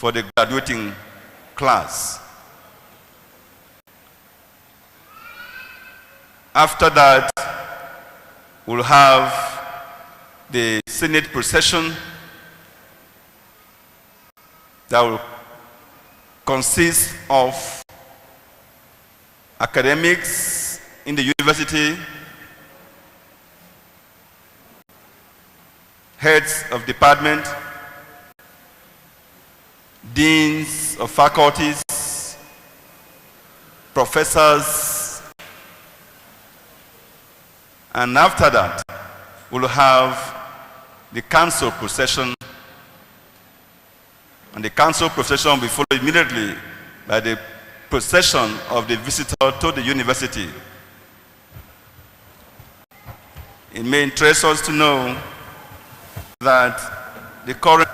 for the graduating class. After that, we'll have the Senate procession that will consist of academics in the university, heads of department, deans of faculties, professors, and after that, we'll have the council procession, and the council procession will be followed immediately by the procession of the visitor to the university. It may interest us to know that the current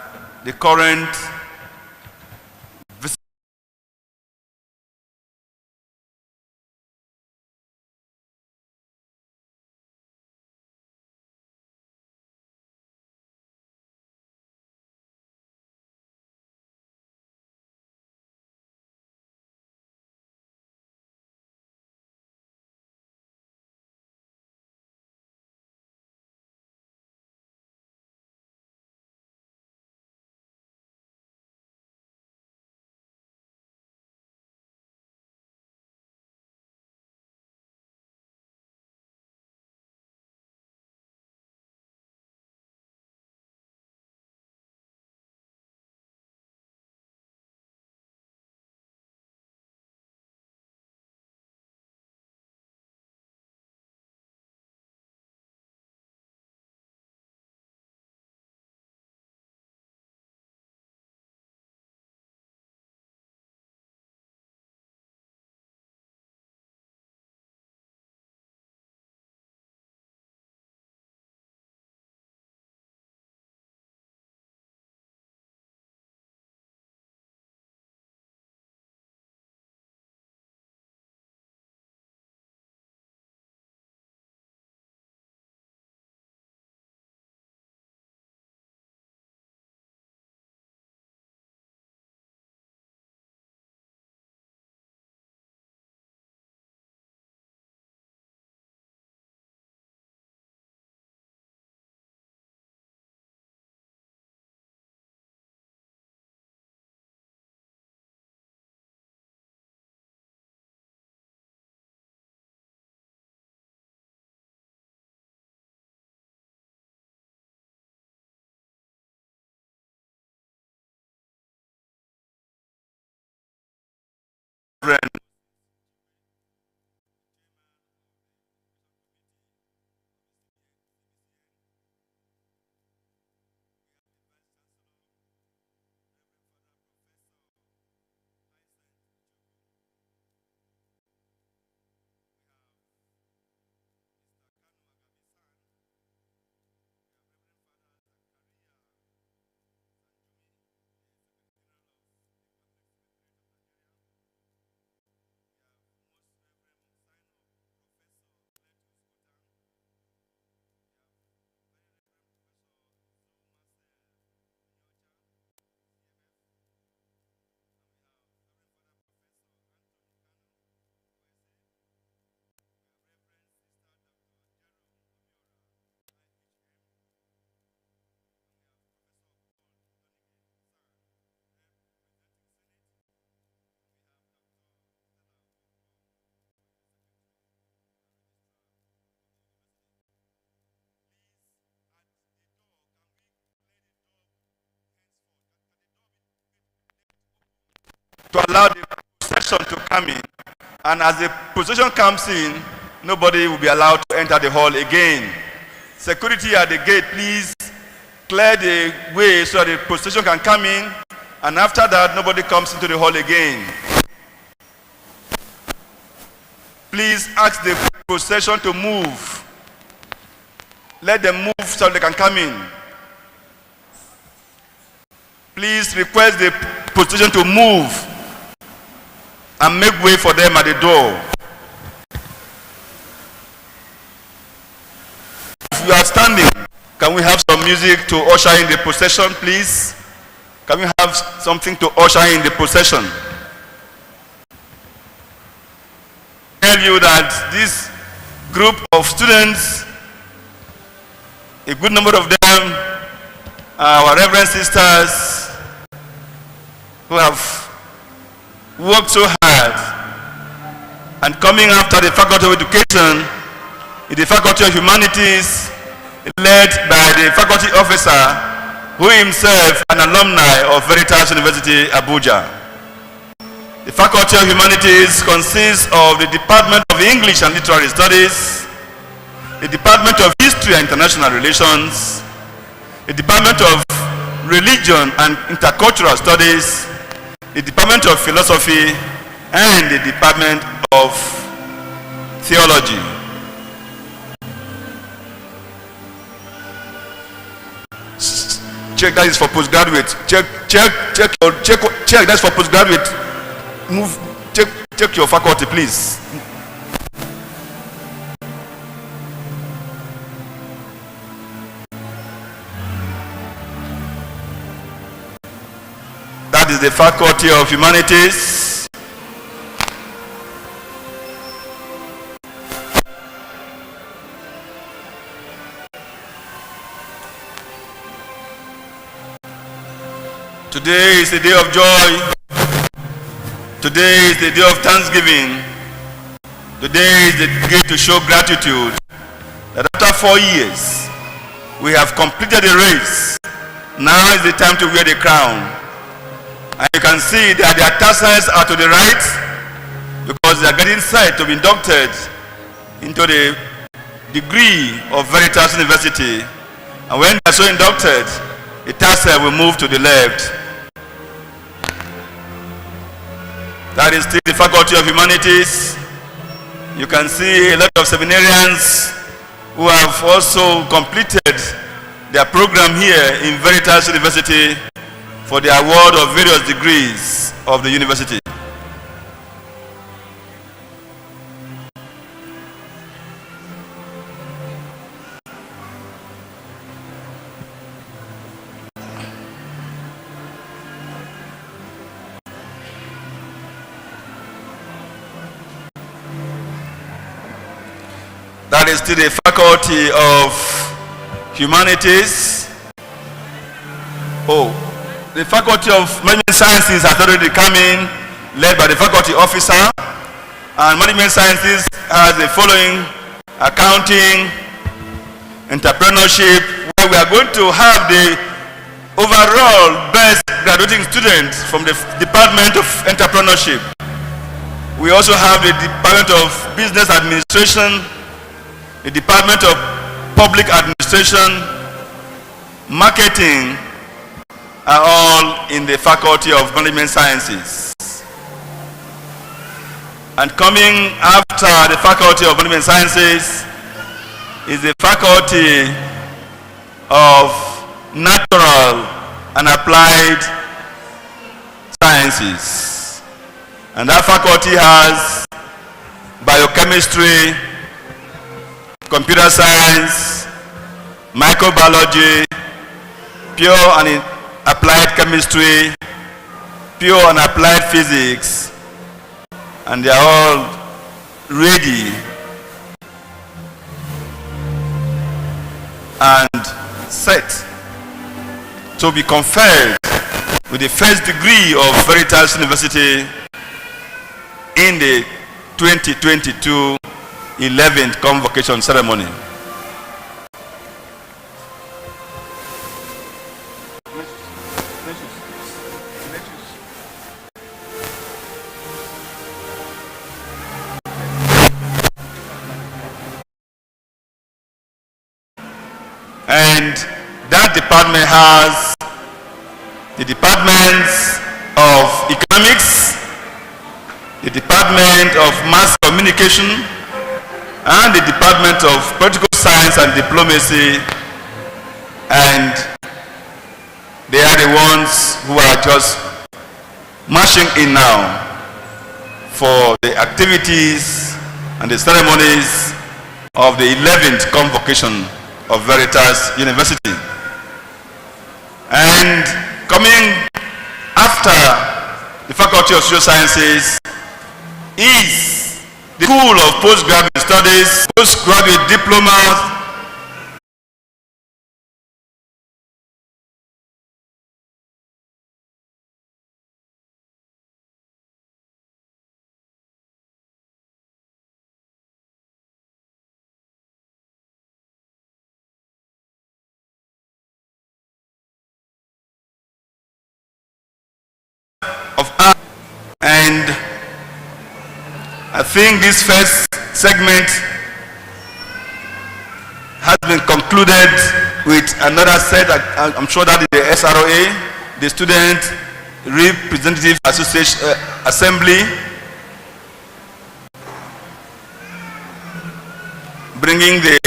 to allow the procession to come in, and as the procession comes in, nobody will be allowed to enter the hall again. Security at the gate, please clear the way so that the procession can come in, and after that, nobody comes into the hall again. Please ask the procession to move. Let them move so they can come in. Please request the procession to move and make way for them at the door. If you are standing, can we have some music to usher in the procession, please? Can we have something to usher in the procession? I tell you that this group of students, a good number of them are our reverend sisters who have worked so hard, and coming after the Faculty of Education, in the Faculty of Humanities, led by the faculty officer, who himself an alumni of Veritas University, Abuja. The Faculty of Humanities consists of the Department of English and Literary Studies, the Department of History and International Relations, the Department of Religion and Intercultural Studies, the Department of Philosophy, and the Department of Theology. Check that is for postgraduate. Check that's for postgraduate. Move. Check your faculty, please. That is the Faculty of Humanities. Today is the day of joy. Today is the day of thanksgiving. Today is the day to show gratitude that after 4 years we have completed the race. Now is the time to wear the crown. And you can see that their tassels are to the right because they are getting set to be inducted into the degree of Veritas University. And when they are so inducted, the tassel will move to the left. That is still the Faculty of Humanities. You can see a lot of seminarians who have also completed their program here in Veritas University for the award of various degrees of the university. That is still the Faculty of Humanities. The Faculty of Management Sciences has already come in, led by the faculty officer. And Management Sciences has the following: accounting, entrepreneurship, where we are going to have the overall best graduating students from the Department of Entrepreneurship. We also have the Department of Business Administration, the Department of Public Administration, Marketing, are all in the Faculty of Management Sciences. And coming after the Faculty of Management Sciences is the Faculty of Natural and Applied Sciences. And that faculty has biochemistry, computer science, microbiology, pure and applied chemistry, pure and applied physics, and they are all ready and set to be conferred with the first degree of Veritas University in the 2022 11th Convocation ceremony. And that department has the departments of economics, the department of mass communication, and the Department of Political Science and Diplomacy, and they are the ones who are just marching in now for the activities and the ceremonies of the 11th Convocation of Veritas University. And coming after the Faculty of Social Sciences is the School of Postgraduate Studies, Postgraduate Diploma, of art. And I think this first segment has been concluded with another set. I'm sure that is the SROA, the Student Representative Association Assembly, bringing the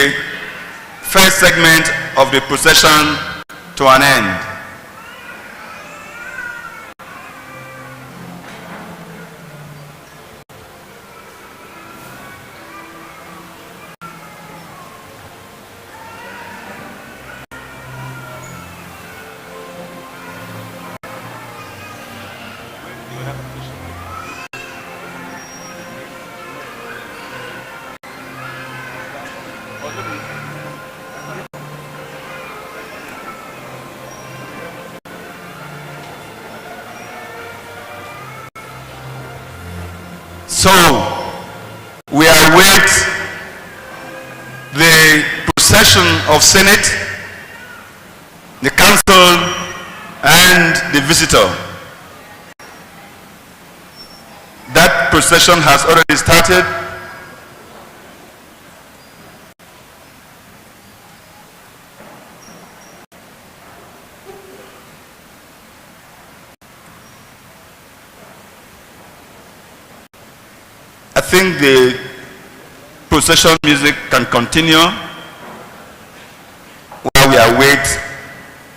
first segment of the procession to an end. So, we await the procession of Senate, the Council, and the visitor. That procession has already started. I think the procession music can continue while we await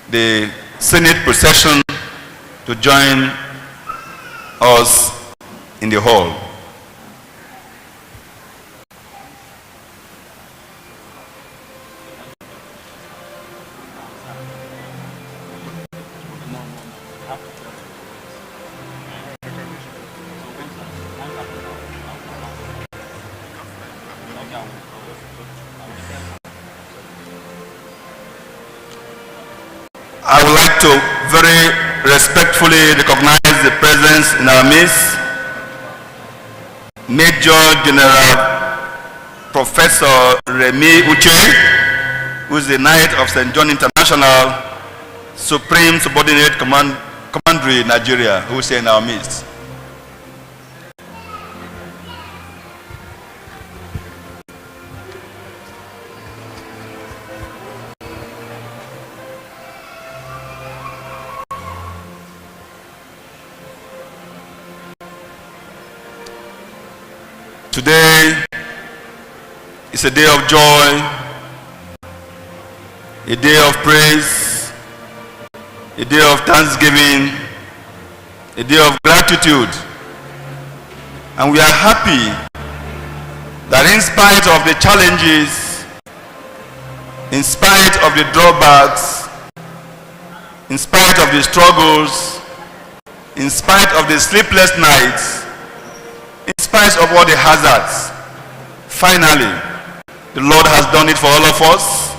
the Senate procession to join us in the hall. I would like to very respectfully recognize the presence in our midst, Major General Professor Remy Uche, who is the Knight of St. John International, Supreme Subordinate Commandery, Nigeria, who is in our midst. Today is a day of joy, a day of praise, a day of thanksgiving, a day of gratitude. And we are happy that in spite of the challenges, in spite of the drawbacks, in spite of the struggles, in spite of the sleepless nights, in spite of all the hazards, finally, the Lord has done it for all of us,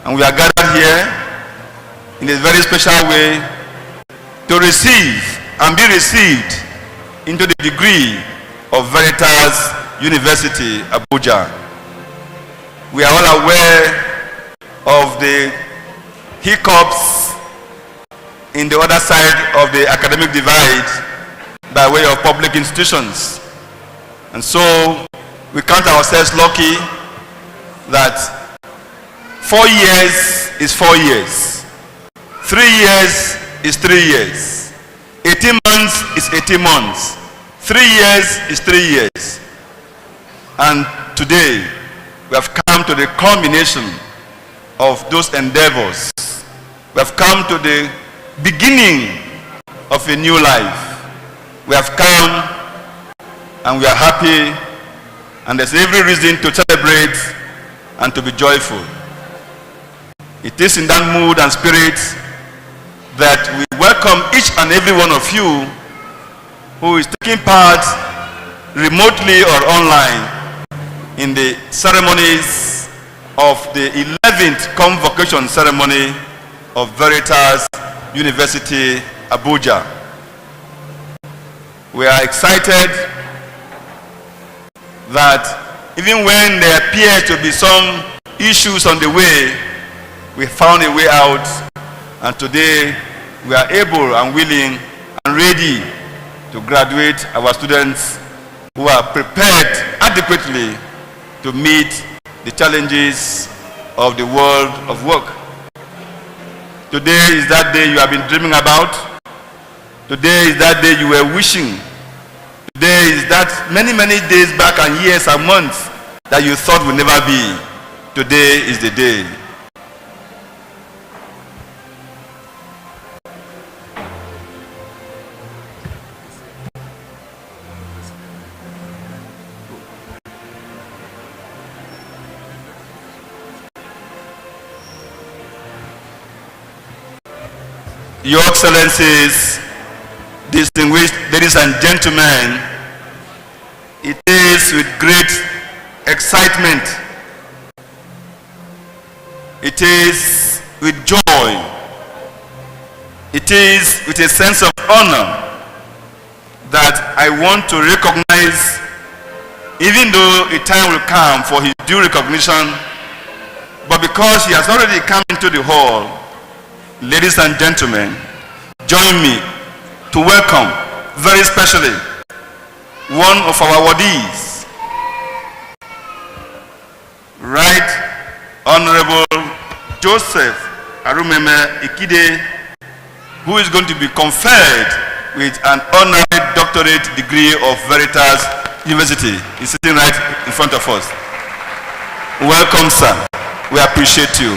and we are gathered here in a very special way to receive and be received into the degree of Veritas University, Abuja. We are all aware of the hiccups in the other side of the academic divide by way of public institutions. And so we count ourselves lucky that 4 years is 4 years. 3 years is 3 years. 18 months is 18 months. 3 years is 3 years. And today we have come to the culmination of those endeavors. We have come to the beginning of a new life. We have come and we are happy, and there's every reason to celebrate and to be joyful. It is in that mood and spirit that we welcome each and every one of you who is taking part remotely or online in the ceremonies of the 11th Convocation ceremony of Veritas University, Abuja. We are excited that even when there appears to be some issues on the way, we found a way out, and today we are able and willing and ready to graduate our students who are prepared adequately to meet the challenges of the world of work. Today is that day you have been dreaming about. Today is that day you were wishing. Today is that many days back and years and months that you thought would never be. Today is the day. Your Excellencies, distinguished ladies and gentlemen, it is with great excitement, it is with joy, it is with a sense of honor that I want to recognize, even though a time will come for his due recognition, but because he has already come into the hall, ladies and gentlemen, join me to welcome very specially one of our awardees, Right Honorable Joseph Arumeme Ikide, who is going to be conferred with an honorary doctorate degree of Veritas University. He's sitting right in front of us. Welcome, sir. We appreciate you.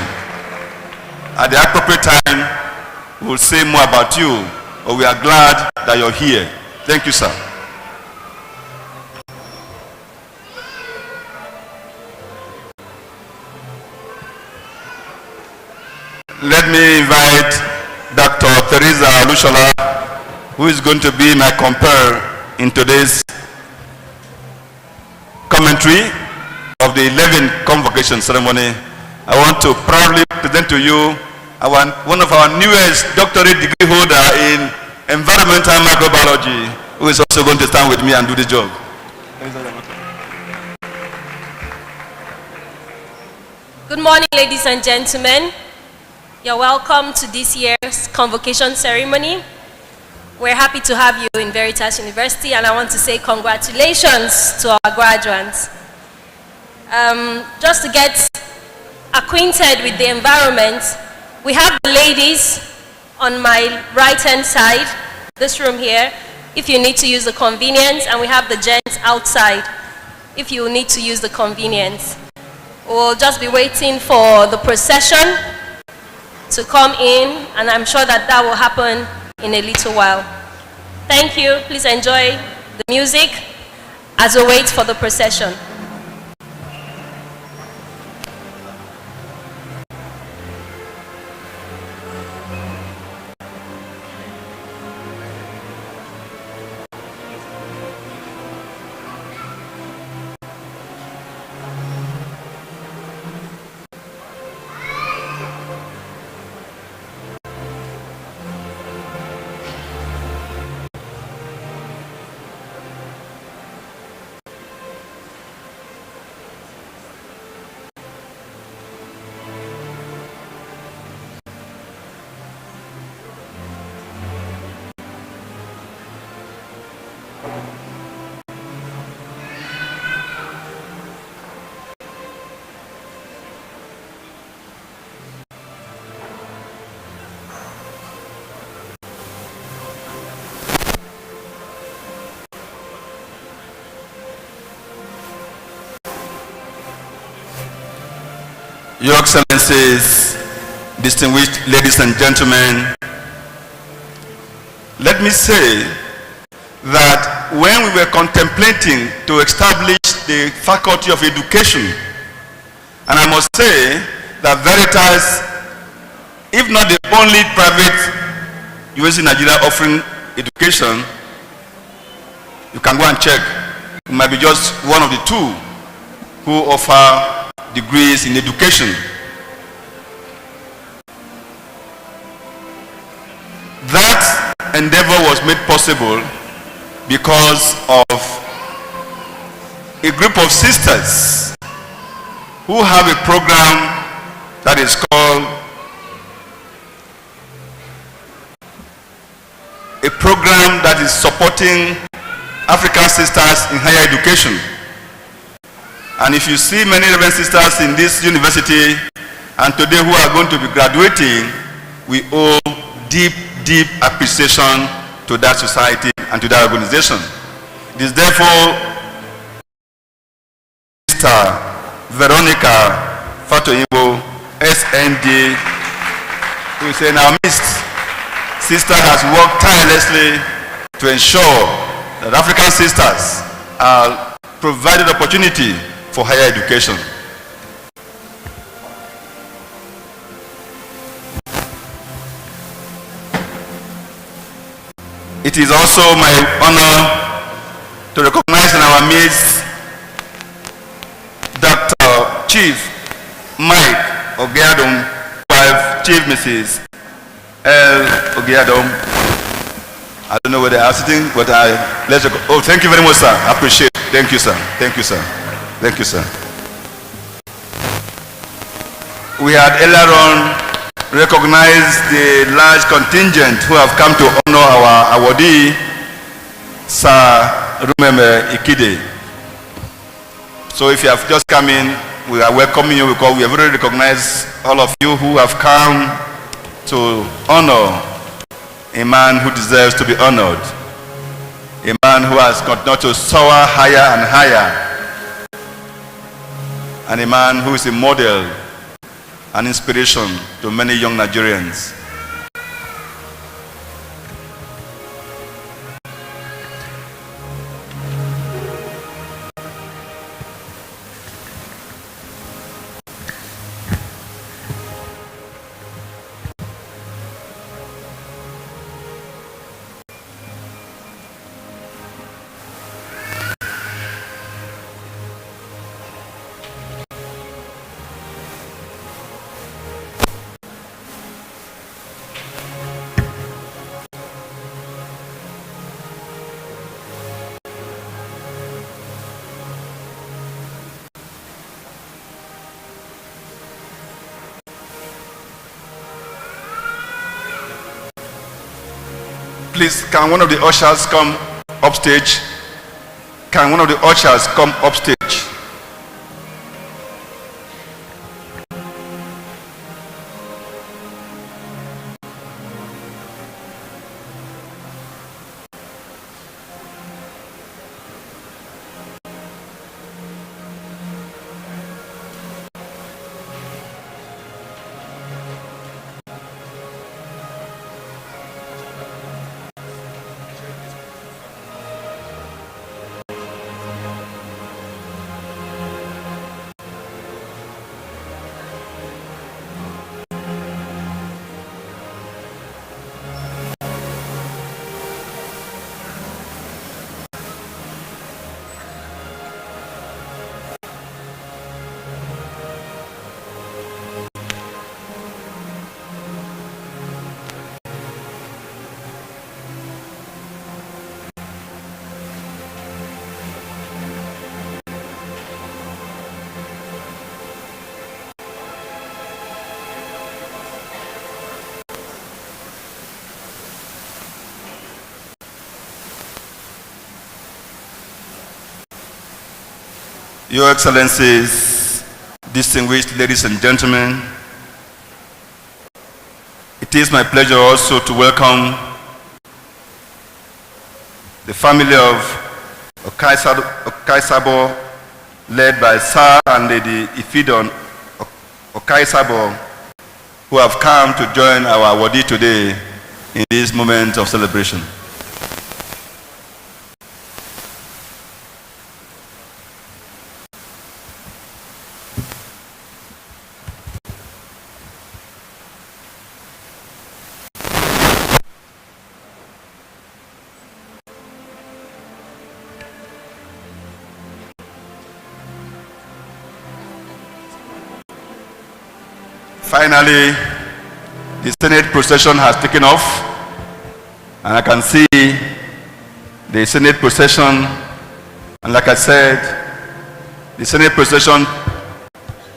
At the appropriate time, we'll say more about you, but we are glad that you're here. Thank you, sir. Let me invite Dr. Teresa Lushola, who is going to be my compere in today's commentary of the 11th Convocation ceremony. I want to proudly present to you one of our newest doctorate degree holder in environmental microbiology, who is also going to stand with me and do the job. Good morning, ladies and gentlemen. You're welcome to this year's convocation ceremony. We're happy to have you in Veritas University, and I want to say congratulations to our graduates. Just to get acquainted with the environment, we have the ladies on my right-hand side, this room here, if you need to use the convenience, and we have the gents outside, if you need to use the convenience. We'll just be waiting for the procession to come in, and I'm sure that that will happen in a little while. Thank you. Please enjoy the music as we wait for the procession. Your Excellencies, distinguished ladies and gentlemen, let me say that when we were contemplating to establish the Faculty of Education, and I must say that Veritas, if not the only private University in Nigeria offering education, you can go and check. It might be just one of the two who offer degrees in education. That endeavor was made possible because of a group of sisters who have a program that is called a program that is supporting African sisters in higher education. And if you see many Reverend sisters in this university and today who are going to be graduating, we owe deep appreciation to that society and to that organization. It is therefore Sister Veronica Fatoyinbo, SND, who is in our midst. Sister has worked tirelessly to ensure that African sisters are provided opportunity for higher education. It is also my honor to recognize in our midst Dr. Chief Mike Ogeadom, wife Chief Mrs. L. Ogeadom. I don't know where they are sitting, but oh, thank you very much, sir. I appreciate it. Thank you, sir. Thank you, sir. Thank you, sir. We had earlier on recognized the large contingent who have come to honor our awardee, Sir Rumeme Ikide. So if you have just come in, we are welcoming you because we have already recognized all of you who have come to honor a man who deserves to be honored, a man who has continued to soar higher and higher, and a man who is a model and inspiration to many young Nigerians. Please, can one of the ushers come upstage? Can one of the ushers come upstage? Your Excellencies, distinguished ladies and gentlemen, it is my pleasure also to welcome the family of Okaisabo, led by Sir and Lady Ifidon Okaisabo, who have come to join our awardee today in this moment of celebration. Finally, the Senate procession has taken off, and I can see the Senate procession, and like I said, the Senate procession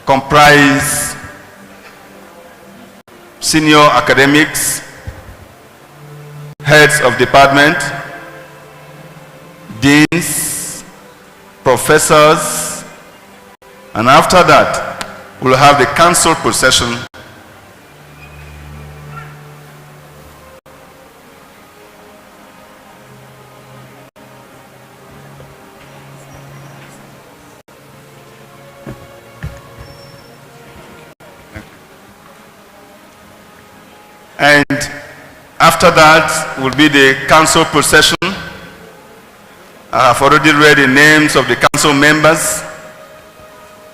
comprises senior academics, heads of department, deans, professors, and after that, we'll have the council procession. And after that will be the council procession. I have already read the names of the council members.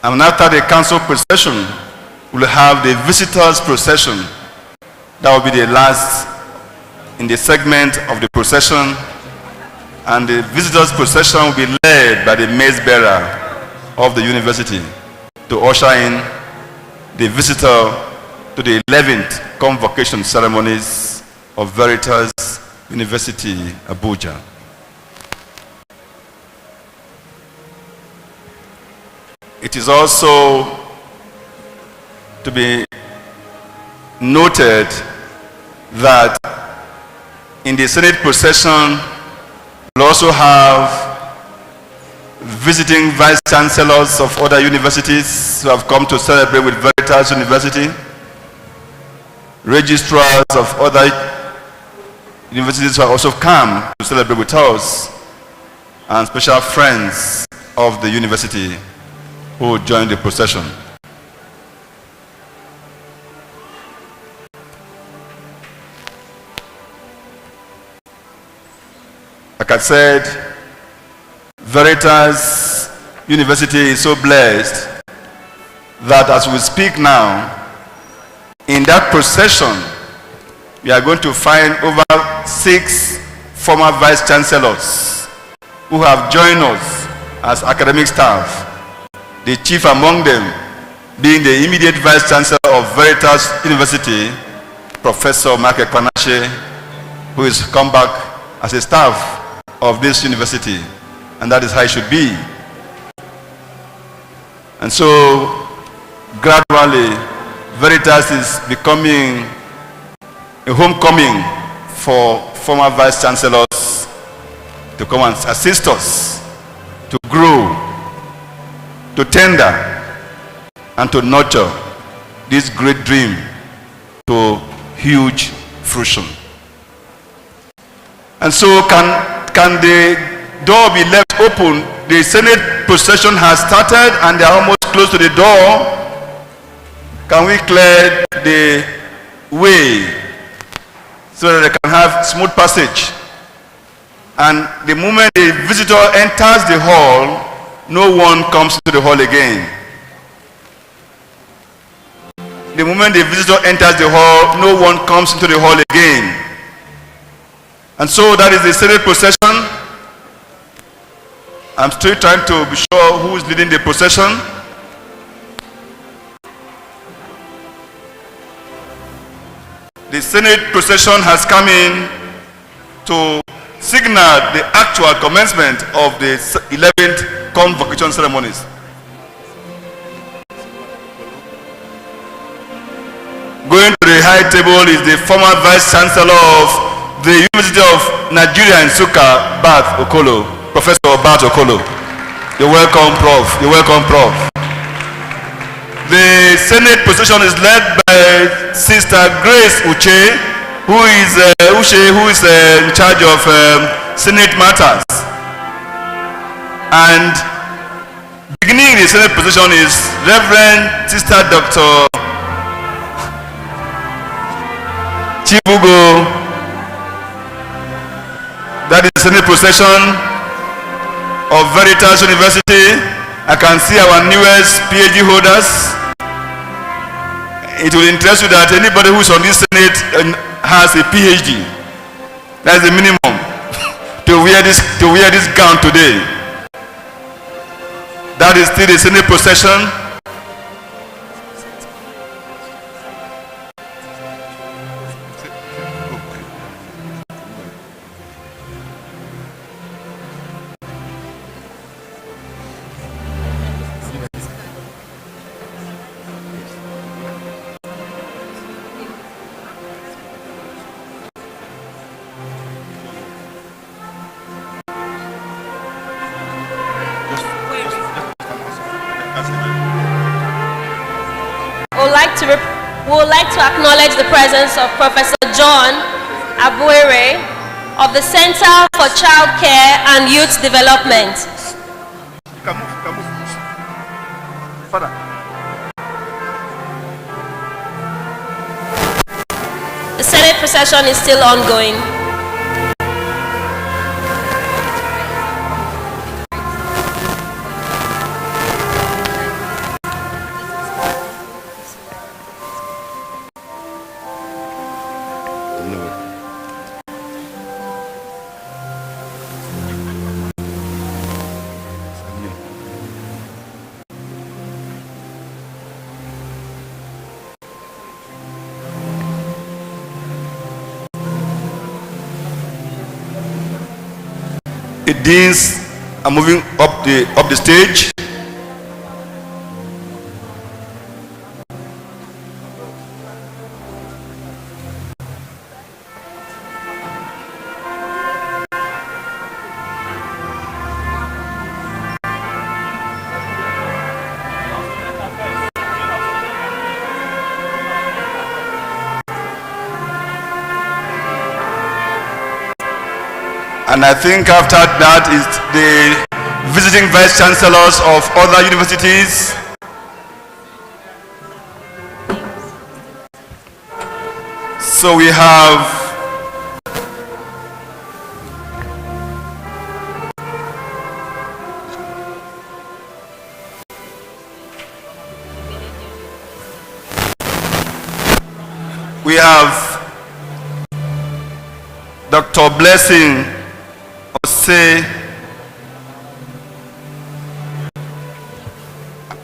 And after the council procession, we'll have the visitors procession. That will be the last in the segment of the procession. And the visitors procession will be led by the mace bearer of the university to usher in the visitor to the 11th Convocation Ceremonies of Veritas University, Abuja. It is also to be noted that in the Senate procession, we'll also have visiting vice chancellors of other universities who have come to celebrate with Veritas University, registrars of other universities who have also come to celebrate with us, and special friends of the university who joined the procession. Like I said, Veritas University is so blessed that as we speak now, in that procession, we are going to find over 6 former vice chancellors who have joined us as academic staff. The chief among them being the immediate vice chancellor of Veritas University, Professor Michael Kwanache, who has come back as a staff of this university, and that is how it should be. And so, gradually, Veritas is becoming a homecoming for former vice chancellors to come and assist us to grow, to tender, and to nurture this great dream to huge fruition. And so can the door be left open? The Senate procession has started and they are almost close to the door. Can we clear the way so that they can have smooth passage? And the moment the visitor enters the hall, no one comes to the hall again. The moment the visitor enters the hall, no one comes into the hall again. And so that is the Senate procession. I'm still trying to be sure who is leading the procession. The Senate procession has come in to signal the actual commencement of the 11th Convocation Ceremonies. Going to the high table is the former Vice Chancellor of the University of Nigeria in Nsukka, Bath Okolo, Professor Bath Okolo. You're welcome, Prof. You're welcome, Prof. The Senate procession is led by Sister Grace Uche, who is in charge of Senate matters. And beginning the Senate procession is Reverend Sister Dr. Chibugo. That is the Senate procession of Veritas University. I can see our newest PhD holders. It will interest you that anybody who is on this Senate has a PhD. That's the minimum to wear this gown today. That is still the Senate procession. we would like to acknowledge the presence of Professor John Abuja of the Center for Child Care and Youth Development. Come move. Father. The Senate procession is still ongoing. The deans are moving up the stage. And I think after that is the visiting vice chancellors of other universities. So we have Dr. Blessing Ose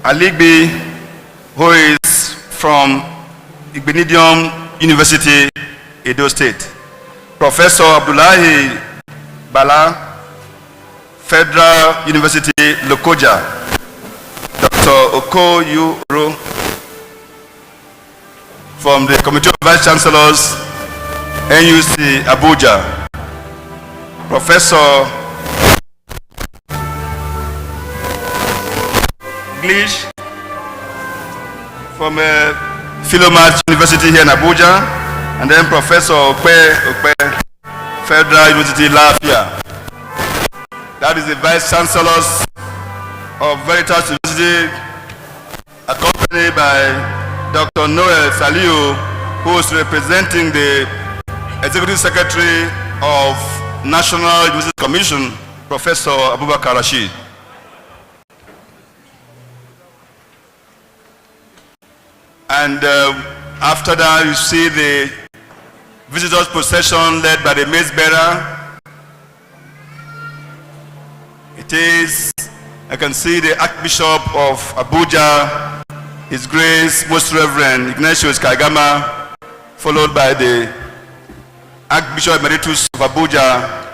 Aligbe, who is from Igbenidium University, Edo State. Professor Abdullahi Bala, Federal University, Lokoja. Dr. Okoyuro from the Committee of Vice Chancellors, NUC Abuja. Professor English from Philomath University here in Abuja, and then Professor Okpe, Federal University, Lafia. That is the Vice Chancellors of Veritas University, accompanied by Dr. Noel Saliu, who is representing the Executive Secretary of National University Commission, Professor Abubakar Rashid. And after that, you see the visitors' procession led by the mace bearer. It is, I can see the Archbishop of Abuja, His Grace, Most Reverend Ignatius Kaigama, followed by the Archbishop Emeritus of Abuja,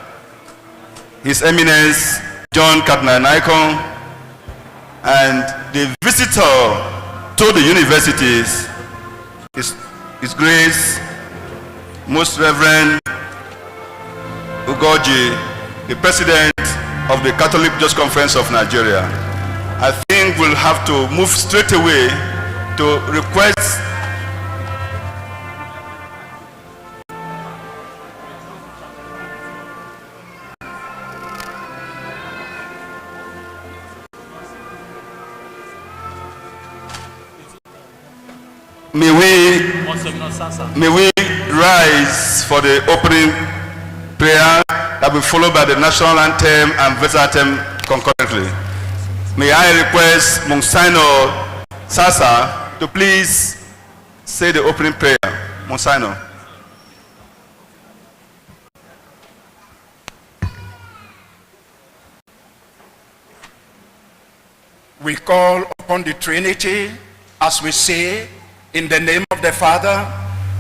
His Eminence John Cardinal Nikon, and the visitor to the universities, His Grace, Most Reverend Ugoji, the President of the Catholic Just Conference of Nigeria. I think we'll have to move straight away to request May we rise for the opening prayer that will be followed by the national anthem and veteran anthem concurrently. May I request Monsignor Sasa to please say the opening prayer. Monsignor. We call upon the Trinity as we say, in the name of the Father,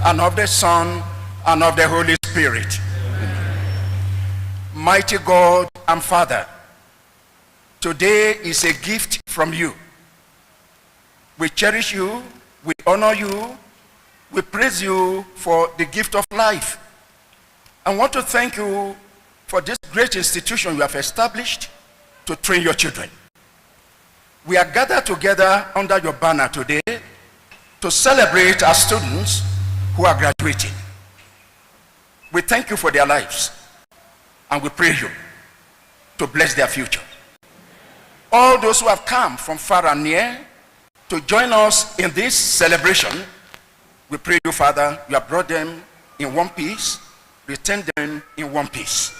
and of the Son, and of the Holy Spirit. Mighty God and Father, today is a gift from you. We cherish you, we honor you, we praise you for the gift of life. I want to thank you for this great institution you have established to train your children. We are gathered together under your banner today to celebrate our students who are graduating. We thank you for their lives, and we pray you to bless their future. All those who have come from far and near to join us in this celebration, we pray you, Father, you have brought them in one piece, return them in one piece,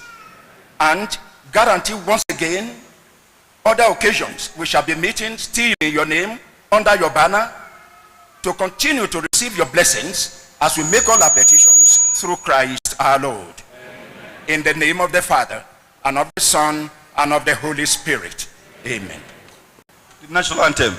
and guarantee once again other occasions we shall be meeting still in your name, under your banner, to continue to receive your blessings as we make all our petitions through Christ our Lord. Amen. In the name of the Father, and of the Son, and of the Holy Spirit. Amen. The national anthem.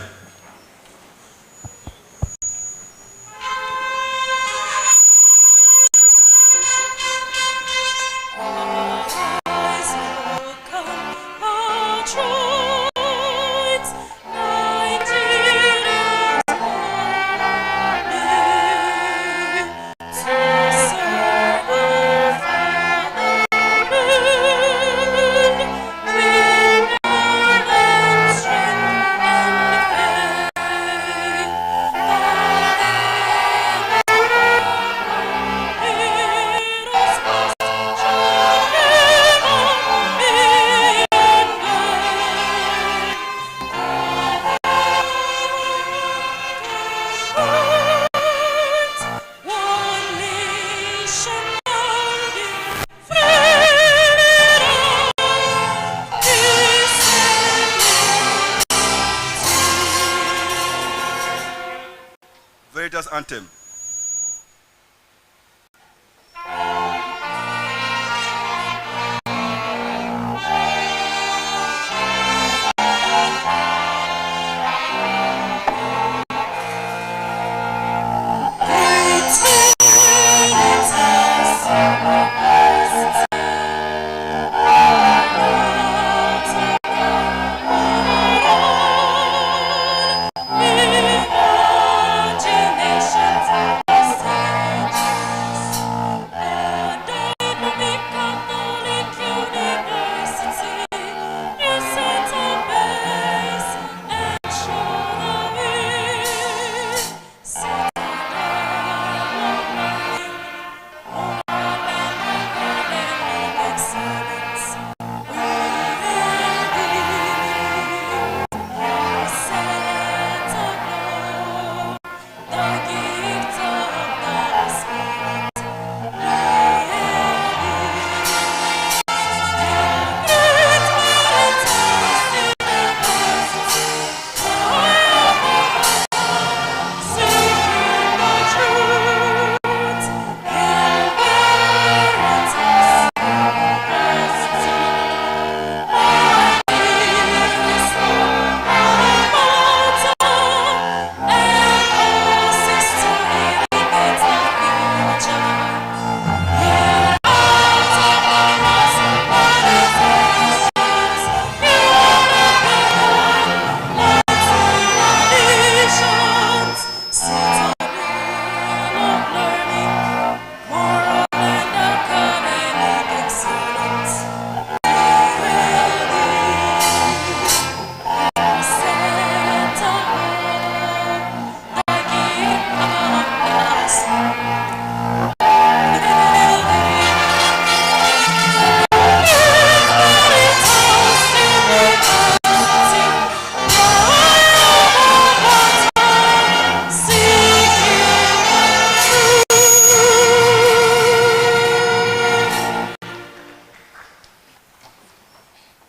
Veritas anthem.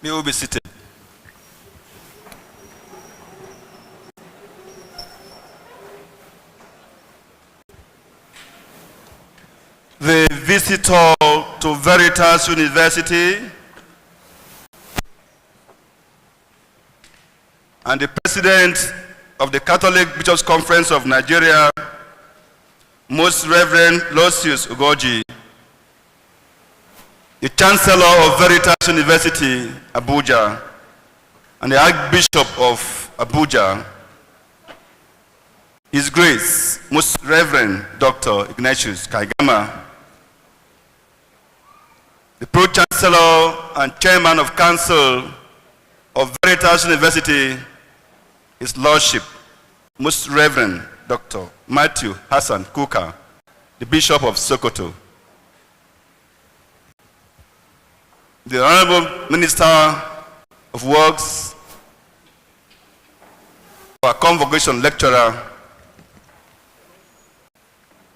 May we be seated. The visitor to Veritas University and the President of the Catholic Bishops' Conference of Nigeria, Most Reverend Lucius Ugoji, the Chancellor of Veritas University, Abuja, and the Archbishop of Abuja, His Grace, Most Reverend Dr. Ignatius Kaigama, the Pro-Chancellor and Chairman of Council of Veritas University, His Lordship, Most Reverend Dr. Matthew Hassan Kuka, the Bishop of Sokoto. The Honorable Minister of Works, our Convocation lecturer,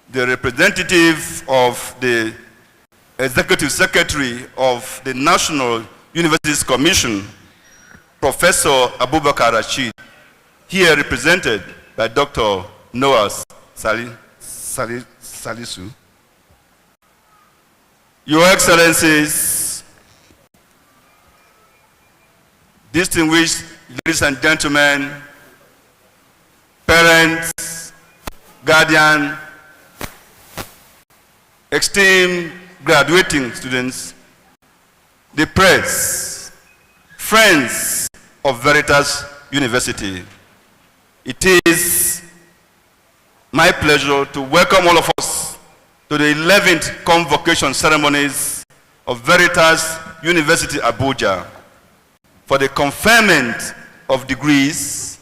the representative of the Executive Secretary of the National Universities Commission, Professor Abubakar Rashid, here represented by Dr. Noah Salisu. Your Excellencies, distinguished ladies and gentlemen, parents, guardians, esteemed graduating students, the press, friends of Veritas University, it is my pleasure to welcome all of us to the 11th Convocation Ceremonies of Veritas University, Abuja, for the conferment of degrees,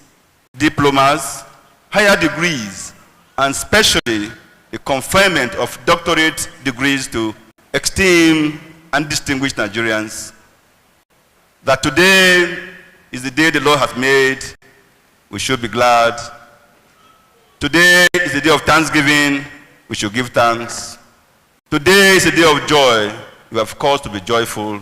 diplomas, higher degrees, and especially the conferment of doctorate degrees to esteemed and distinguished Nigerians. That today is the day the Lord has made. We should be glad. Today is the day of thanksgiving. We should give thanks. Today is a day of joy. We have cause to be joyful.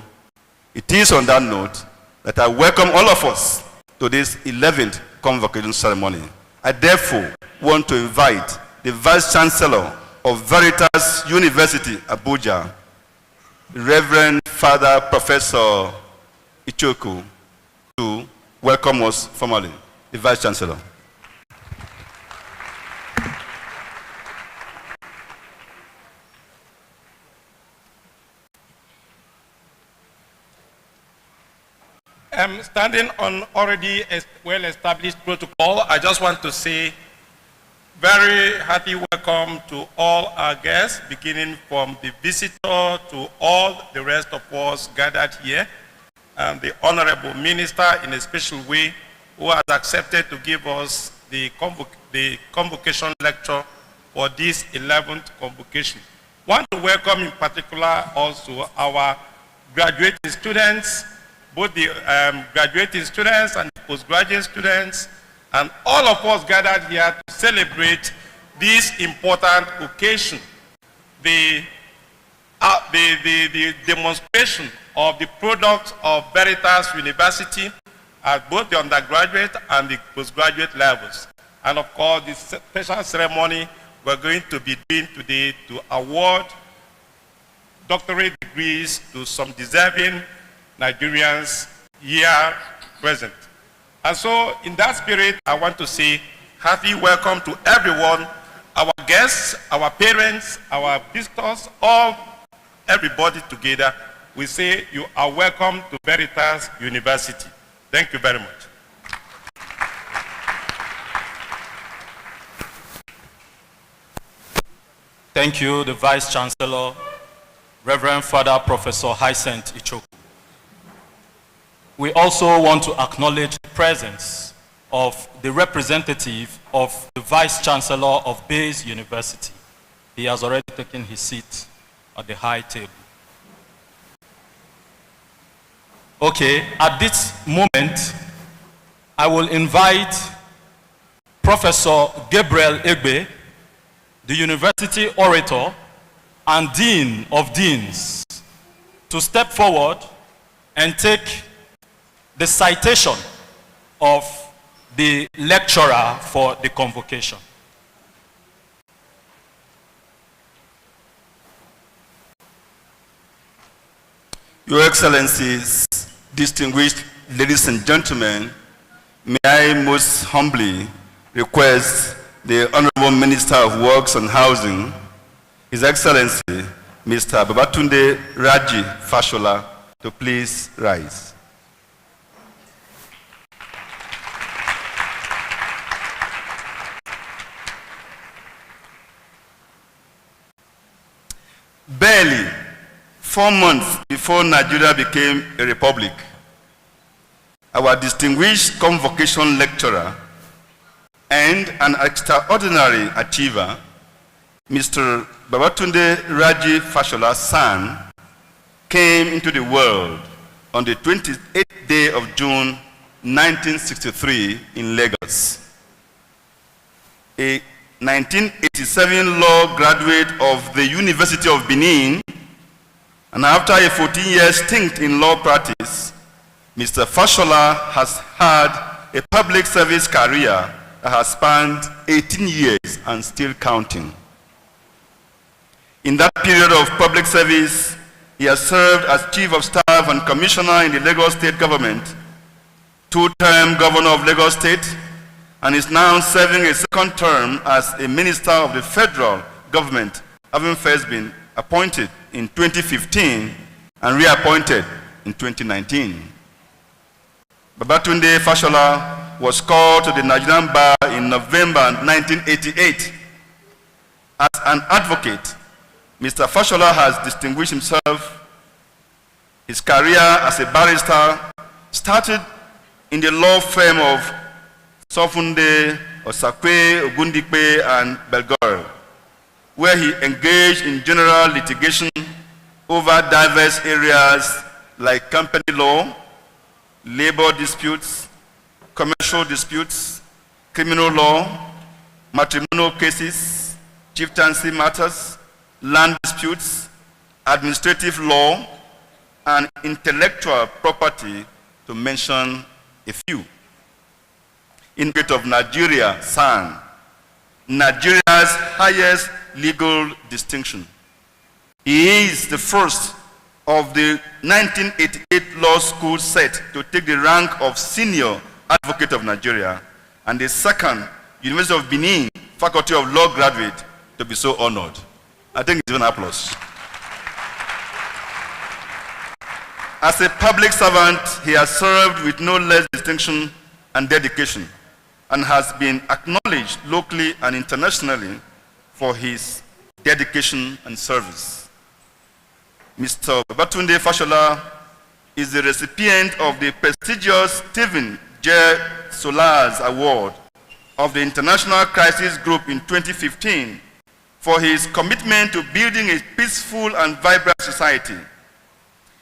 It is on that note that I welcome all of us to this 11th Convocation ceremony. I therefore want to invite the Vice Chancellor of Veritas University, Abuja, Reverend Father Professor Ichoku, to welcome us formally. The Vice Chancellor. Standing on already well-established protocol, I just want to say very hearty welcome to all our guests, beginning from the visitor to all the rest of us gathered here, and the Honorable Minister in a special way who has accepted to give us the convocation lecture for this 11th convocation. I want to welcome in particular also our graduating students, both the graduating students and postgraduate students, and all of us gathered here to celebrate this important occasion, the demonstration of the products of Veritas University at both the undergraduate and the postgraduate levels. And of course, the special ceremony we're going to be doing today to award doctorate degrees to some deserving Nigerians here present. And so, in that spirit, I want to say happy welcome to everyone, our guests, our parents, our visitors, everybody together. We say you are welcome to Veritas University. Thank you very much. Thank you, the Vice Chancellor, Reverend Father Professor Hyacinth Ichoku. We also want to acknowledge the presence of the representative of the Vice Chancellor of Bayes University. He has already taken his seat at the high table. Okay, at this moment, I will invite Professor Gabriel Egbe, the University Orator and Dean of Deans, to step forward and take the citation of the lecturer for the convocation. Your Excellencies, distinguished ladies and gentlemen, may I most humbly request the Honorable Minister of Works and Housing, His Excellency, Mr. Babatunde Raji Fashola, to please rise. Barely 4 months before Nigeria became a republic, our distinguished convocation lecturer and an extraordinary achiever, Mr. Babatunde Raji Fashola's son, came into the world on the 28th day of June 1963 in Lagos. A 1987 law graduate of the University of Benin, and after a 14-year stint in law practice, Mr. Fashola has had a public service career that has spanned 18 years and still counting. In that period of public service, he has served as Chief of Staff and Commissioner in the Lagos State Government, two-term Governor of Lagos State, and is now serving a second term as a Minister of the Federal Government, having first been appointed in 2015 and reappointed in 2019. Babatunde Fashola was called to the Nigerian Bar in November 1988. As an advocate, Mr. Fashola has distinguished himself. His career as a barrister started in the law firm of Sofunde, Osakwe, Ogundikpe, and Belgore, where he engaged in general litigation over diverse areas like company law, labor disputes, commercial disputes, criminal law, matrimonial cases, chieftaincy matters, land disputes, administrative law, and intellectual property, to mention a few. In the of Nigeria, SAN, Nigeria's highest legal distinction. He is the first of the 1988 law school set to take the rank of Senior Advocate of Nigeria, and the second University of Benin Faculty of Law graduate to be so honored. I think it's an applause. As a public servant, he has served with no less distinction and dedication, and has been acknowledged locally and internationally for his dedication and service. Mr. Babatunde Fashola is the recipient of the prestigious Stephen J. Solars Award of the International Crisis Group in 2015 for his commitment to building a peaceful and vibrant society.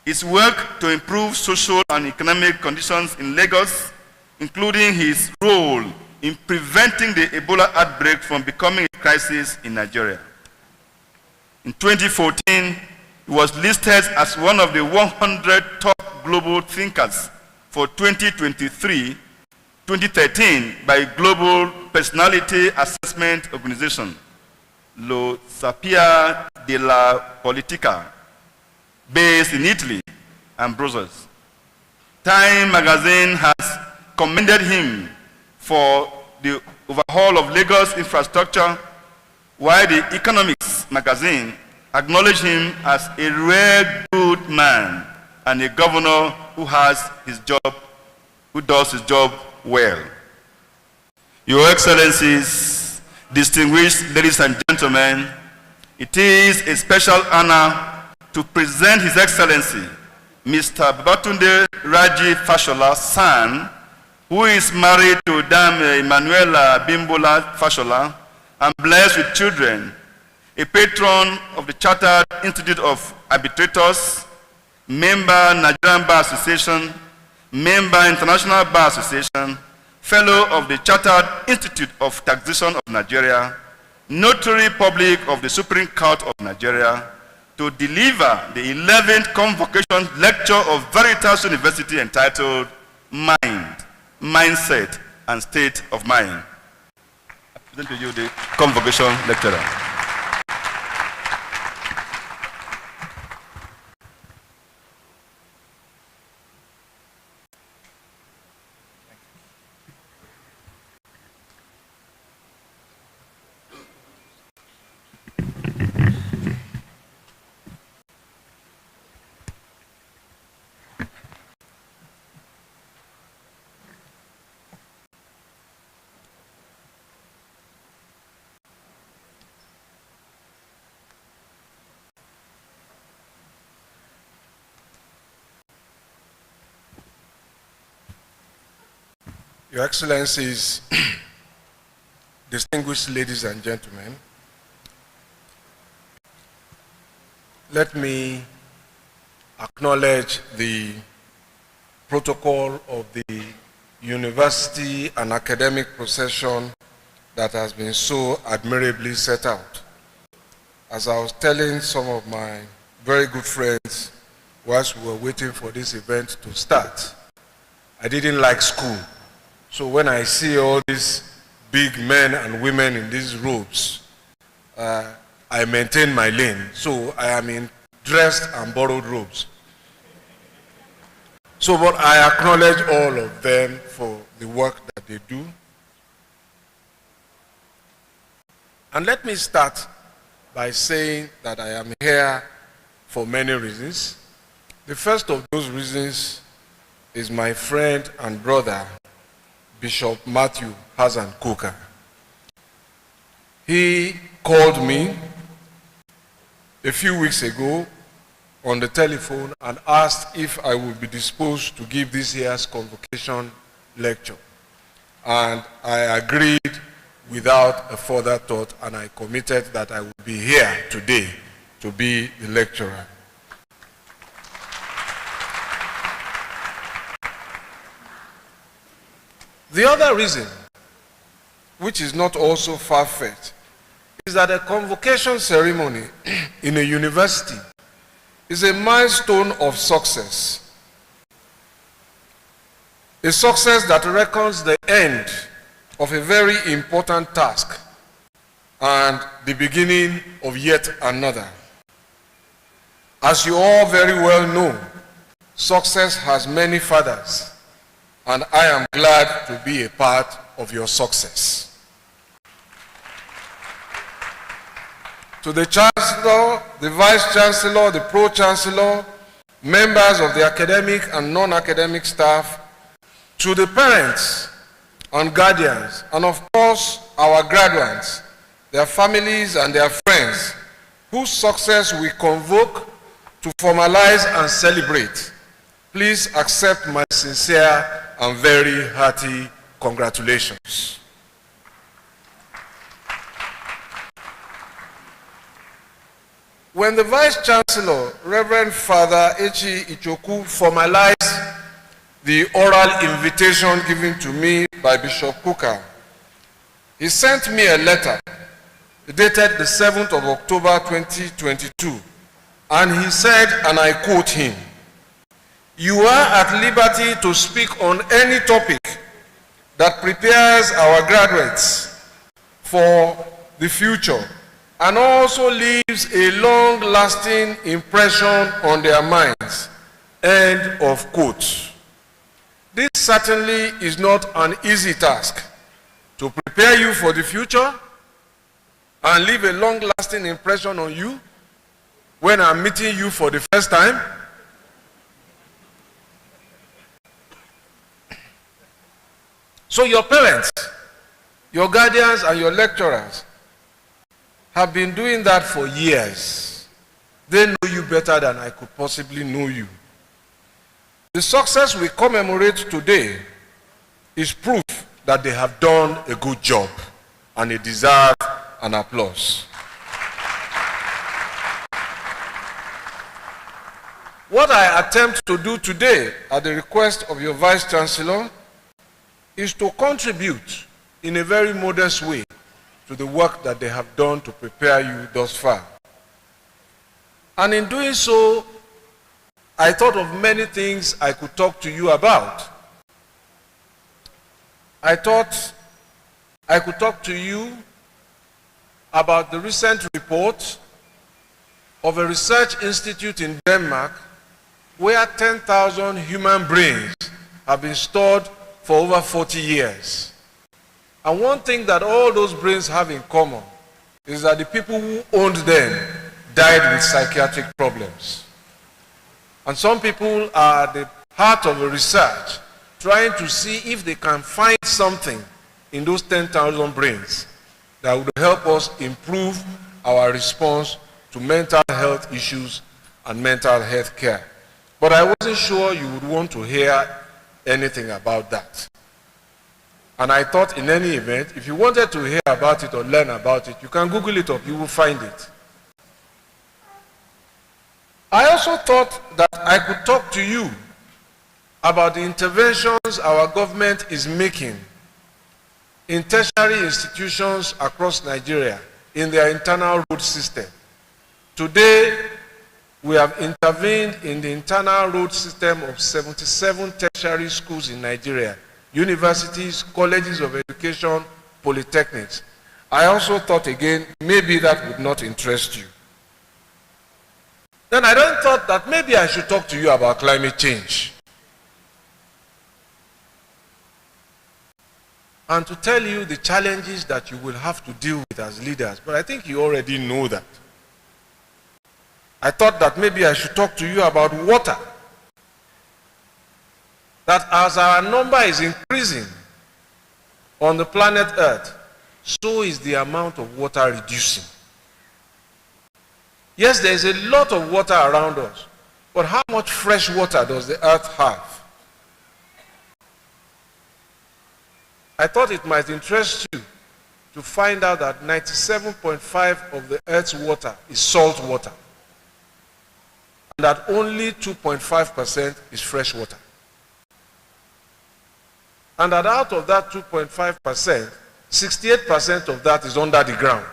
His work to improve social and economic conditions in Lagos, including his role in preventing the Ebola outbreak from becoming a crisis in Nigeria. In 2014, he was listed as one of the 100 top global thinkers for 2023-2013 by Global Personality Assessment Organization, Lo Sapia della Politica, based in Italy and Brussels. Time magazine has commended him for the overhaul of Lagos infrastructure, while the Economics magazine acknowledged him as a rare good man and a governor who does his job well. Your Excellencies, distinguished ladies and gentlemen, it is a special honor to present His Excellency, Mr. Babatunde Raji Fashola's son, who is married to Dame Emanuela Bimbola Fashola and blessed with children, a patron of the Chartered Institute of Arbitrators, member Nigerian Bar Association, member International Bar Association, fellow of the Chartered Institute of Taxation of Nigeria, notary public of the Supreme Court of Nigeria, to deliver the 11th Convocation lecture of Veritas University entitled Mind, Mindset, and State of Mind. I present to you the Convocation lecturer. Your Excellencies, distinguished ladies and gentlemen, let me acknowledge the protocol of the university and academic procession that has been so admirably set out. As I was telling some of my very good friends whilst we were waiting for this event to start, I didn't like school. So when I see all these big men and women in these robes, I maintain my lane. So I am in dressed and borrowed robes. So but I acknowledge all of them for the work that they do. And let me start by saying that I am here for many reasons. The first of those reasons is my friend and brother, Bishop Matthew Hassan Kuka. He called me a few weeks ago on the telephone and asked if I would be disposed to give this year's convocation lecture. And I agreed without a further thought, and I committed that I would be here today to be the lecturer. The other reason, which is not also far-fetched, is that a convocation ceremony in a university is a milestone of success. A success that reckons the end of a very important task and the beginning of yet another. As you all very well know, success has many fathers, and I am glad to be a part of your success. To the Chancellor, the Vice Chancellor, the Pro-Chancellor, members of the academic and non-academic staff, to the parents and guardians, and of course our graduates, their families and their friends, whose success we convoke to formalize and celebrate, please accept my sincere and very hearty congratulations. When the Vice Chancellor, Reverend Father Echi Ichoku, formalized the oral invitation given to me by Bishop Kuka, he sent me a letter dated the 7th of October 2022, and he said, and I quote him, "You are at liberty to speak on any topic that prepares our graduates for the future and also leaves a long-lasting impression on their minds." End of quote. This certainly is not an easy task, to prepare you for the future and leave a long-lasting impression on you when I'm meeting you for the first time. So your parents, your guardians, and your lecturers have been doing that for years. They know you better than I could possibly know you. The success we commemorate today is proof that they have done a good job, and they deserve an applause. What I attempt to do today, at the request of your Vice Chancellor, is to contribute in a very modest way to the work that they have done to prepare you thus far. And in doing so, I thought of many things I could talk to you about. I thought I could talk to you about the recent report of a research institute in Denmark where 10,000 human brains have been stored for over 40 years. And one thing that all those brains have in common is that the people who owned them died with psychiatric problems. And some people are at the heart of a research trying to see if they can find something in those 10,000 brains that would help us improve our response to mental health issues and mental health care. But I wasn't sure you would want to hear anything about that. And I thought in any event, if you wanted to hear about it or learn about it, you can Google it up, you will find it. I also thought that I could talk to you about the interventions our government is making in tertiary institutions across Nigeria in their internal road system. Today, we have intervened in the internal road system of 77 tertiary schools in Nigeria, universities, colleges of education, polytechnics. I also thought again, maybe that would not interest you. Then I then thought that maybe I should talk to you about climate change. And to tell you the challenges that you will have to deal with as leaders. But I think you already know that. I thought that maybe I should talk to you about water. That as our number is increasing on the planet Earth, so is the amount of water reducing. Yes, there is a lot of water around us, but how much fresh water does the Earth have? I thought it might interest you to find out that 97.5% of the Earth's water is salt water, and that only 2.5% is fresh water. And that out of that 2.5%, 68% of that is under the ground.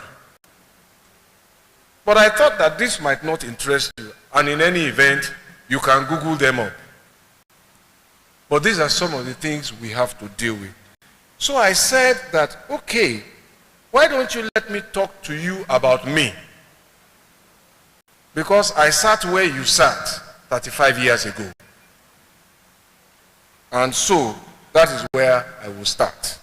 But I thought that this might not interest you, and in any event, you can Google them up. But these are some of the things we have to deal with. So I said that, okay, why don't you let me talk to you about me? Because I sat where you sat 35 years ago. And so, that is where I will start.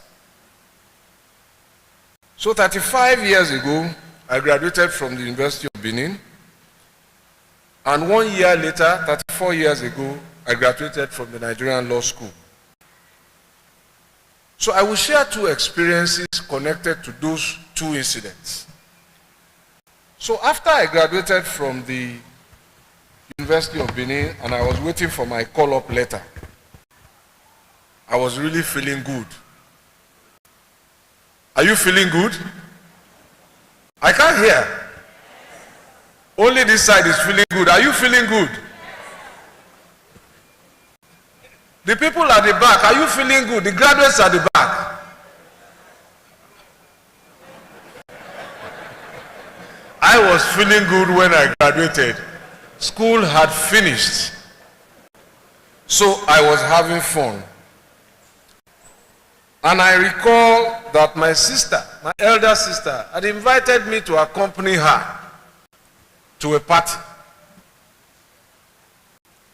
So 35 years ago, I graduated from the University of Benin. And 1 year later, 34 years ago, I graduated from the Nigerian Law School. So I will share two experiences connected to those two incidents. So after I graduated from the University of Benin and I was waiting for my call-up letter, I was really feeling good. Are you feeling good? I can't hear. Only this side is feeling good. Are you feeling good? The people at the back, are you feeling good? The graduates at the back. I was feeling good when I graduated. School had finished. So I was having fun. And I recall that my sister, my elder sister, had invited me to accompany her to a party.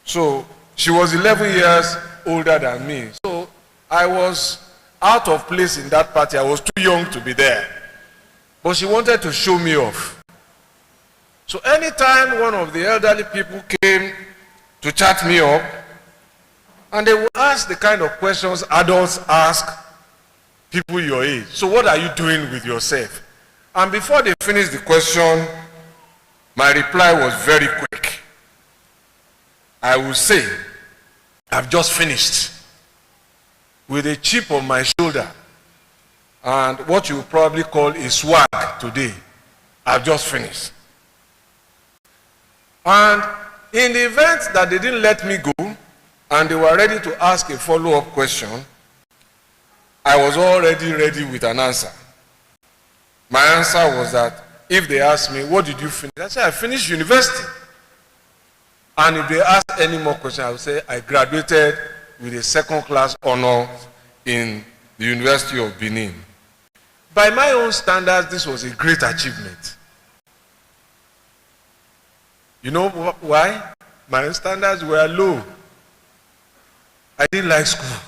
So she was 11 years older than me. So I was out of place in that party. I was too young to be there. But she wanted to show me off. So anytime one of the elderly people came to chat me up, and they would ask the kind of questions adults ask people your age. So what are you doing with yourself? And before they finished the question, my reply was very quick. I will say, I've just finished with a chip on my shoulder and what you would probably call a swag today. I've just finished. And in the event that they didn't let me go and they were ready to ask a follow-up question, I was already ready with an answer. My answer was that if they asked me, what did you finish? I said, I finished university. And if they ask any more questions, I would say, I graduated with a second-class honor in the University of Benin. By my own standards, this was a great achievement. You know why? My standards were low. I didn't like school.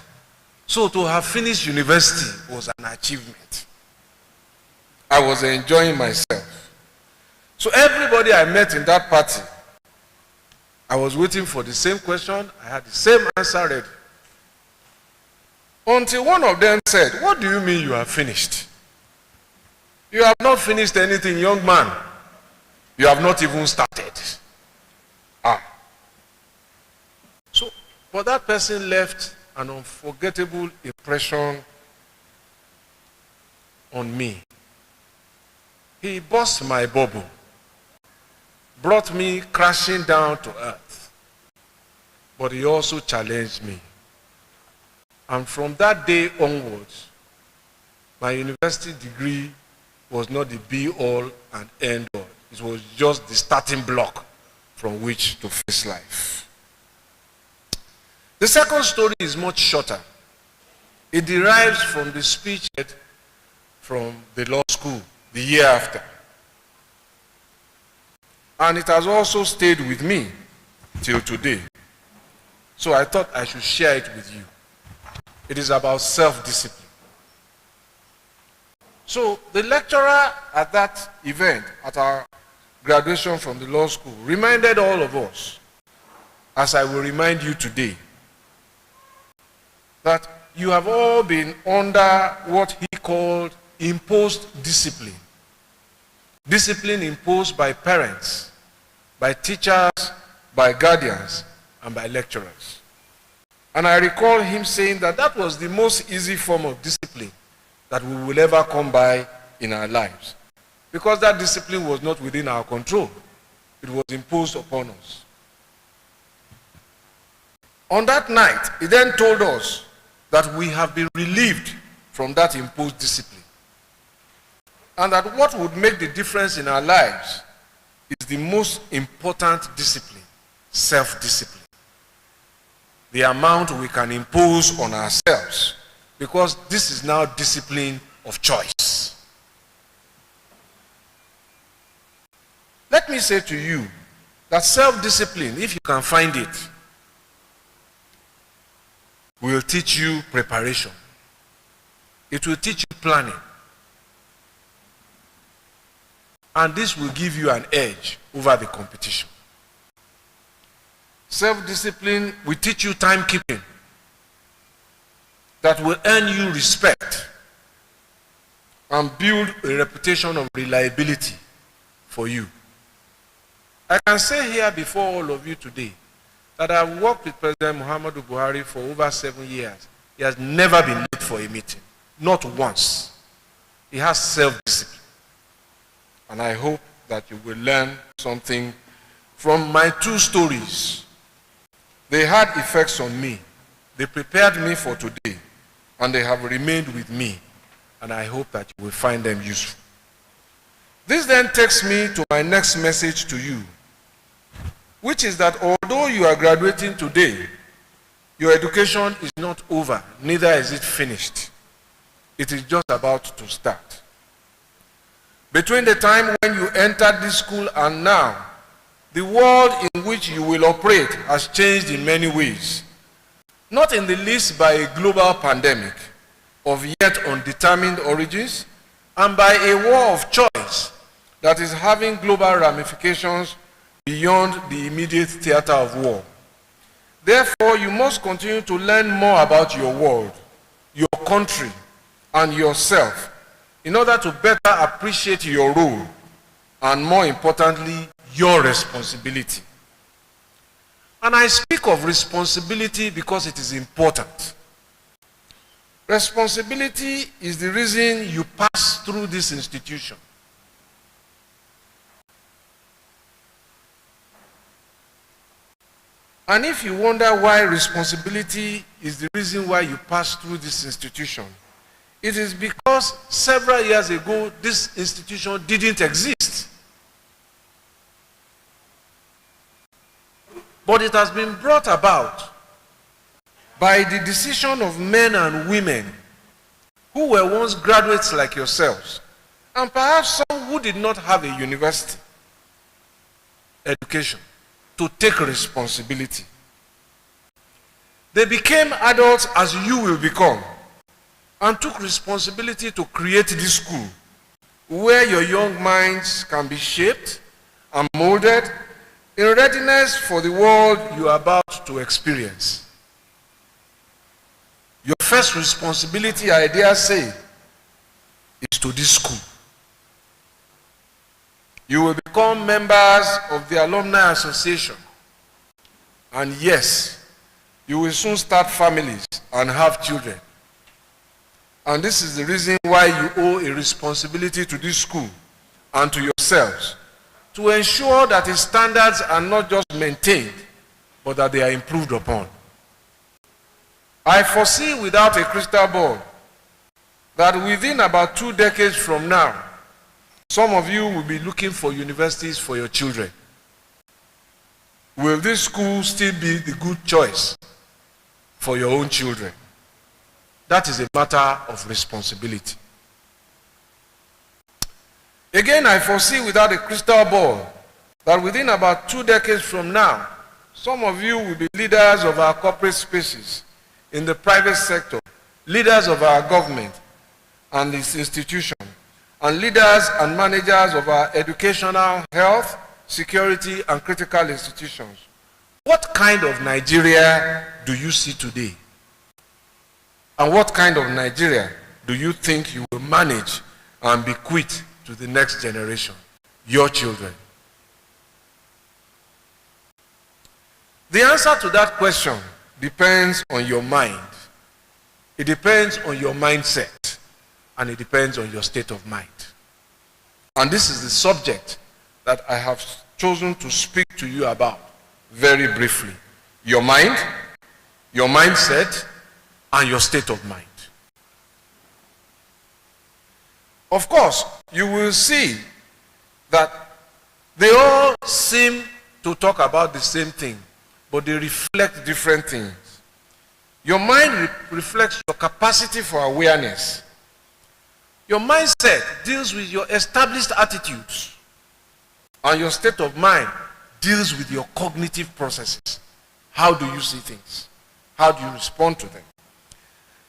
So to have finished university was an achievement. I was enjoying myself. So everybody I met in that party, I was waiting for the same question. I had the same answer ready. Until one of them said, what do you mean you have finished? You have not finished anything, young man. You have not even started. So, but that person left an unforgettable impression on me. He burst my bubble, brought me crashing down to earth. But he also challenged me. And from that day onwards, my university degree was not the be-all and end-all. It was just the starting block from which to face life. The second story is much shorter. It derives from the speech from the law school the year after. And it has also stayed with me till today. So I thought I should share it with you. It is about self-discipline. So the lecturer at that event, at our graduation from the law school, reminded all of us, as I will remind you today, that you have all been under what he called imposed discipline. Discipline imposed by parents, by teachers, by guardians, and by lecturers. And I recall him saying that that was the most easy form of discipline that we will ever come by in our lives. Because that discipline was not within our control. It was imposed upon us. On that night, he then told us that we have been relieved from that imposed discipline. And that what would make the difference in our lives is the most important discipline, self-discipline. The amount we can impose on ourselves, because this is now discipline of choice. Let me say to you that self-discipline, if you can find it, will teach you preparation. It will teach you planning. And this will give you an edge over the competition. Self-discipline will teach you timekeeping that will earn you respect and build a reputation of reliability for you. I can say here before all of you today that I've worked with President Muhammadu Buhari for over 7 years. He has never been late for a meeting, not once. He has self-discipline. And I hope that you will learn something from my two stories. They had effects on me. They prepared me for today, and they have remained with me, and I hope that you will find them useful. This then takes me to my next message to you, which is that although you are graduating today, your education is not over, neither is it finished. It is just about to start. Between the time when you entered this school and now, the world in which you will operate has changed in many ways. Not in the least by a global pandemic of yet undetermined origins, and by a war of choice that is having global ramifications beyond the immediate theater of war. Therefore, you must continue to learn more about your world, your country, and yourself in order to better appreciate your role and, more importantly, your responsibility. And I speak of responsibility because it is important. Responsibility is the reason you pass through this institution. And if you wonder why responsibility is the reason why you pass through this institution, it is because several years ago this institution didn't exist. But it has been brought about by the decision of men and women who were once graduates like yourselves, and perhaps some who did not have a university education, to take responsibility. They became adults as you will become, and took responsibility to create this school where your young minds can be shaped and molded in readiness for the world you are about to experience. Your first responsibility, I dare say, is to this school. You will become members of the Alumni Association. And yes, you will soon start families and have children. And this is the reason why you owe a responsibility to this school and to yourselves to ensure that its standards are not just maintained, but that they are improved upon. I foresee without a crystal ball that within about 2 decades from now, some of you will be looking for universities for your children. Will this school still be the good choice for your own children? That is a matter of responsibility. Again, I foresee without a crystal ball that within about 2 decades from now, some of you will be leaders of our corporate spaces in the private sector, leaders of our government and its institutions, and leaders and managers of our educational, health, security, and critical institutions. What kind of Nigeria do you see today? And what kind of Nigeria do you think you will manage and bequeath to the next generation, your children? The answer to that question depends on your mind. It depends on your mindset, and it depends on your state of mind. And this is the subject that I have chosen to speak to you about very briefly. Your mind, your mindset, and your state of mind. Of course, you will see that they all seem to talk about the same thing, but they reflect different things. Your mind reflects your capacity for awareness. Your mindset deals with your established attitudes, and your state of mind deals with your cognitive processes. How do you see things? How do you respond to them?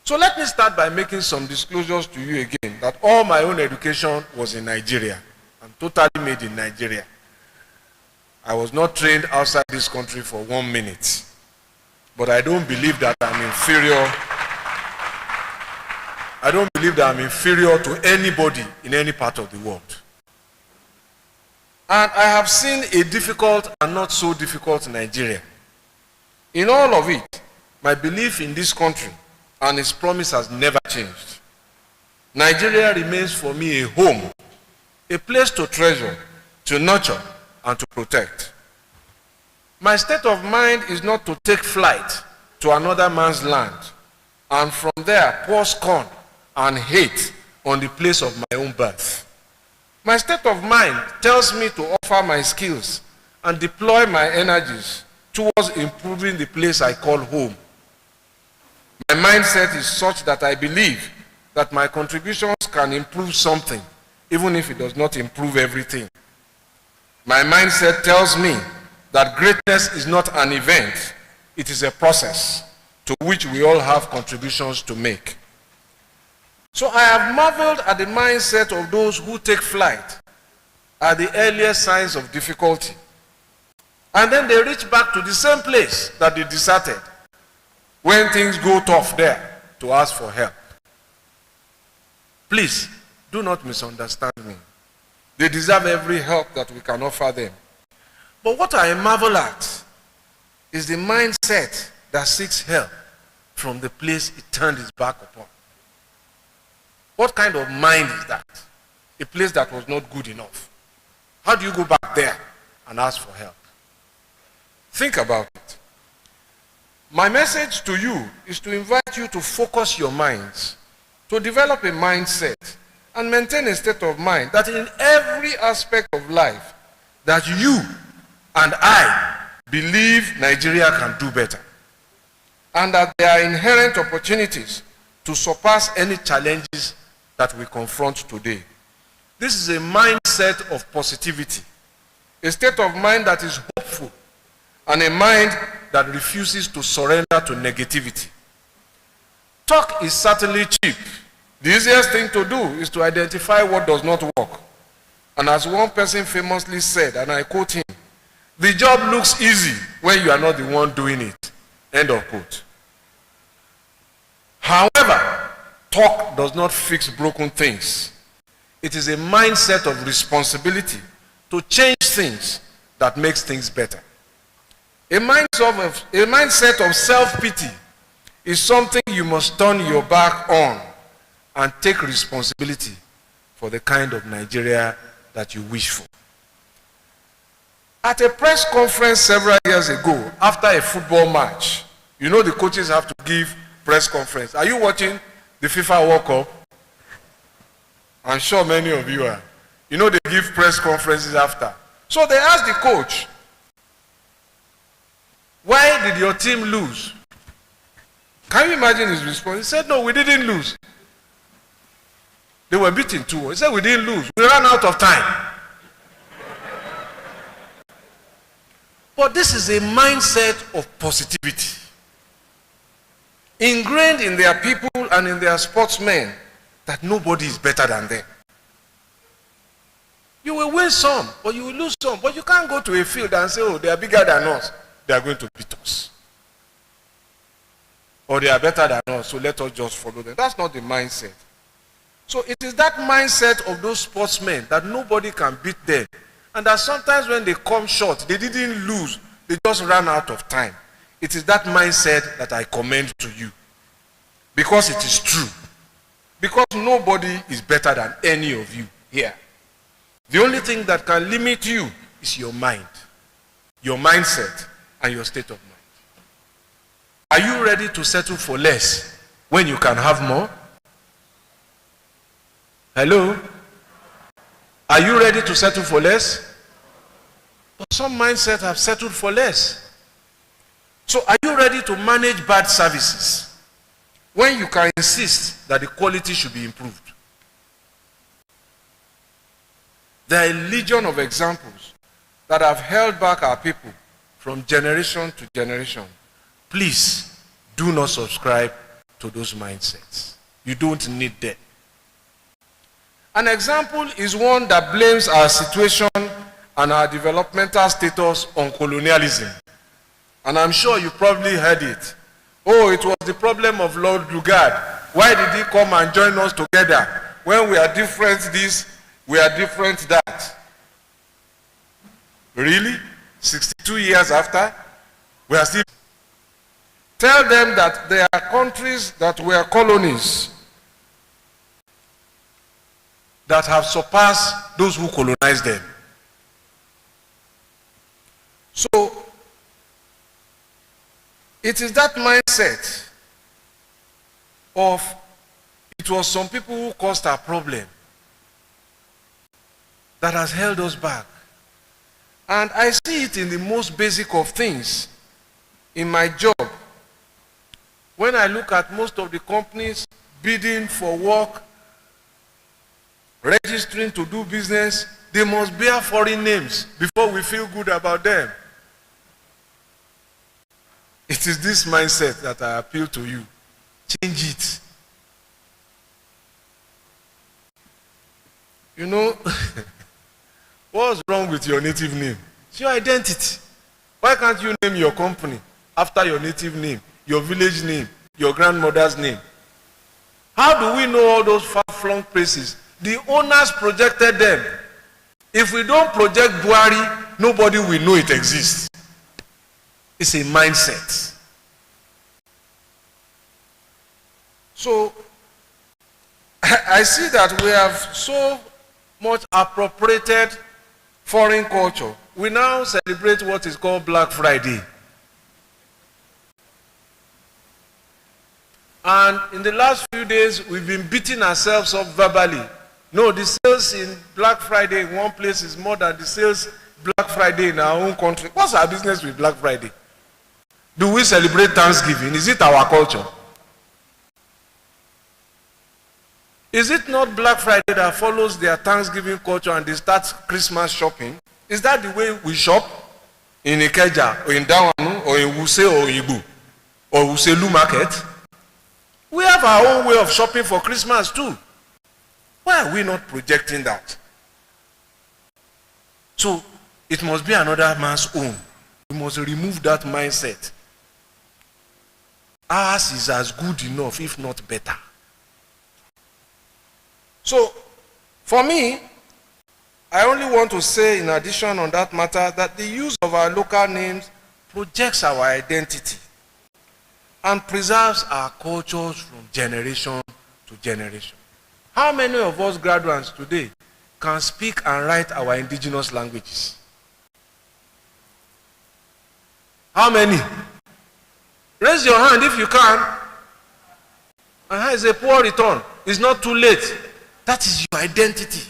So let me start by making some disclosures to you again that all my own education was in Nigeria. I'm totally made in Nigeria. I was not trained outside this country for 1 minute. But I don't believe that I'm inferior. I don't believe that I'm inferior to anybody in any part of the world. And I have seen a difficult and not so difficult Nigeria. In all of it, my belief in this country and its promise has never changed. Nigeria remains for me a home, a place to treasure, to nurture, and to protect. My state of mind is not to take flight to another man's land and from there pour scorn and hate on the place of my own birth. My state of mind tells me to offer my skills and deploy my energies towards improving the place I call home. My mindset is such that I believe that my contributions can improve something, even if it does not improve everything. My mindset tells me that greatness is not an event, it is a process to which we all have contributions to make. So I have marveled at the mindset of those who take flight at the earliest signs of difficulty. And then they reach back to the same place that they deserted when things go tough there to ask for help. Please, do not misunderstand me. They deserve every help that we can offer them. But what I marvel at is the mindset that seeks help from the place it turned its back upon. What kind of mind is that? A place that was not good enough. How do you go back there and ask for help? Think about it. My message to you is to invite you to focus your minds, to develop a mindset and maintain a state of mind that in every aspect of life that you and I believe Nigeria can do better, and that there are inherent opportunities to surpass any challenges that we confront today. This is a mindset of positivity, a state of mind that is hopeful, and a mind that refuses to surrender to negativity. Talk is certainly cheap. The easiest thing to do is to identify what does not work. And as one person famously said, and I quote him, "The job looks easy when you are not the one doing it." End of quote. However, talk does not fix broken things. It is a mindset of responsibility to change things that makes things better. A mindset of self-pity is something you must turn your back on and take responsibility for the kind of Nigeria that you wish for. At a press conference several years ago, after a football match, you know the coaches have to give press conference. Are you watching the FIFA World Cup? I'm sure many of you are. You know they give press conferences after. So they asked the coach, why did your team lose? Can you imagine his response? He said, no, we didn't lose. They were beaten 2-1. He said, we didn't lose. We ran out of time. But this is a mindset of positivity, ingrained in their people and in their sportsmen, that nobody is better than them. You will win some, but you will lose some. But you can't go to a field and say, oh, they are bigger than us. They are going to beat us. Or they are better than us, so let us just follow them. That's not the mindset. So it is that mindset of those sportsmen that nobody can beat them. And that sometimes when they come short, they didn't lose. They just ran out of time. It is that mindset that I commend to you. Because it is true. Because nobody is better than any of you here. The only thing that can limit you is your mind, your mindset, and your state of mind. Are you ready to settle for less when you can have more? Hello? Are you ready to settle for less? But some mindsets have settled for less. So are you ready to manage bad services when you can insist that the quality should be improved? There are a legion of examples that have held back our people from generation to generation. Please do not subscribe to those mindsets. You don't need them. An example is one that blames our situation and our developmental status on colonialism. And I'm sure you probably heard it. Oh, it was the problem of Lord Lugard. Why did he come and join us together? When we are different this, we are different that. Really? 62 years after? We are still... Tell them that there are countries that were colonies that have surpassed those who colonized them. So, it is that mindset of it was some people who caused our problem that has held us back. And I see it in the most basic of things. In my job, when I look at most of the companies bidding for work, registering to do business, they must bear foreign names before we feel good about them. It is this mindset that I appeal to you. Change it. You know, what's wrong with your native name? It's your identity. Why can't you name your company after your native name, your village name, your grandmother's name? How do we know all those far-flung places? The owners projected them. If we don't project Buhari, nobody will know it exists. It's a mindset. So, I see that we have so much appropriated foreign culture. We now celebrate what is called Black Friday. And in the last few days, we've been beating ourselves up verbally. No, the sales in Black Friday in one place is more than the sales Black Friday in our own country. What's our business with Black Friday? Do we celebrate Thanksgiving? Is it our culture? Is it not Black Friday that follows their Thanksgiving culture and they start Christmas shopping? Is that the way we shop? In Ikeja, or in Dawanu, or in Wuse, or Igbo, or Wuselu Market? We have our own way of shopping for Christmas too. Why are we not projecting that? So, it must be another man's own. We must remove that mindset. Ours is as good enough, if not better. So, for me, I only want to say in addition on that matter that the use of our local names projects our identity and preserves our cultures from generation to generation. How many of us graduates today can speak and write our indigenous languages? How many? Raise your hand if you can. It's a poor return. It's not too late. That is your identity.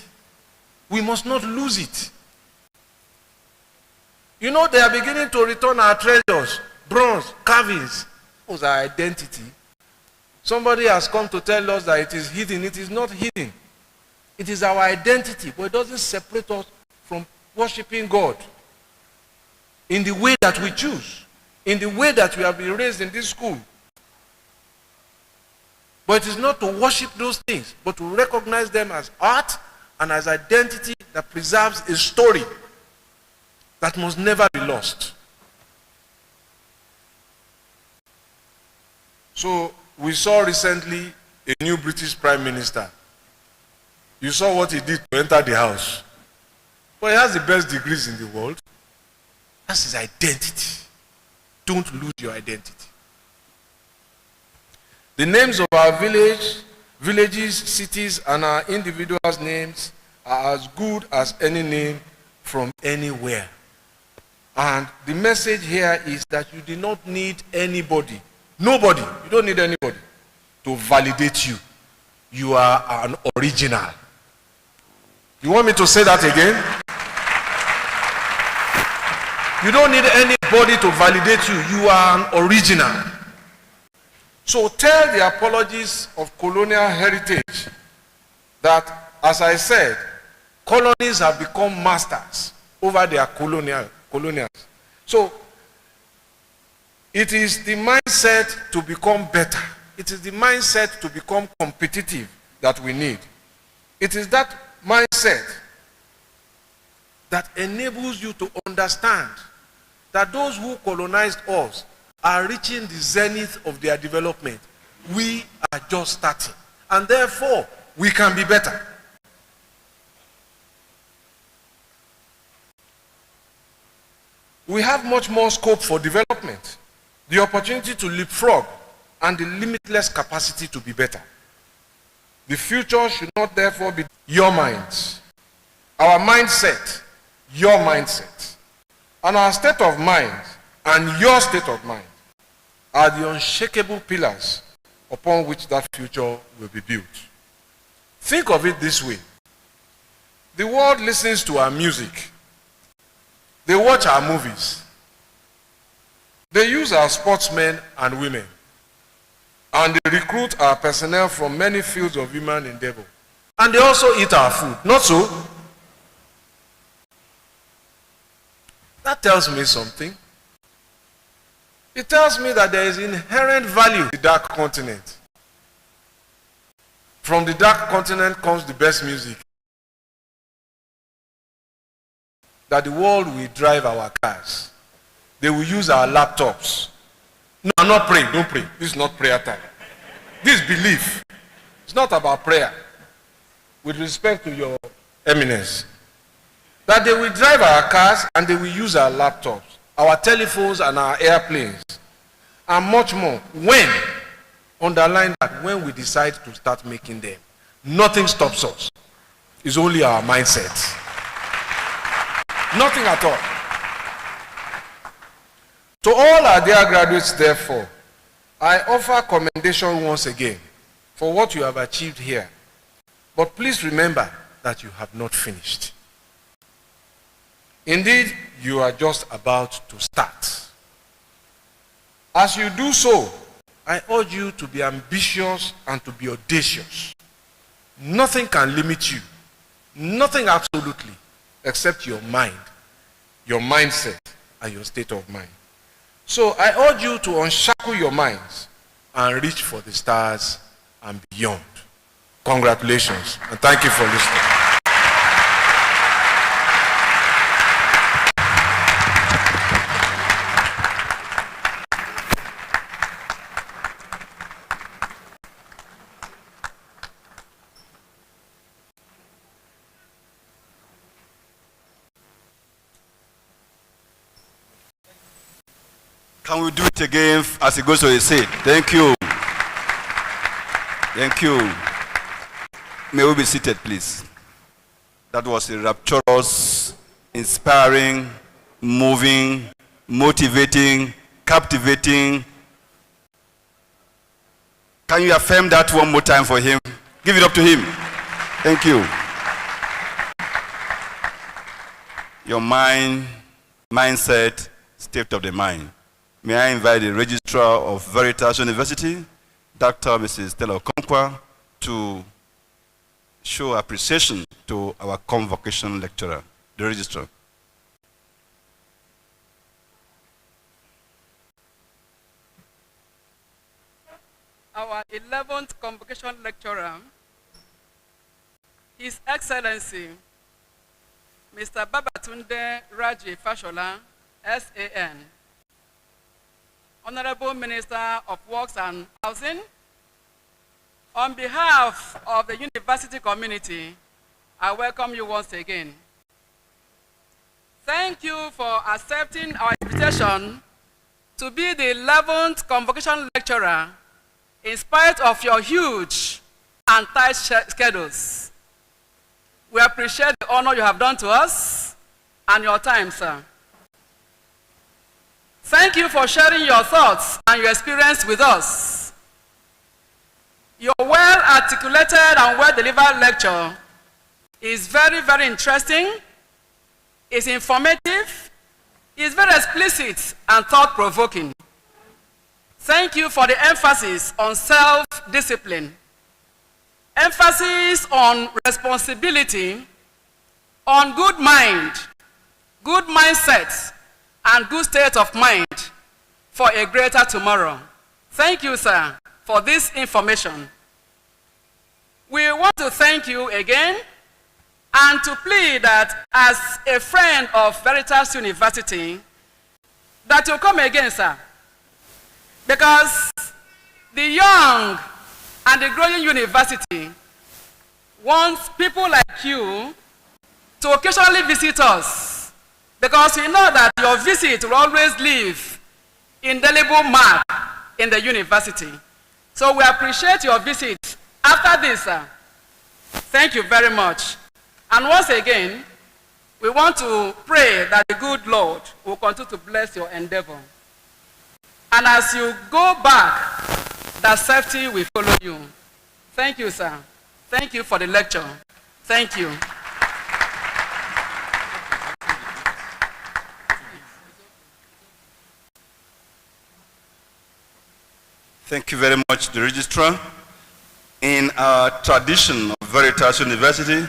We must not lose it. You know, they are beginning to return our treasures, bronze, carvings. Those are identity. Somebody has come to tell us that it is hidden. It is not hidden. It is our identity, but it doesn't separate us from worshiping God in the way that we choose, in the way that we have been raised in this school. But it is not to worship those things, but to recognize them as art and as identity that preserves a story that must never be lost. So, we saw recently a new British Prime Minister. You saw what he did to enter the house. But he has the best degrees in the world. That's his identity. Don't lose your identity. The names of our villages, cities, and our individuals' names are as good as any name from anywhere. And the message here is that you do not need anybody. Nobody. You don't need anybody to validate you. You are an original. You want me to say that again? You don't need anybody to validate you. You are an original. So tell the apologists of colonial heritage that, as I said, colonies have become masters over their colonials. So it is the mindset to become better. It is the mindset to become competitive that we need. It is that mindset that enables you to understand that those who colonized us are reaching the zenith of their development. We are just starting. And therefore, we can be better. We have much more scope for development, the opportunity to leapfrog, and the limitless capacity to be better. The future should not therefore be your minds. Our mindset, your mindset, and our state of mind and your state of mind are the unshakable pillars upon which that future will be built. Think of it this way. The world listens to our music. They watch our movies. They use our sportsmen and women. And they recruit our personnel from many fields of human endeavor. And they also eat our food. Not so? That tells me something. It tells me that there is inherent value in the dark continent. From the dark continent comes the best music. That the world will drive our cars. They will use our laptops. No, I'm not praying. Don't pray. This is not prayer time. This is belief. It's not about prayer. With respect to your eminence. That they will drive our cars and they will use our laptops, our telephones and our airplanes, and much more. When? Underline that when we decide to start making them. Nothing stops us. It's only our mindset. Nothing at all. To all our dear graduates, therefore, I offer commendation once again for what you have achieved here. But please remember that you have not finished. Indeed, you are just about to start. As you do so, I urge you to be ambitious and to be audacious. Nothing can limit you. Nothing absolutely, except your mind, your mindset, and your state of mind. So I urge you to unshackle your minds and reach for the stars and beyond. Congratulations, and thank you for listening. Can we do it again as it goes to the seat? Thank you. Thank you. May we be seated, please. That was a rapturous, inspiring, moving, motivating, captivating. Can you affirm that one more time for him? Give it up to him. Thank you. Your mindset, state of the mind. May I invite the registrar of Veritas University, Dr. Mrs. Stella Okonkwa, to show appreciation to our convocation lecturer, the registrar. Our 11th Convocation lecturer, His Excellency, Mr. Babatunde Raji Fashola, SAN, Honorable Minister of Works and Housing, on behalf of the university community, I welcome you once again. Thank you for accepting our invitation to be the 11th Convocation lecturer in spite of your huge and tight schedules. We appreciate the honor you have done to us and your time, sir. Thank you for sharing your thoughts and your experience with us. Your well-articulated and well-delivered lecture is very, very interesting, is informative, is very explicit and thought-provoking. Thank you for the emphasis on self-discipline, emphasis on responsibility, on good mind, good mindset, and good state of mind for a greater tomorrow. Thank you, sir, for this information. We want to thank you again and to plead that as a friend of Veritas University, that you come again, sir. Because the young and the growing university wants people like you to occasionally visit us, because we know that your visit will always leave indelible mark in the university. So we appreciate your visit after this, sir. Thank you very much. And once again, we want to pray that the good Lord will continue to bless your endeavor. And as you go back, that safety will follow you. Thank you, sir. Thank you for the lecture. Thank you. Thank you very much, the registrar. In our tradition of Veritas University,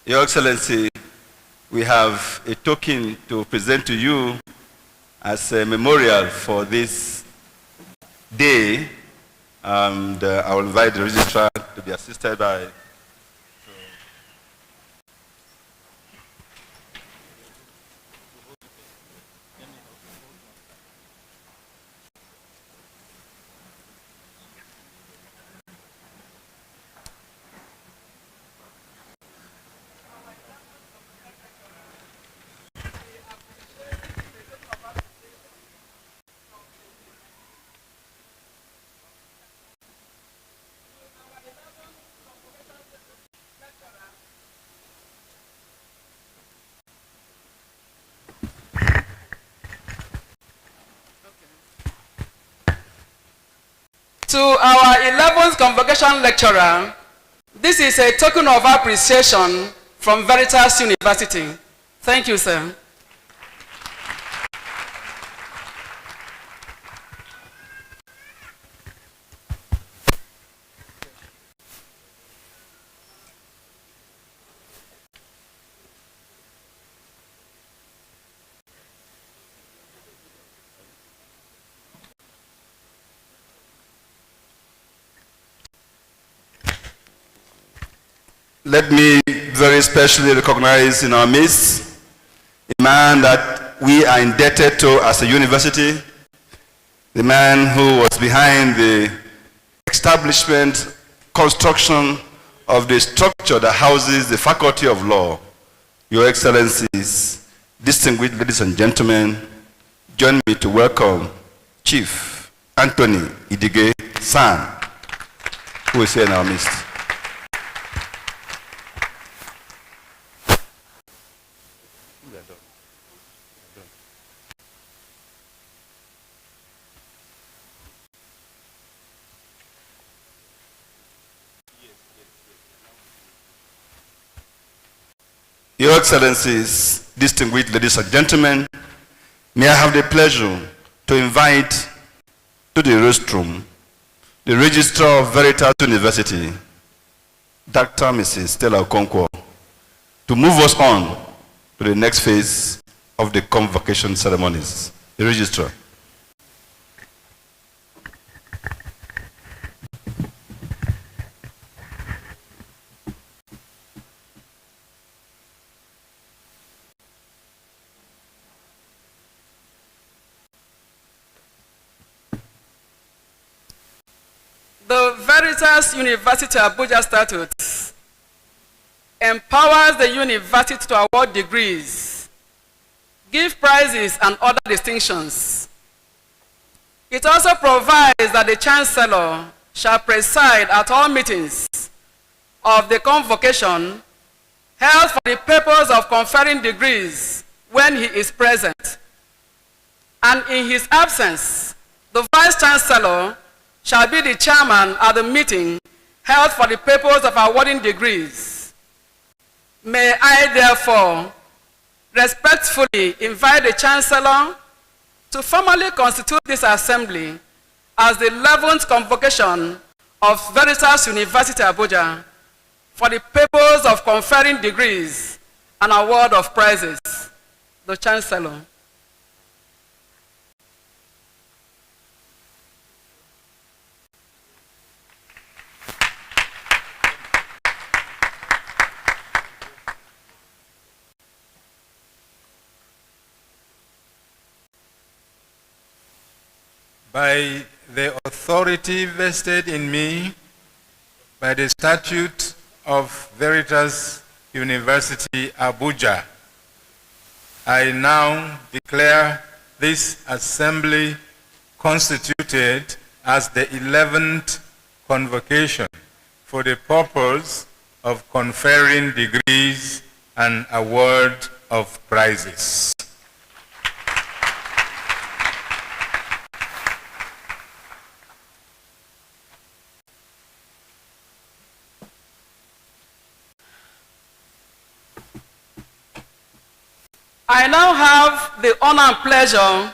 Your Excellency, we have a token to present to you as a memorial for this day, and I will invite the registrar to be assisted by To our 11th Convocation lecturer, this is a token of appreciation from Veritas University. Thank you, sir. Let me very specially recognize in our midst a man that we are indebted to as a university, the man who was behind the establishment, construction of the structure that houses the Faculty of Law. Your Excellencies, distinguished ladies and gentlemen, join me to welcome Chief Anthony Idige San, who is here in our midst. Your Excellencies, distinguished ladies and gentlemen, may I have the pleasure to invite to the restroom the Registrar of Veritas University, Dr. Mrs. Stella Okonkwo, to move us on to the next phase of the convocation ceremonies. The Registrar. The Veritas University Abuja Statute empowers the university to award degrees, give prizes and other distinctions. It also provides that the Chancellor shall preside at all meetings of the convocation held for the purpose of conferring degrees when he is present. And in his absence, the Vice Chancellor shall be the chairman at the meeting held for the purpose of awarding degrees. May I therefore respectfully invite the Chancellor to formally constitute this assembly as the 11th convocation of Veritas University Abuja for the purpose of conferring degrees and award of prizes. The Chancellor. By the authority vested in me by the Statute of Veritas University, Abuja, I now declare this assembly constituted as the 11th convocation for the purpose of conferring degrees and award of prizes. I now have the honor and pleasure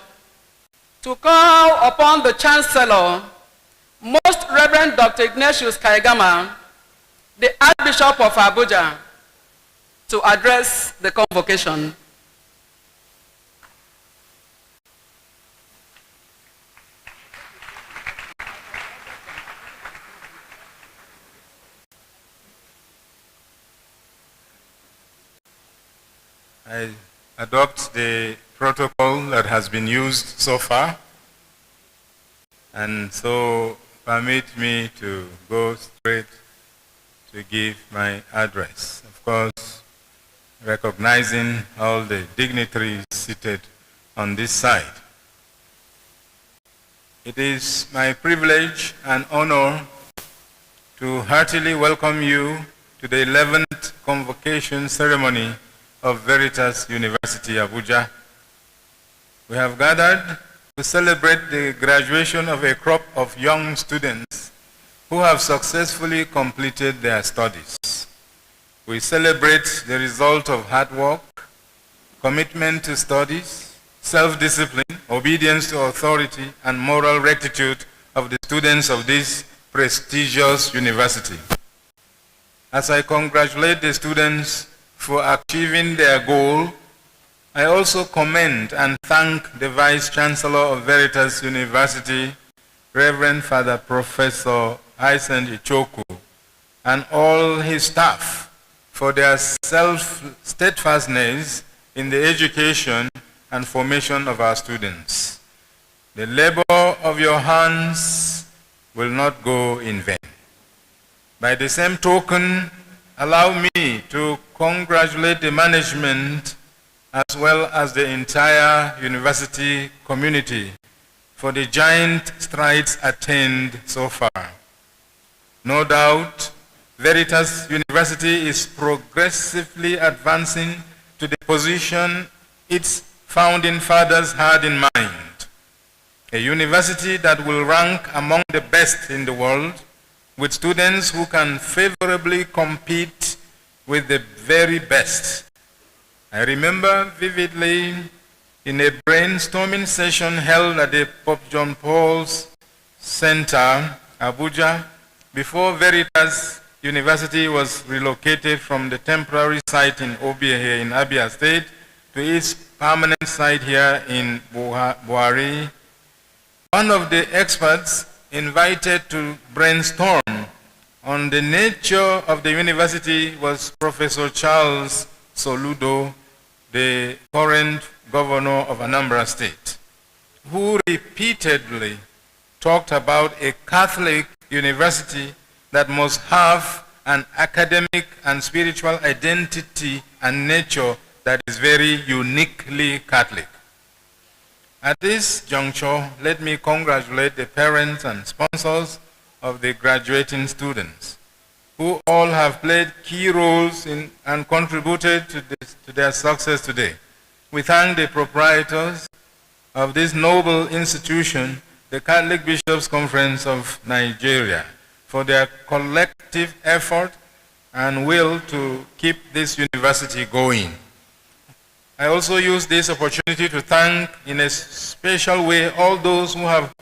to call upon the Chancellor, Most Reverend Dr. Ignatius Kaigama, the Archbishop of Abuja, to address the convocation. I adopt the protocol that has been used so far, and so permit me to go straight to give my address. Of course, recognizing all the dignitaries seated on this side. It is my privilege and honor to heartily welcome you to the 11th convocation ceremony of Veritas University, Abuja. We have gathered to celebrate the graduation of a crop of young students who have successfully completed their studies. We celebrate the result of hard work, commitment to studies, self-discipline, obedience to authority, and moral rectitude of the students of this prestigious university. As I congratulate the students for achieving their goal, I also commend and thank the Vice Chancellor of Veritas University, Reverend Father Professor Hyacint Ichoku, and all his staff for their steadfastness in the education and formation of our students. The labor of your hands will not go in vain. By the same token, allow me to congratulate the management as well as the entire university community for the giant strides attained so far. No doubt, Veritas University is progressively advancing to the position its founding fathers had in mind. A university that will rank among the best in the world, with students who can favorably compete with the very best I remember vividly in a brainstorming session held at the Pope John Paul's Center, Abuja, before Veritas University was relocated from the temporary site in Obia here in Abia State to its permanent site here in Buhari. One of the experts invited to brainstorm on the nature of the university was Professor Charles Soludo, the current governor of Anambra State, who repeatedly talked about a Catholic university that must have an academic and spiritual identity and nature that is very uniquely Catholic. At this juncture, let me congratulate the parents and sponsors of the graduating students, who all have played key roles in and contributed to their success today. We thank the proprietors of this noble institution, the Catholic Bishops' Conference of Nigeria, for their collective effort and will to keep this university going. I also use this opportunity to thank in a special way all those who have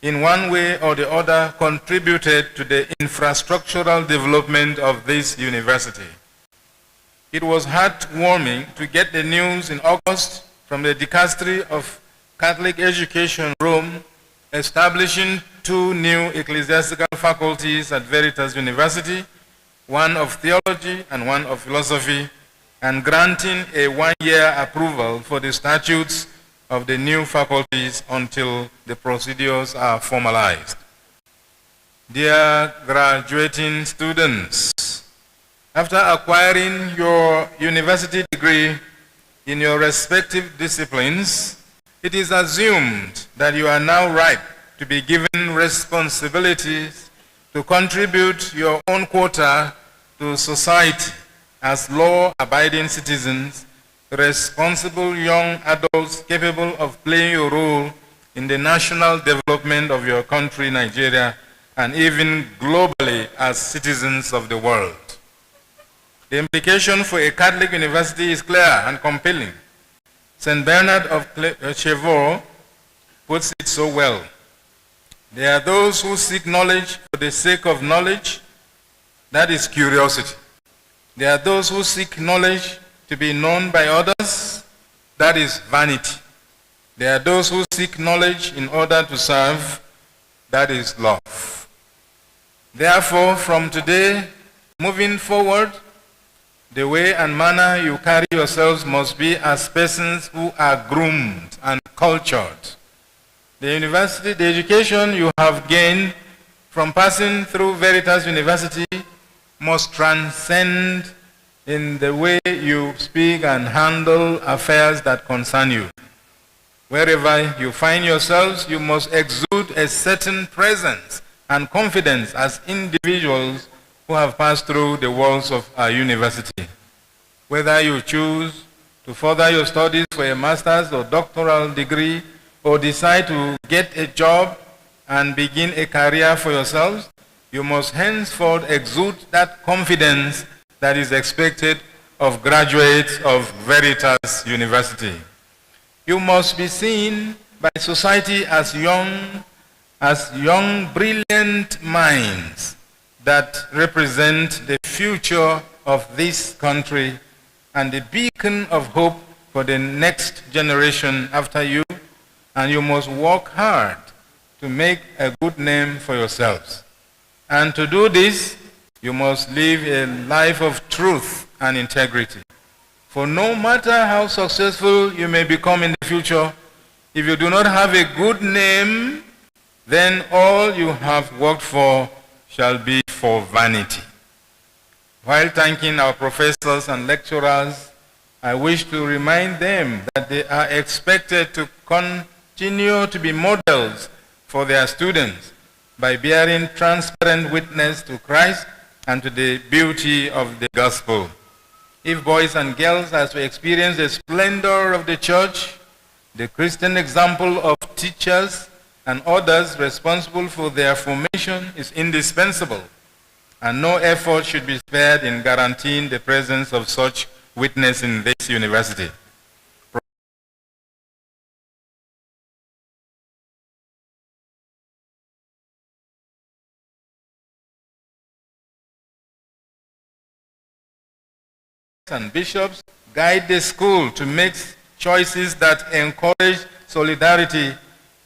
in one way or the other contributed to the infrastructural development of this university. It was heartwarming to get the news in August from the Dicastery of Catholic Education, Rome, establishing 2 new ecclesiastical faculties at Veritas University, one of theology and one of philosophy, and granting a 1-year approval for the statutes of the new faculties until the procedures are formalized. Dear graduating students, after acquiring your university degree in your respective disciplines, it is assumed that you are now ripe to be given responsibilities to contribute your own quota to society as law-abiding citizens, responsible young adults capable of playing your role in the national development of your country, Nigeria, and even globally as citizens of the world. The implication for a Catholic university is clear and compelling. St. Bernard of Clairvaux puts it so well. There are those who seek knowledge for the sake of knowledge, that is curiosity. There are those who seek knowledge to be known by others, that is vanity. There are those who seek knowledge in order to serve, that is love. Therefore, from today, moving forward, the way and manner you carry yourselves must be as persons who are groomed and cultured. The university, the education you have gained from passing through Veritas University must transcend in the way you speak and handle affairs that concern you. Wherever you find yourselves, you must exude a certain presence and confidence as individuals who have passed through the walls of our university. Whether you choose to further your studies for a master's or doctoral degree, or decide to get a job and begin a career for yourselves, you must henceforth exude that confidence that is expected of graduates of Veritas University. You must be seen by society as young, brilliant minds that represent the future of this country and the beacon of hope for the next generation after you, and you must work hard to make a good name for yourselves. And to do this, you must live a life of truth and integrity. For no matter how successful you may become in the future, if you do not have a good name, then all you have worked for shall be for vanity. While thanking our professors and lecturers, I wish to remind them that they are expected to continue to be models for their students by bearing transparent witness to Christ and to the beauty of the gospel. If boys and girls are to experience the splendor of the church, the Christian example of teachers and others responsible for their formation is indispensable, and no effort should be spared in guaranteeing the presence of such witnessed in this university. And bishops guide the school to make choices that encourage solidarity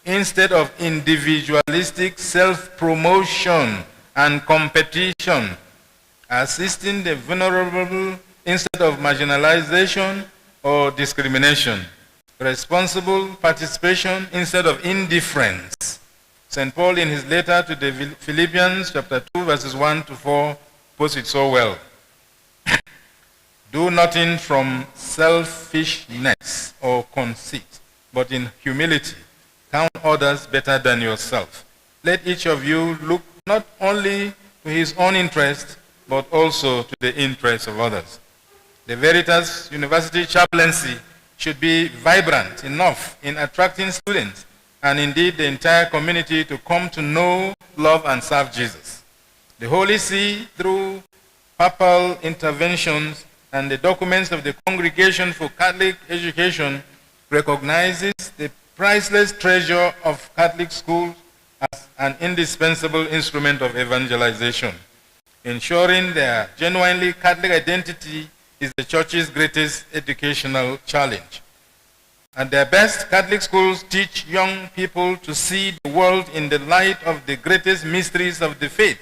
instead of individualistic self-promotion and competition, assisting the vulnerable instead of marginalization or discrimination, responsible participation instead of indifference. St. Paul in his letter to the Philippians chapter 2 verses 1 to 4 puts it so well. Do nothing from selfishness or conceit, but in humility count others better than yourself. Let each of you look not only to his own interest, but also to the interests of others. The Veritas University chaplaincy should be vibrant enough in attracting students and indeed the entire community to come to know, love, and serve Jesus. The Holy See, through papal interventions and the documents of the Congregation for Catholic Education, recognizes the priceless treasure of Catholic schools as an indispensable instrument of evangelization. Ensuring their genuinely Catholic identity is the Church's greatest educational challenge. At their best, Catholic schools teach young people to see the world in the light of the greatest mysteries of the faith,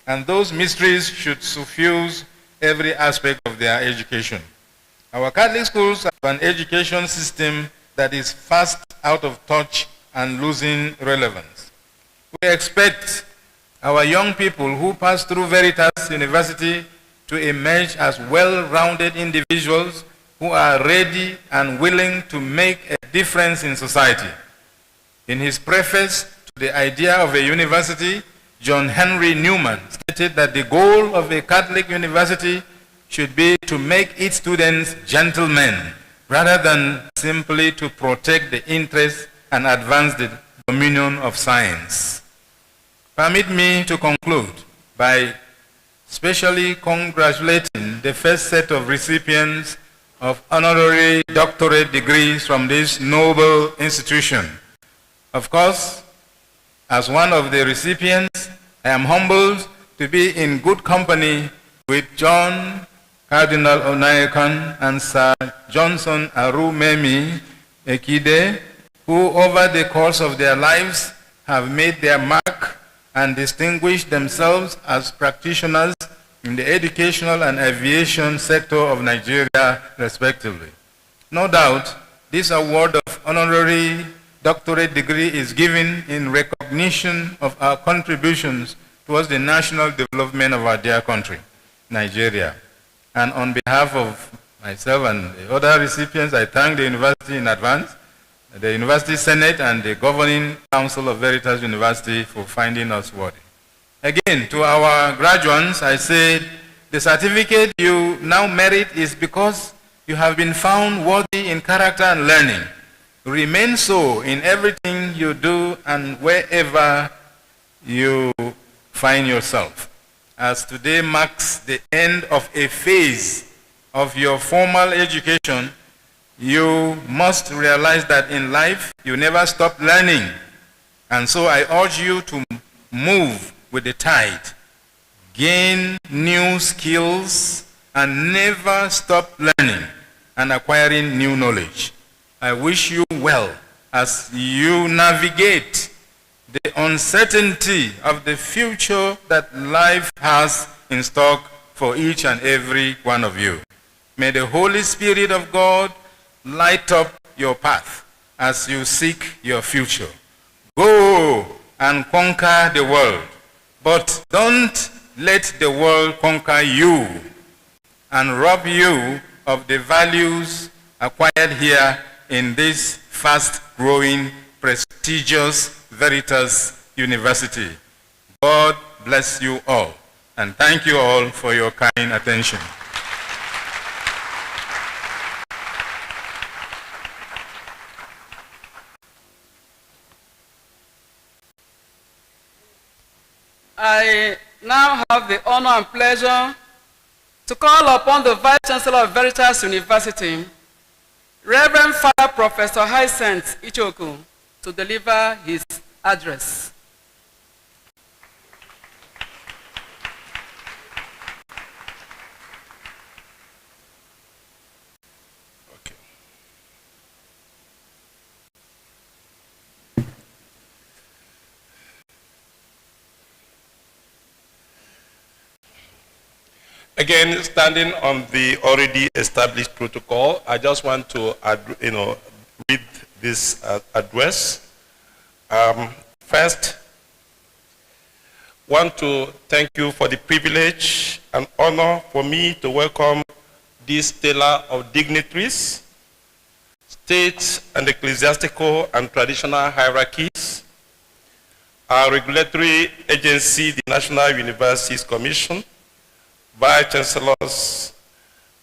and those mysteries should suffuse every aspect of their education. Our Catholic schools have an education system that is fast out of touch and losing relevance. We expect our young people who pass through Veritas University to emerge as well-rounded individuals who are ready and willing to make a difference in society. In his preface to the idea of a university, John Henry Newman stated that the goal of a Catholic university should be to make its students gentlemen, rather than simply to protect the interests and advance the dominion of science. Permit me to conclude by specially congratulating the first set of recipients of honorary doctorate degrees from this noble institution. Of course, as one of the recipients, I am humbled to be in good company with John Cardinal Onaikan and Sir Johnson Arumemi Ekide, who over the course of their lives have made their mark and distinguished themselves as practitioners in the educational and aviation sector of Nigeria, respectively. No doubt, this award of honorary doctorate degree is given in recognition of our contributions towards the national development of our dear country, Nigeria. And on behalf of myself and the other recipients, I thank the university in advance, the University Senate and the Governing Council of Veritas University for finding us worthy. Again, to our graduates, I say the certificate you now merit is because you have been found worthy in character and learning. Remain so in everything you do and wherever you find yourself. As today marks the end of a phase of your formal education, you must realize that in life you never stop learning. And so I urge you to move with the tide, gain new skills, and never stop learning and acquiring new knowledge. I wish you well as you navigate the uncertainty of the future that life has in stock for each and every one of you. May the Holy Spirit of God light up your path as you seek your future. Go and conquer the world, but don't let the world conquer you and rob you of the values acquired here in this fast-growing, prestigious Veritas University. God bless you all, and thank you all for your kind attention. I now have the honor and pleasure to call upon the Vice Chancellor of Veritas University, Reverend Father Professor Hyacinth Ichoku, to deliver his address. Again, standing on the already established protocol, I just want to read this address. First, want to thank you for the privilege and honor for me to welcome this stellar of dignitaries, state and ecclesiastical and traditional hierarchies, our regulatory agency, the National Universities Commission, Vice Chancellors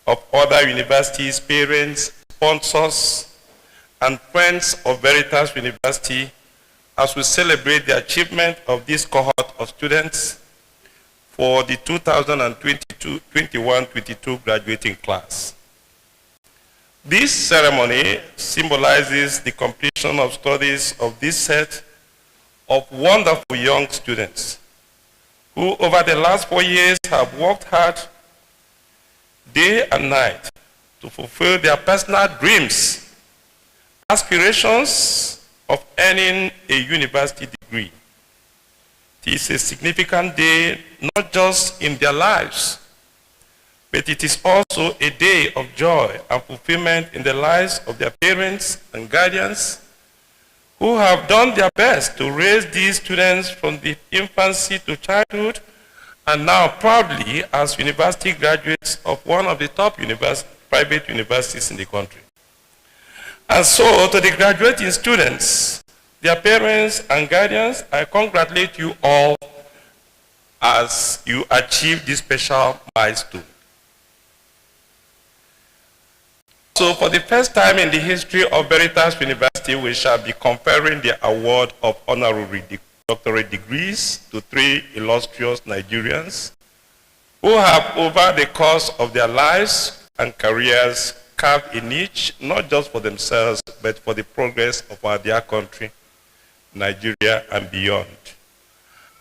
of other universities, parents, sponsors, and friends of Veritas University as we celebrate the achievement of this cohort of students for the 2021-22 graduating class. This ceremony symbolizes the completion of studies of this set of wonderful young students who over the last 4 years have worked hard day and night to fulfill their personal dreams, aspirations of earning a university degree. It is a significant day, not just in their lives, but it is also a day of joy and fulfillment in the lives of their parents and guardians who have done their best to raise these students from the infancy to childhood and now proudly as university graduates of one of the top private universities in the country. And so to the graduating students, their parents and guardians, I congratulate you all as you achieve this special milestone. So for the first time in the history of Veritas University, we shall be conferring the award of honorary doctorate degrees to 3 illustrious Nigerians who have over the course of their lives and careers carved a niche, not just for themselves, but for the progress of our dear country, Nigeria and beyond.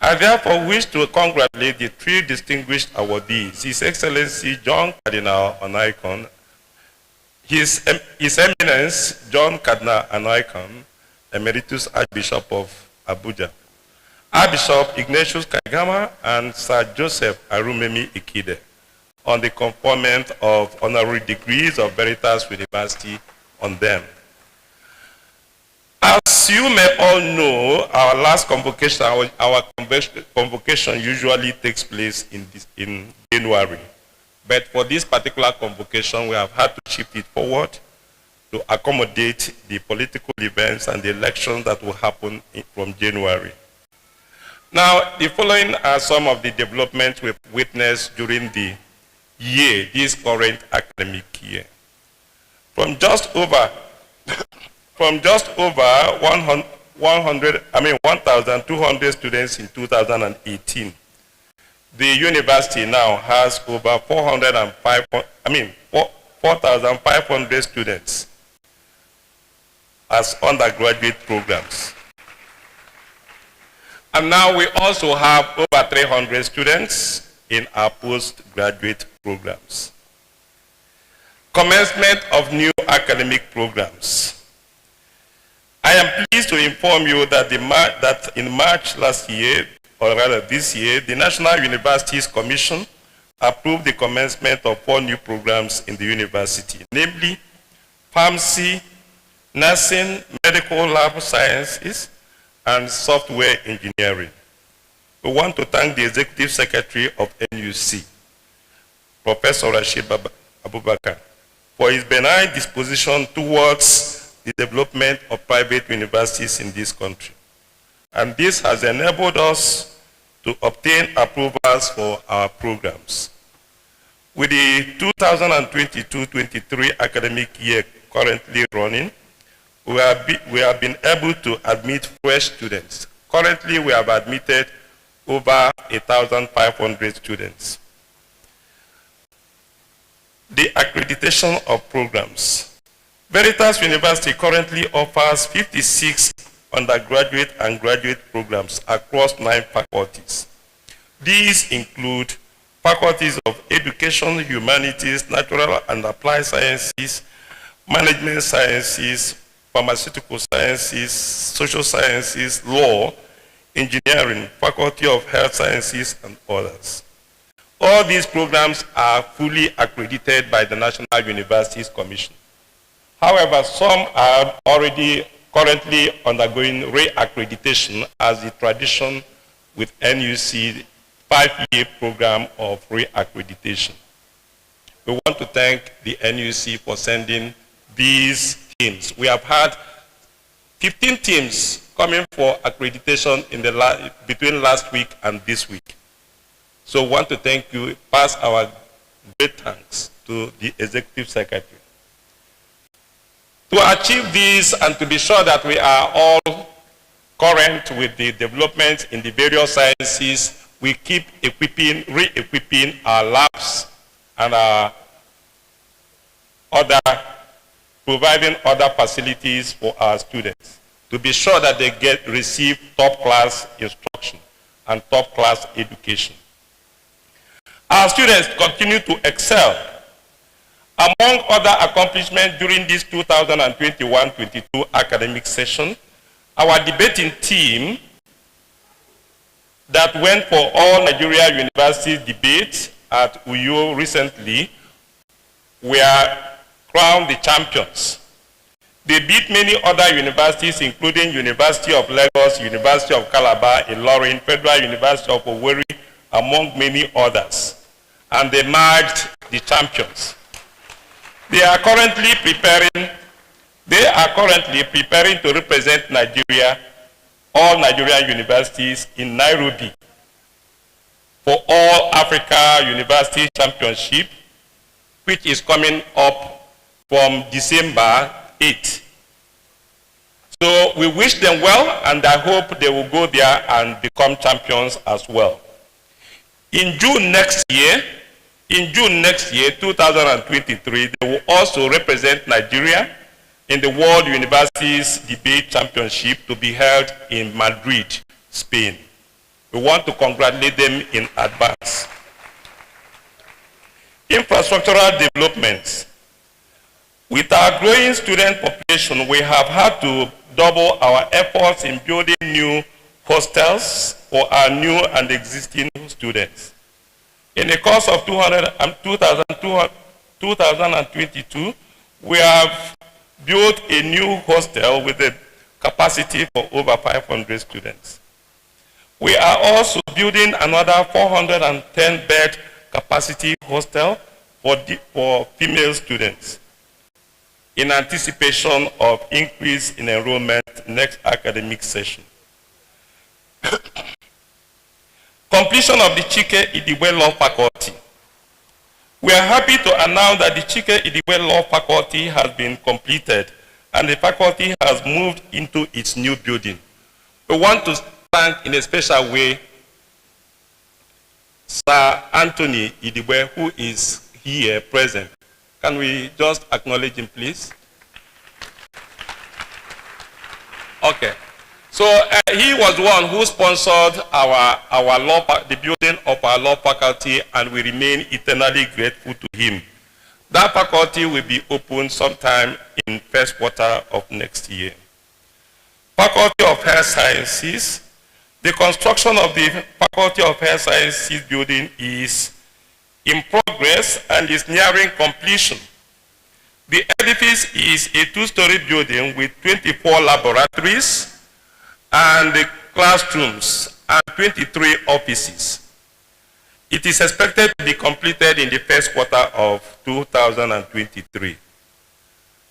I therefore wish to congratulate the 3 distinguished awardees, His Excellency John Cardinal Onaikon, His Eminence John Cardinal Onaikon, Emeritus Archbishop of Abuja, Archbishop Ignatius Kagama, and Sir Joseph Arumemi Ikide, on the conferment of honorary degrees of Veritas University on them. As you may all know, our last convocation, our convocation usually takes place in January. But for this particular convocation, we have had to shift it forward to accommodate the political events and the elections that will happen from January. Now, the following are some of the developments we've witnessed during the year, this current academic year. From just over 1,200 students in 2018, the university now has over 4,500 students as undergraduate programs. And now we also have over 300 students in our postgraduate programs. Commencement of new academic programs. I am pleased to inform you that, in March last year, or rather this year, the National Universities Commission approved the commencement of 4 new programs in the university, namely pharmacy, nursing, medical lab sciences, and software engineering. We want to thank the Executive Secretary of NUC, Professor Rashid Abubakar, for his benign disposition towards the development of private universities in this country. And this has enabled us to obtain approvals for our programs. With the 2022-23 academic year currently running, we have been able to admit fresh students. Currently, we have admitted over 1,500 students. The accreditation of programs. Veritas University currently offers 56 undergraduate and graduate programs across 9 faculties. These include faculties of Education, Humanities, Natural and Applied Sciences, Management Sciences, Pharmaceutical Sciences, Social Sciences, Law, Engineering, Faculty of Health Sciences, and others. All these programs are fully accredited by the National Universities Commission. However, some are already currently undergoing re-accreditation as the tradition with NUC 5-year program of re-accreditation. We want to thank the NUC for sending these teams. We have had 15 teams coming for accreditation in the between last week and this week. So we want to thank you, pass our great thanks to the Executive Secretary. To achieve this and to be sure that we are all current with the developments in the various sciences, we keep equipping, re-equipping our labs and our providing other facilities for our students to be sure that they receive top-class instruction and top-class education. Our students continue to excel. Among other accomplishments during this 2021-22 academic session, our debating team that went for all Nigeria university debates at Uyo recently were crowned the champions. They beat many other universities, including University of Lagos, University of Calabar, Ilorin, Federal University of Owerri, among many others. And they emerged the champions. They are currently preparing to represent Nigeria, all Nigerian universities in Nairobi for All Africa University Championship, which is coming up from December 8th. So we wish them well, and I hope they will go there and become champions as well. In June next year, 2023, they will also represent Nigeria in the World Universities Debate Championship to be held in Madrid, Spain. We want to congratulate them in advance. Infrastructural developments. With our growing student population, we have had to double our efforts in building new hostels for our new and existing students. In the course of 2022, we have built a new hostel with a capacity for over 500 students. We are also building another 410-bed capacity hostel for female students in anticipation of increase in enrollment next academic session. Completion of the Chike Idiwe Law Faculty. We are happy to announce that the Chike Idiwe Law Faculty has been completed and the faculty has moved into its new building. We want to thank in a special way Sir Anthony Idiwe, who is here present. Can we just acknowledge him, please? Okay. So he was the one who sponsored the building of our law faculty, and we remain eternally grateful to him. That faculty will be open sometime in first quarter of next year. Faculty of Health Sciences. The construction of the Faculty of Health Sciences building is in progress and is nearing completion. The edifice is a 2-story building with 24 laboratories and the classrooms and 23 offices. It is expected to be completed in the first quarter of 2023.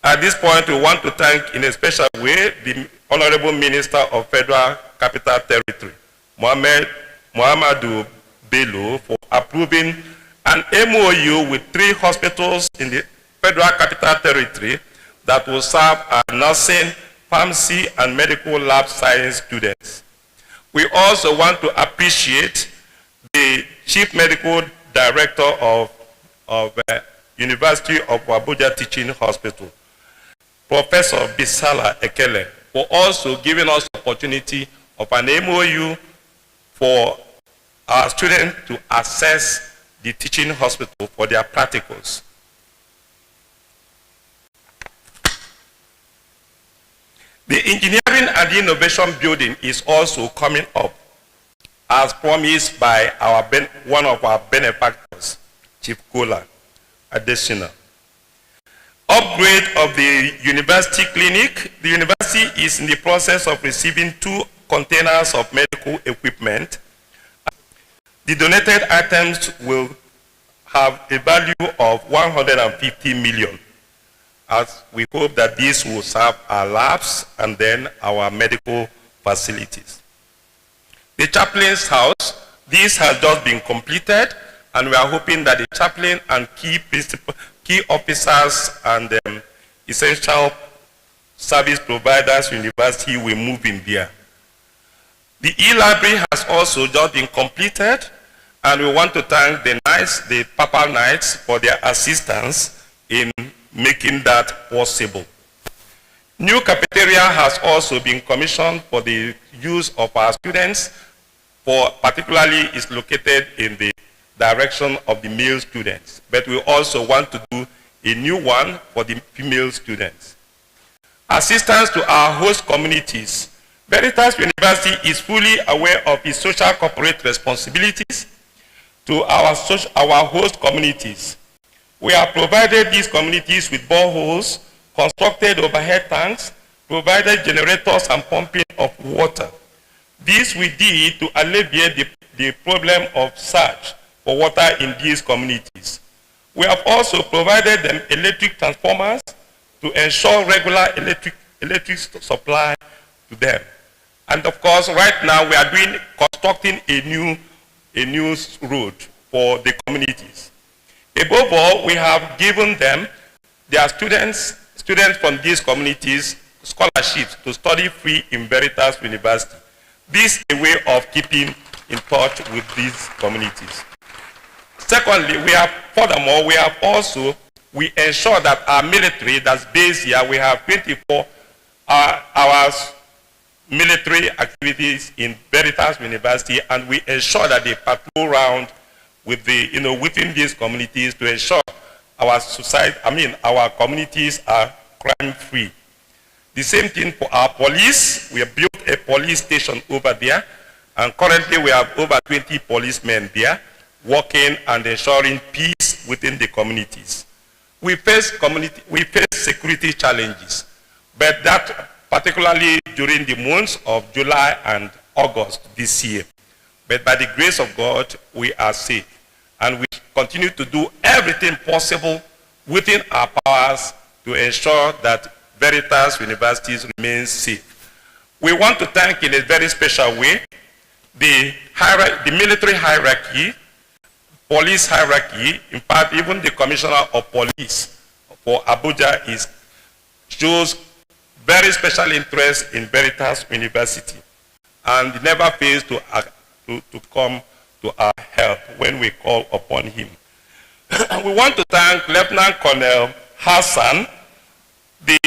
At this point, we want to thank in a special way the Honorable Minister of Federal Capital Territory, Muhammadu Bello, for approving an MOU with 3 hospitals in the Federal Capital Territory that will serve our nursing, pharmacy, and medical lab science students. We also want to appreciate the Chief Medical Director of University of Abuja Teaching Hospital, Professor Bisala Ekele, for also giving us the opportunity of an MOU for our students to access the teaching hospital for their practicals. The engineering and innovation building is also coming up, as promised by one of our benefactors, Chief Kola Adesina. Upgrade of the university clinic. The university is in the process of receiving 2 containers of medical equipment. The donated items will have a value of 150 million, as we hope that this will serve our labs and then our medical facilities. The chaplain's house, this has just been completed, and we are hoping that the chaplain and key officers and essential service providers university will move in there. The e-library has also just been completed, and we want to thank the Papal Knights for their assistance in making that possible. New cafeteria has also been commissioned for the use of our students, particularly is located in the direction of the male students, but we also want to do a new one for the female students. Assistance to our host communities. Veritas University is fully aware of its social corporate responsibilities to our host communities. We have provided these communities with boreholes, constructed overhead tanks, provided generators and pumping of water. This we did to alleviate the problem of search for water in these communities. We have also provided them electric transformers to ensure regular electric supply to them. And of course, right now we are constructing a new road for the communities. Above all, we have given them, their students from these communities, scholarships to study free in Veritas University. This is a way of keeping in touch with these communities. Secondly, we ensure that our military that's based here, we have 24 hours military activities in Veritas University, and we ensure that they patrol around with within these communities to ensure our communities are crime-free. The same thing for our police. We have built a police station over there, and currently we have over 20 policemen there working and ensuring peace within the communities. We face security challenges, but that particularly during the months of July and August this year. But by the grace of God, we are safe, and we continue to do everything possible within our powers to ensure that Veritas Universities remains safe. We want to thank in a very special way the military hierarchy, police hierarchy. In fact, even the Commissioner of Police for Abuja shows very special interest in Veritas University, and never fails to come to our help when we call upon him. We want to thank Lieutenant Colonel Hassan, the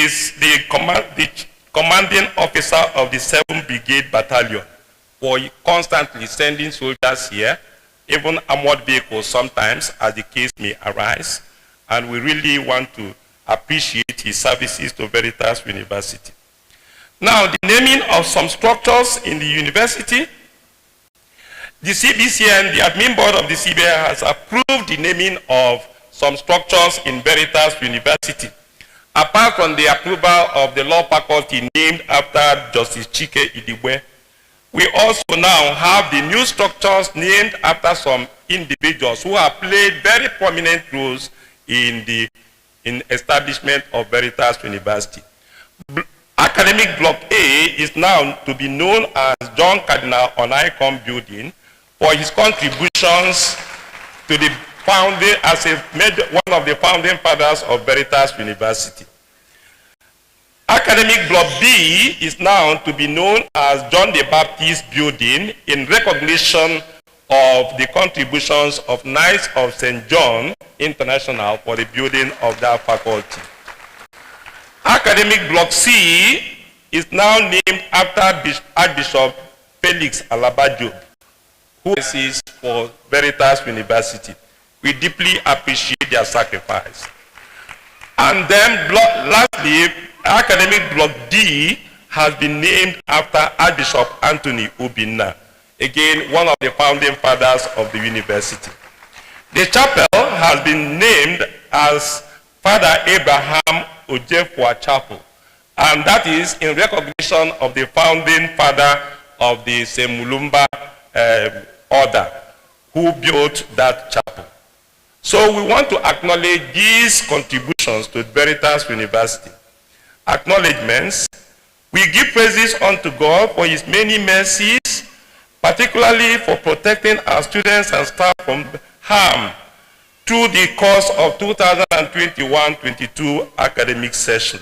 commanding officer of the 7th Brigade Battalion, for constantly sending soldiers here, even armored vehicles sometimes, as the case may arise. And we really want to appreciate his services to Veritas University. Now, the naming of some structures in the university. The CBCN, the admin board of the CBN, has approved the naming of some structures in Veritas University. Apart from the approval of the law faculty named after Justice Chike Idibwe, we also now have the new structures named after some individuals who have played very prominent roles in the establishment of Veritas University. Academic Block A is now to be known as John Cardinal Onaikom Building for his contributions to the founding as one of the founding fathers of Veritas University. Academic Block B is now to be known as John the Baptist Building in recognition of the contributions of Knights of St. John International for the building of that faculty. Academic Block C is now named after Archbishop Felix Alabajo, who is for Veritas University. We deeply appreciate their sacrifice. And then lastly, Academic Block D has been named after Archbishop Anthony Obinna, again, one of the founding fathers of the university. The chapel has been named as Father Abraham Ojefua Chapel, and that is in recognition of the founding father of the Semulumba order, who built that chapel. So we want to acknowledge these contributions to Veritas University. Acknowledgements. We give praises unto God for his many mercies, particularly for protecting our students and staff from harm through the course of 2021-22 academic session,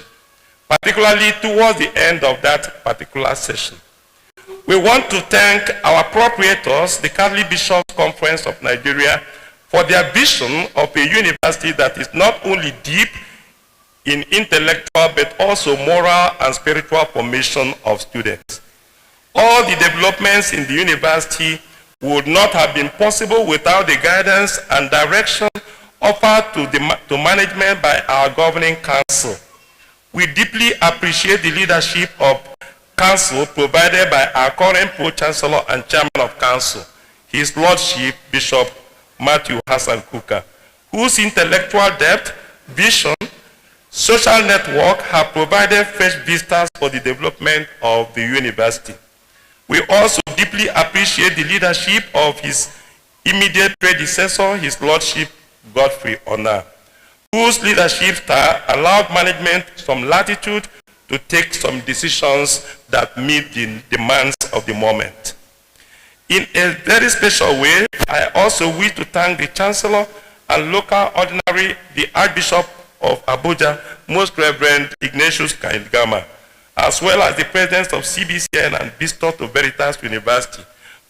particularly towards the end of that particular session. We want to thank our proprietors, the Catholic Bishops' Conference of Nigeria, for their vision of a university that is not only deep in intellectual but also moral and spiritual formation of students. All the developments in the university would not have been possible without the guidance and direction offered to management by our governing council. We deeply appreciate the leadership of council provided by our current Pro-Chancellor and Chairman of Council, His Lordship Bishop Matthew Hassan Kuka, whose intellectual depth, vision, social network have provided fresh vistas for the development of the university. We also deeply appreciate the leadership of his immediate predecessor, His Lordship Godfrey Honor, whose leadership style allowed management some latitude to take some decisions that meet the demands of the moment. In a very special way, I also wish to thank the Chancellor and local ordinary, the Archbishop of Abuja, Most Reverend Ignatius Kaingama, as well as the President of CBCN and Visitor to Veritas University,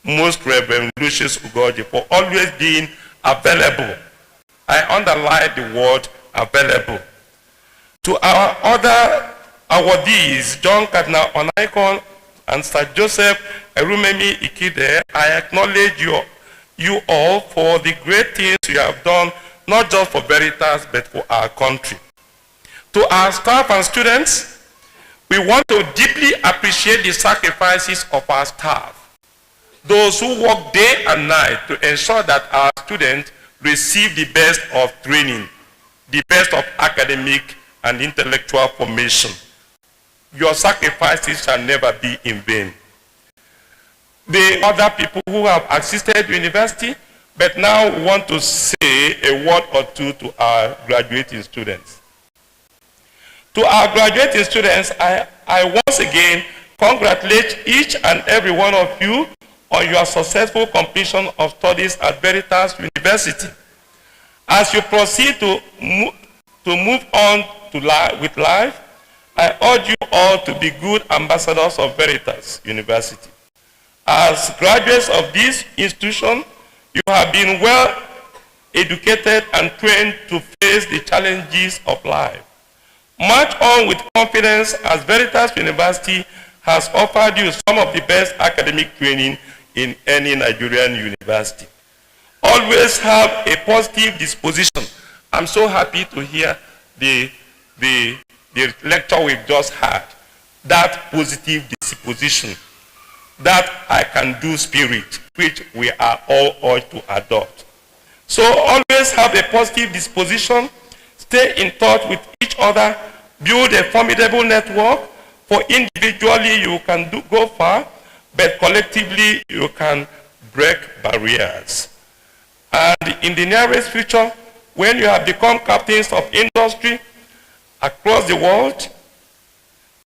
Most Reverend Lucius Ugoji, for always being available. I underline the word available. To our other awardees, John Cardinal Onaikon and Sir Joseph Erumemi Ikide, I acknowledge you all for the great things you have done, not just for Veritas, but for our country. To our staff and students, we want to deeply appreciate the sacrifices of our staff, those who work day and night to ensure that our students receive the best of training, the best of academic and intellectual formation. Your sacrifices shall never be in vain. The other people who have assisted the university, but now want to say a word or two to our graduating students. To our graduating students, I once again congratulate each and every one of you on your successful completion of studies at Veritas University. As you proceed to move on with life, I urge you all to be good ambassadors of Veritas University. As graduates of this institution, you have been well educated and trained to face the challenges of life. March on with confidence, as Veritas University has offered you some of the best academic training in any Nigerian university. Always have a positive disposition. I'm so happy to hear the lecture we've just had. That positive disposition, that I can do spirit, which we are all urged to adopt. So always have a positive disposition, stay in touch with each other, build a formidable network, for individually you can go far, but collectively you can break barriers. And in the nearest future, when you have become captains of industry across the world,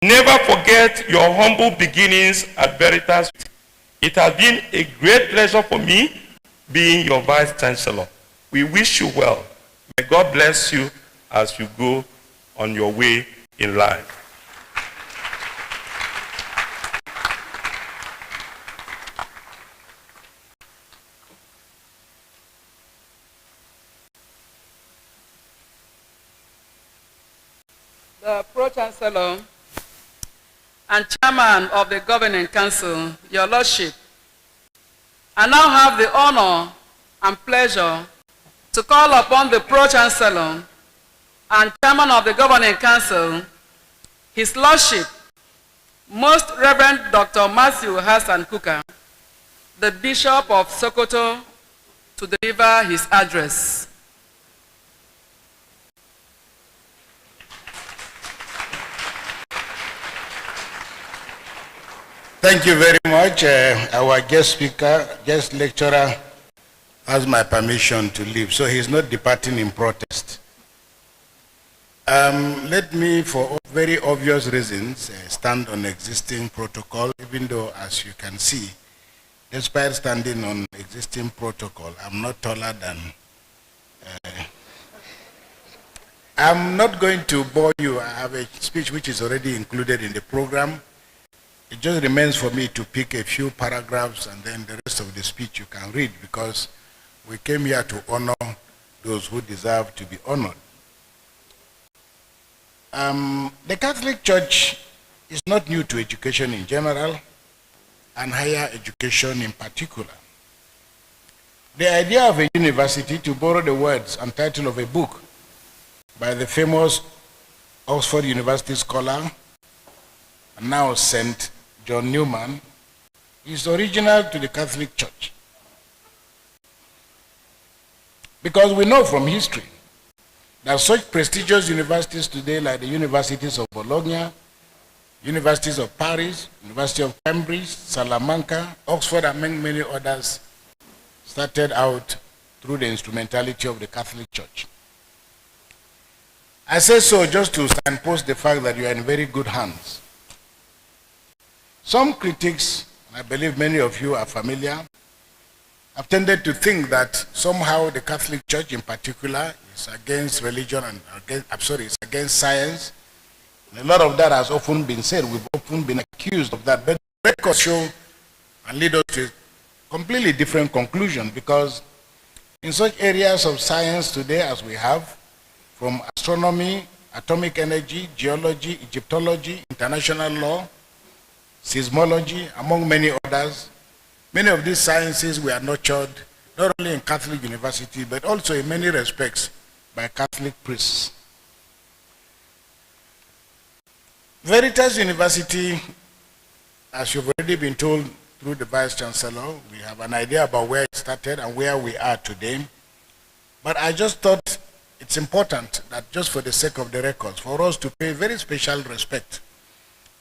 never forget your humble beginnings at Veritas. It has been a great pleasure for me being your Vice Chancellor. We wish you well. May God bless you as you go on your way in life. the Pro-Chancellor and Chairman of the Governing Council, Your Lordship, I now have the honor and pleasure to call upon the Pro-Chancellor and Chairman of the Governing Council, His Lordship, Most Reverend Dr. Matthew Hassan Kuka, the Bishop of Sokoto, to deliver his address. Thank you very much. Our guest speaker, guest lecturer, has my permission to leave, so he's not departing in protest. Let me, for very obvious reasons, stand on existing protocol, even though, as you can see, despite standing on existing protocol, I'm not taller than... I'm not going to bore you. I have a speech which is already included in the program. It just remains for me to pick a few paragraphs, and then the rest of the speech you can read, because we came here to honor those who deserve to be honored. The Catholic Church is not new to education in general, and higher education in particular. The idea of a university, to borrow the words and title of a book by the famous Oxford University scholar, and now St. John Newman, is original to the Catholic Church. Because we know from history that such prestigious universities today, like the universities of Bologna, universities of Paris, University of Cambridge, Salamanca, Oxford, among many others, started out through the instrumentality of the Catholic Church. I say so just to signpost the fact that you are in very good hands. Some critics, and I believe many of you are familiar, have tended to think that somehow the Catholic Church in particular is against religion and it's against science. And a lot of that has often been said. We've often been accused of that. But records show and lead us to a completely different conclusion, because in such areas of science today as we have, from astronomy, atomic energy, geology, Egyptology, international law, seismology, among many others, many of these sciences were nurtured not only in Catholic university, but also in many respects by Catholic priests. Veritas University, as you've already been told through the Vice Chancellor, we have an idea about where it started and where we are today. But I just thought it's important that, just for the sake of the records, for us to pay very special respect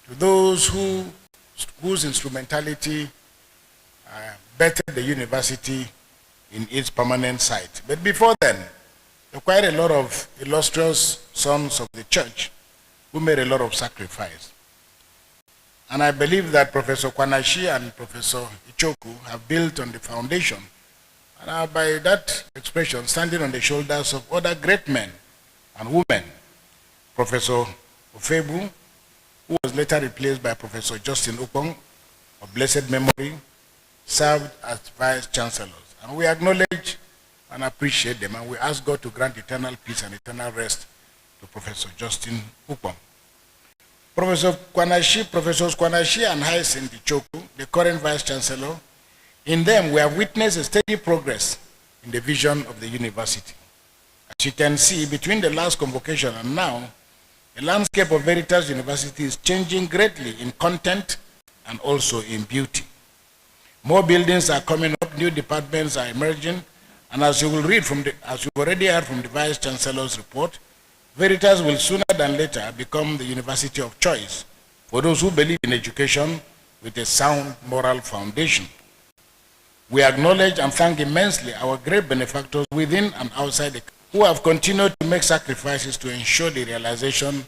to those whose instrumentality bettered the university in its permanent site. But before then, there were quite a lot of illustrious sons of the church who made a lot of sacrifice. And I believe that Professor Kwanashi and Professor Ichoku have built on the foundation, and are, by that expression, standing on the shoulders of other great men and women. Professor Ofebu, who was later replaced by Professor Justin Ukong, of blessed memory, served as Vice Chancellors. And we acknowledge and appreciate them, and we ask God to grant eternal peace and eternal rest to Professor Justin Ukong. Professors Kwanashi and Hyacinth Ichoku, the current Vice Chancellor, in them we have witnessed a steady progress in the vision of the university. As you can see, between the last convocation and now, the landscape of Veritas University is changing greatly in content and also in beauty. More buildings are coming up, new departments are emerging, and as you will read as you've already heard from the Vice Chancellor's report, Veritas will sooner than later become the university of choice for those who believe in education with a sound moral foundation. We acknowledge and thank immensely our great benefactors within and outside the country who have continued to make sacrifices to ensure the realization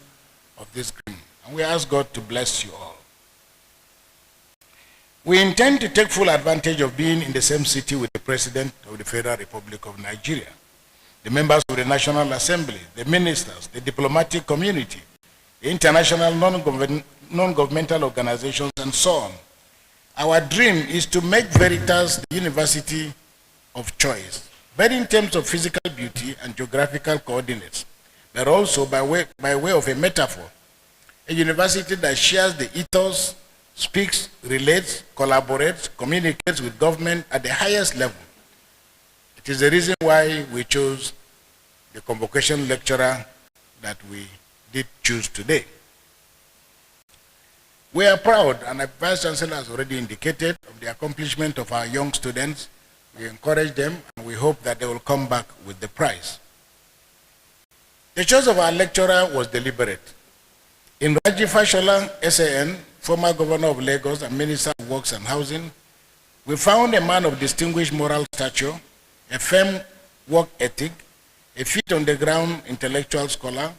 of this dream. And we ask God to bless you all. We intend to take full advantage of being in the same city with the President of the Federal Republic of Nigeria, the members of the National Assembly, the ministers, the diplomatic community, the international non-governmental organizations, and so on. Our dream is to make Veritas the university of choice, but in terms of physical beauty and geographical coordinates, but also by way of a metaphor, a university that shares the ethos, speaks, relates, collaborates, communicates with government at the highest level. It is the reason why we chose the convocation lecturer that we did choose today. We are proud, and the Vice Chancellor has already indicated, of the accomplishment of our young students. We encourage them, and we hope that they will come back with the prize. The choice of our lecturer was deliberate. In Raji Fashola, SAN, former governor of Lagos and Minister of Works and Housing, we found a man of distinguished moral stature, a firm work ethic, a feet-on-the-ground intellectual scholar,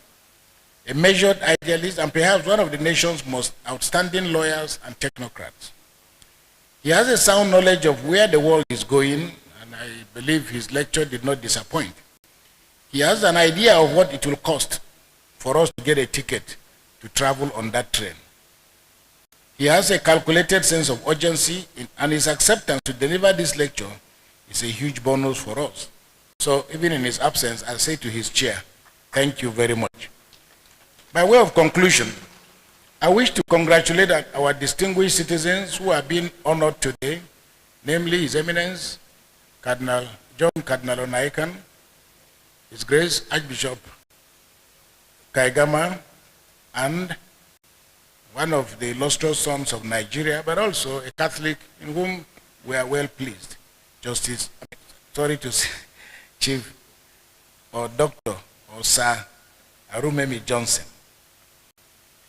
a measured idealist, and perhaps one of the nation's most outstanding lawyers and technocrats. He has a sound knowledge of where the world is going, and I believe his lecture did not disappoint. He has an idea of what it will cost for us to get a ticket to travel on that train. He has a calculated sense of urgency, and his acceptance to deliver this lecture is a huge bonus for us. So even in his absence, I say to his chair, thank you very much. By way of conclusion, I wish to congratulate our distinguished citizens who are being honored today, namely His Eminence, Cardinal John Cardinal Onaikan, His Grace Archbishop Kaigama, and one of the illustrious sons of Nigeria, but also a Catholic in whom we are well pleased, Justice, sorry to say, Chief or Doctor or Sir Arumemi Johnson.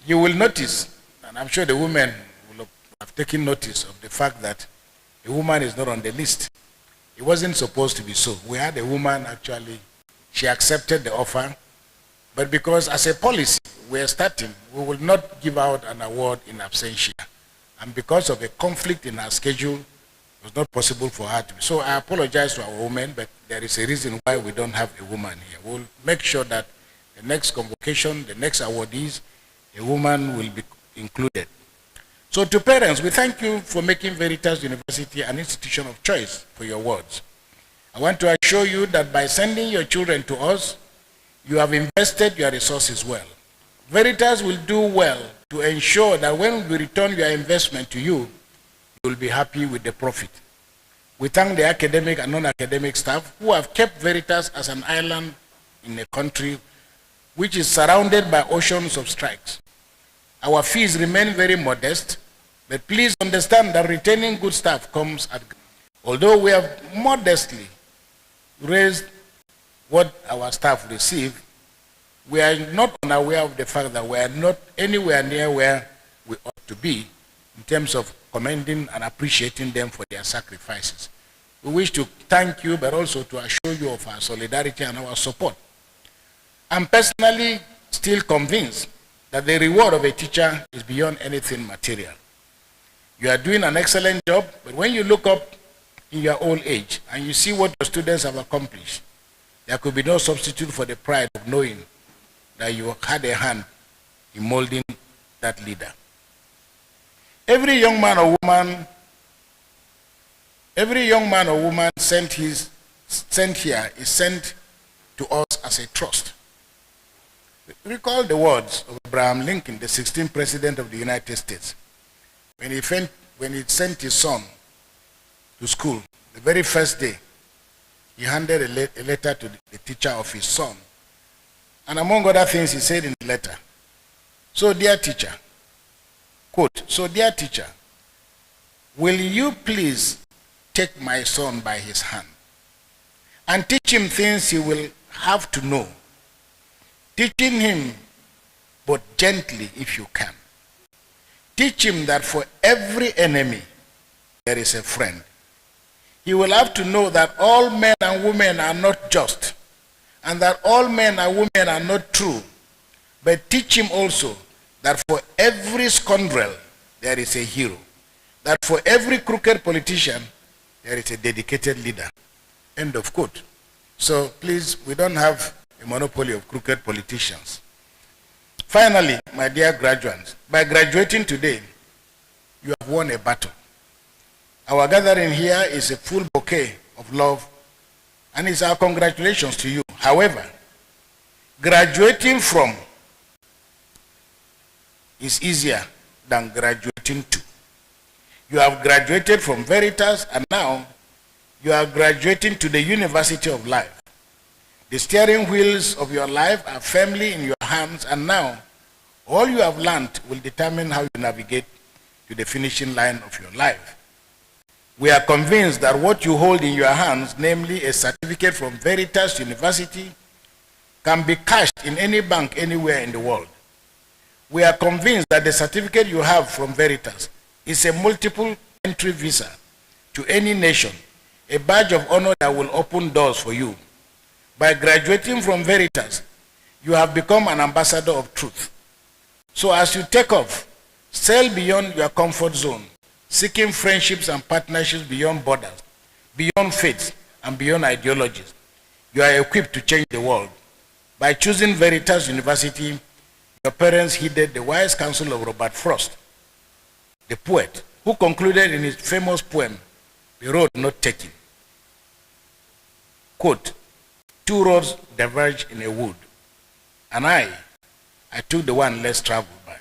You will notice, and I'm sure the women will have taken notice of the fact that a woman is not on the list. It wasn't supposed to be so. We had a woman actually, she accepted the offer, but because as a policy, we're starting, we will not give out an award in absentia. And because of a conflict in our schedule, it was not possible for her to be. So I apologize to our women, but there is a reason why we don't have a woman here. We'll make sure that the next convocation, the next awardees, a woman will be included. So to parents, we thank you for making Veritas University an institution of choice for your words. I want to assure you that by sending your children to us, you have invested your resources well. Veritas will do well to ensure that when we return your investment to you, you will be happy with the profit. We thank the academic and non-academic staff who have kept Veritas as an island in a country which is surrounded by oceans of strikes. Our fees remain very modest, but please understand that retaining good staff comes at. Although we have modestly raised what our staff receive, we are not unaware of the fact that we are not anywhere near where we ought to be in terms of commending and appreciating them for their sacrifices. We wish to thank you, but also to assure you of our solidarity and our support. I'm personally still convinced that the reward of a teacher is beyond anything material. You are doing an excellent job, but when you look up in your old age and you see what your students have accomplished, there could be no substitute for the pride of knowing that you had a hand in molding that leader. Every young man or woman sent here is sent to us as a trust. Recall the words of Abraham Lincoln, the 16th President of the United States, when he sent his son to school. The very first day, he handed a letter to the teacher of his son. And among other things, he said in the letter, "So dear teacher," quote, "So dear teacher, will you please take my son by his hand and teach him things he will have to know, teaching him but gently if you can. Teach him that for every enemy there is a friend. He will have to know that all men and women are not just, and that all men and women are not true. But teach him also that for every scoundrel there is a hero, that for every crooked politician there is a dedicated leader." End of quote. So please, we don't have a monopoly of crooked politicians. Finally, my dear graduates, by graduating today, you have won a battle. Our gathering here is a full bouquet of love, and it's our congratulations to you. However, Graduating from is easier than graduating to. You have graduated from Veritas and now you are graduating to the University of Life. The steering wheels of your life are firmly in your hands, and now all you have learned will determine how you navigate to the finishing line of your life. We are convinced that what you hold in your hands, namely a certificate from Veritas University, can be cashed in any bank anywhere in the world. We are convinced that the certificate you have from Veritas is a multiple entry visa to any nation, a badge of honor that will open doors for you. By graduating from Veritas, you have become an ambassador of truth. So as you take off, sail beyond your comfort zone, seeking friendships and partnerships beyond borders, beyond faiths, and beyond ideologies. You are equipped to change the world. By choosing Veritas University, your parents heeded the wise counsel of Robert Frost, the poet, who concluded in his famous poem, The Road Not Taken. Quote, "Two roads diverge in a wood, and I took the one less traveled by,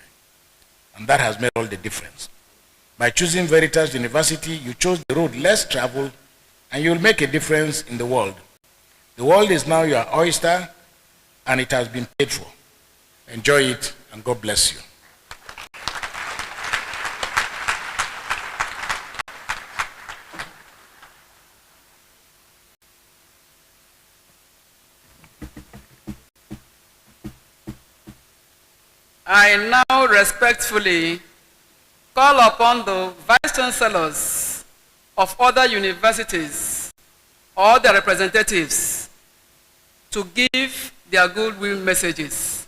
and that has made all the difference. By choosing Veritas University, you chose the road less traveled, and you will make a difference in the world. The world is now your oyster, and it has been paid for. Enjoy it, and God bless you." I now respectfully call upon the Vice Chancellors of other universities or their representatives to give their goodwill messages.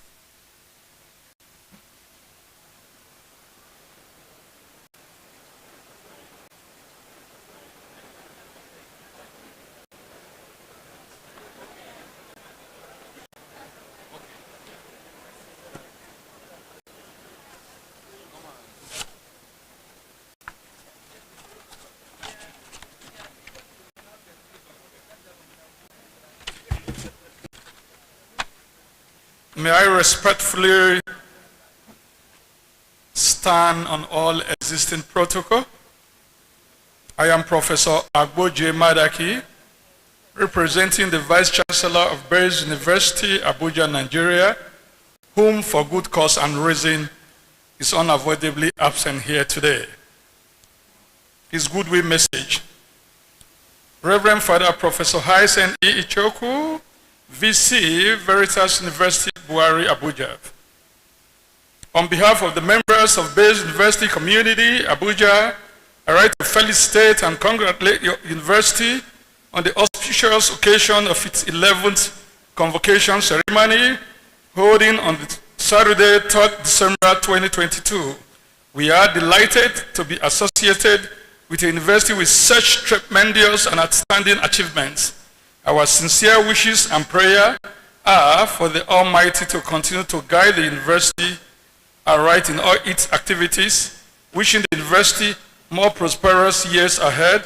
May I respectfully stand on all existing protocol. I am Professor Abuja Madaki, representing the Vice Chancellor of Veritas University, Abuja, Nigeria, whom for good cause and reason is unavoidably absent here today. His goodwill message. Reverend Father Professor Hyacinth E. Ichoku, VC, Veritas University, Buhari, Abuja. On behalf of the members of Veritas University community, Abuja, I write to felicitate and congratulate your university on the auspicious occasion of its 11th Convocation ceremony, holding on the Saturday, 3rd December 2022. We are delighted to be associated with a university with such tremendous and outstanding achievements. Our sincere wishes and prayer are for the Almighty to continue to guide the university aright in all its activities, wishing the university more prosperous years ahead.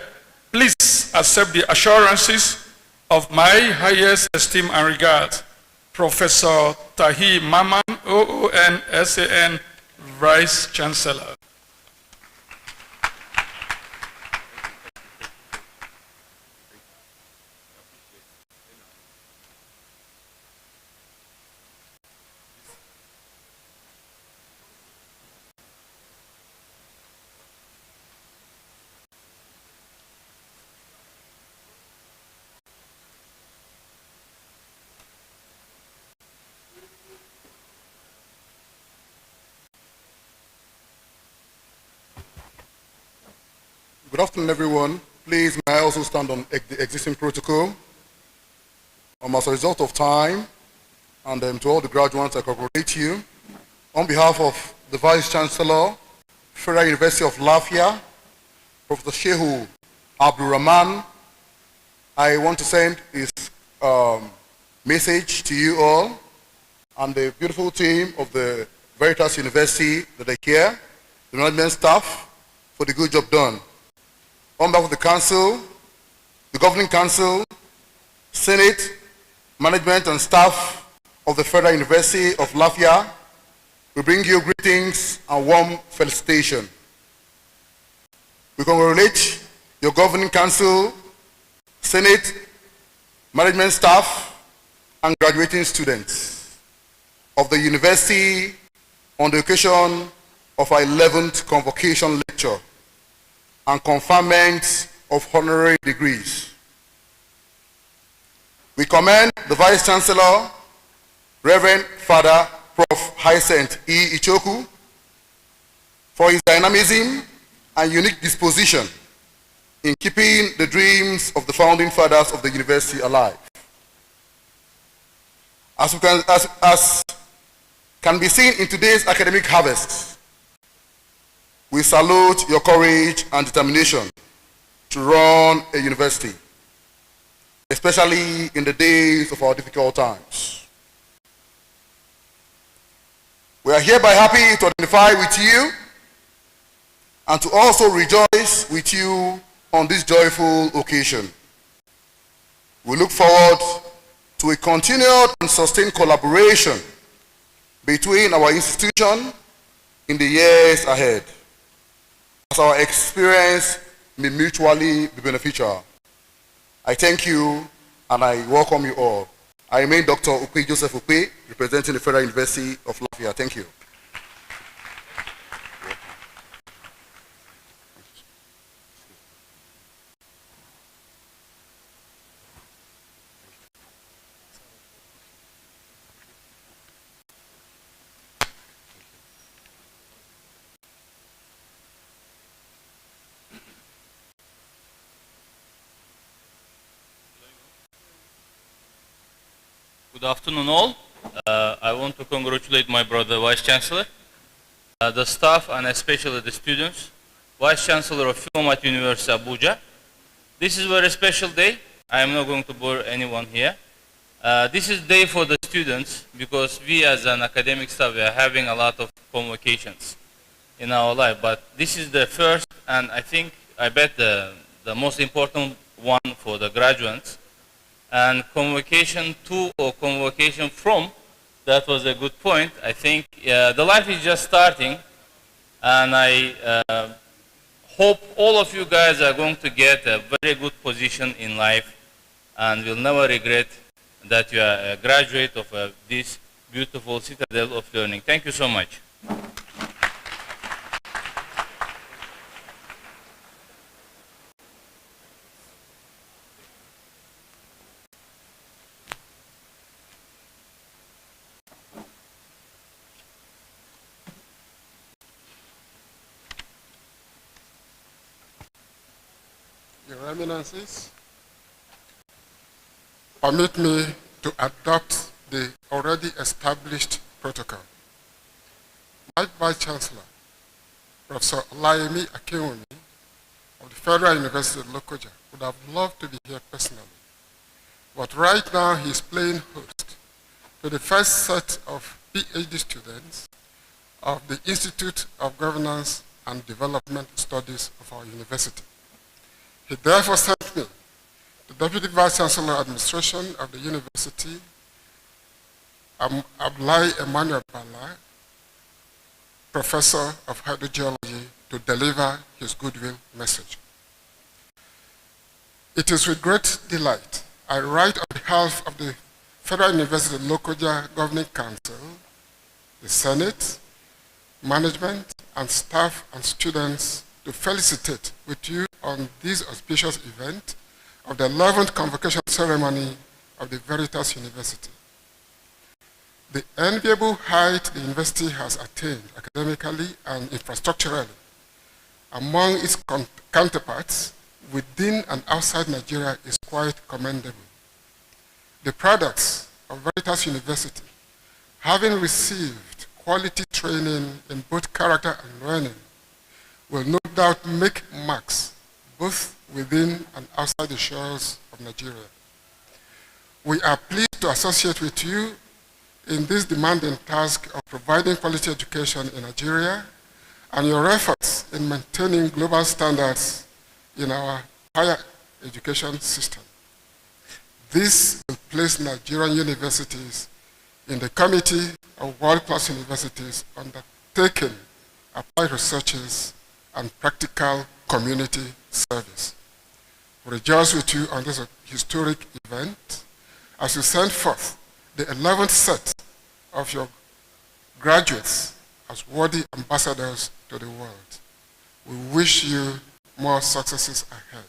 Please accept the assurances of my highest esteem and regard. Professor Tahi Maman, OON, SAN, Vice Chancellor. Good afternoon, everyone. Please, may I also stand on the existing protocol? As a result of time, and to all the graduates, I congratulate you. On behalf of the Vice Chancellor, Federal University of Lafia, Professor Shehu Abdul Rahman, I want to send his message to you all and the beautiful team of the Veritas University that are here, the management staff, for the good job done. On behalf of the council, the governing council, senate, management and staff of the Federal University of Lafayette, we bring you greetings and warm felicitation. We congratulate your governing council, senate, management staff, and graduating students of the university on the occasion of our 11th Convocation lecture and conferment of honorary degrees. We commend the Vice Chancellor, Reverend Father Prof. Hyacinth E. Ichoku, for his dynamism and unique disposition in keeping the dreams of the founding fathers of the university alive. As can be seen in today's academic harvest, we salute your courage and determination to run a university, especially in the days of our difficult times. We are hereby happy to identify with you and to also rejoice with you on this joyful occasion. We look forward to a continued and sustained collaboration between our institution in the years ahead, as our experience may mutually be beneficial. I thank you and I welcome you all. I remain Dr. Ukwe Joseph Ukwe, representing the Federal University of Lafayette. Thank you. Good afternoon all. I want to congratulate my brother Vice Chancellor, the staff and especially the students, Vice Chancellor of Film at University of Abuja. This is a very special day. I am not going to bore anyone here. This is day for the students because we as an academic staff we are having a lot of convocations in our life, but this is the first and I bet the most important one for the graduates. And convocation to or convocation from, that was a good point. I think the life is just starting, and I hope all of you guys are going to get a very good position in life and will never regret that you are a graduate of this beautiful citadel of learning. Thank you so much. Your Eminences, permit me to adopt the already established protocol. My Vice Chancellor, Professor Olayemi Akinwumi of the Federal University of Lokoja, would have loved to be here personally. But right now he is playing host to the first set of PhD students of the Institute of Governance and Development Studies of our university. He therefore sent me the Deputy Vice Chancellor Administration of the University, Ablai Emmanuel Bala, Professor of Hydrogeology, to deliver his goodwill message. It is with great delight I write on behalf of the Federal University of Lokoja Governing Council, the Senate, management, and staff and students to felicitate with you on this auspicious event of the 11th Convocation Ceremony of the Veritas University. The enviable height the university has attained academically and infrastructurally among its counterparts within and outside Nigeria is quite commendable. The products of Veritas University, having received quality training in both character and learning, will no doubt make marks both within and outside the shores of Nigeria. We are pleased to associate with you in this demanding task of providing quality education in Nigeria and your efforts in maintaining global standards in our higher education system. This will place Nigerian universities in the Committee of World-Class Universities undertaking applied researches and practical community service. We rejoice with you on this historic event as you send forth the 11th set of your graduates as worthy ambassadors to the world. We wish you more successes ahead.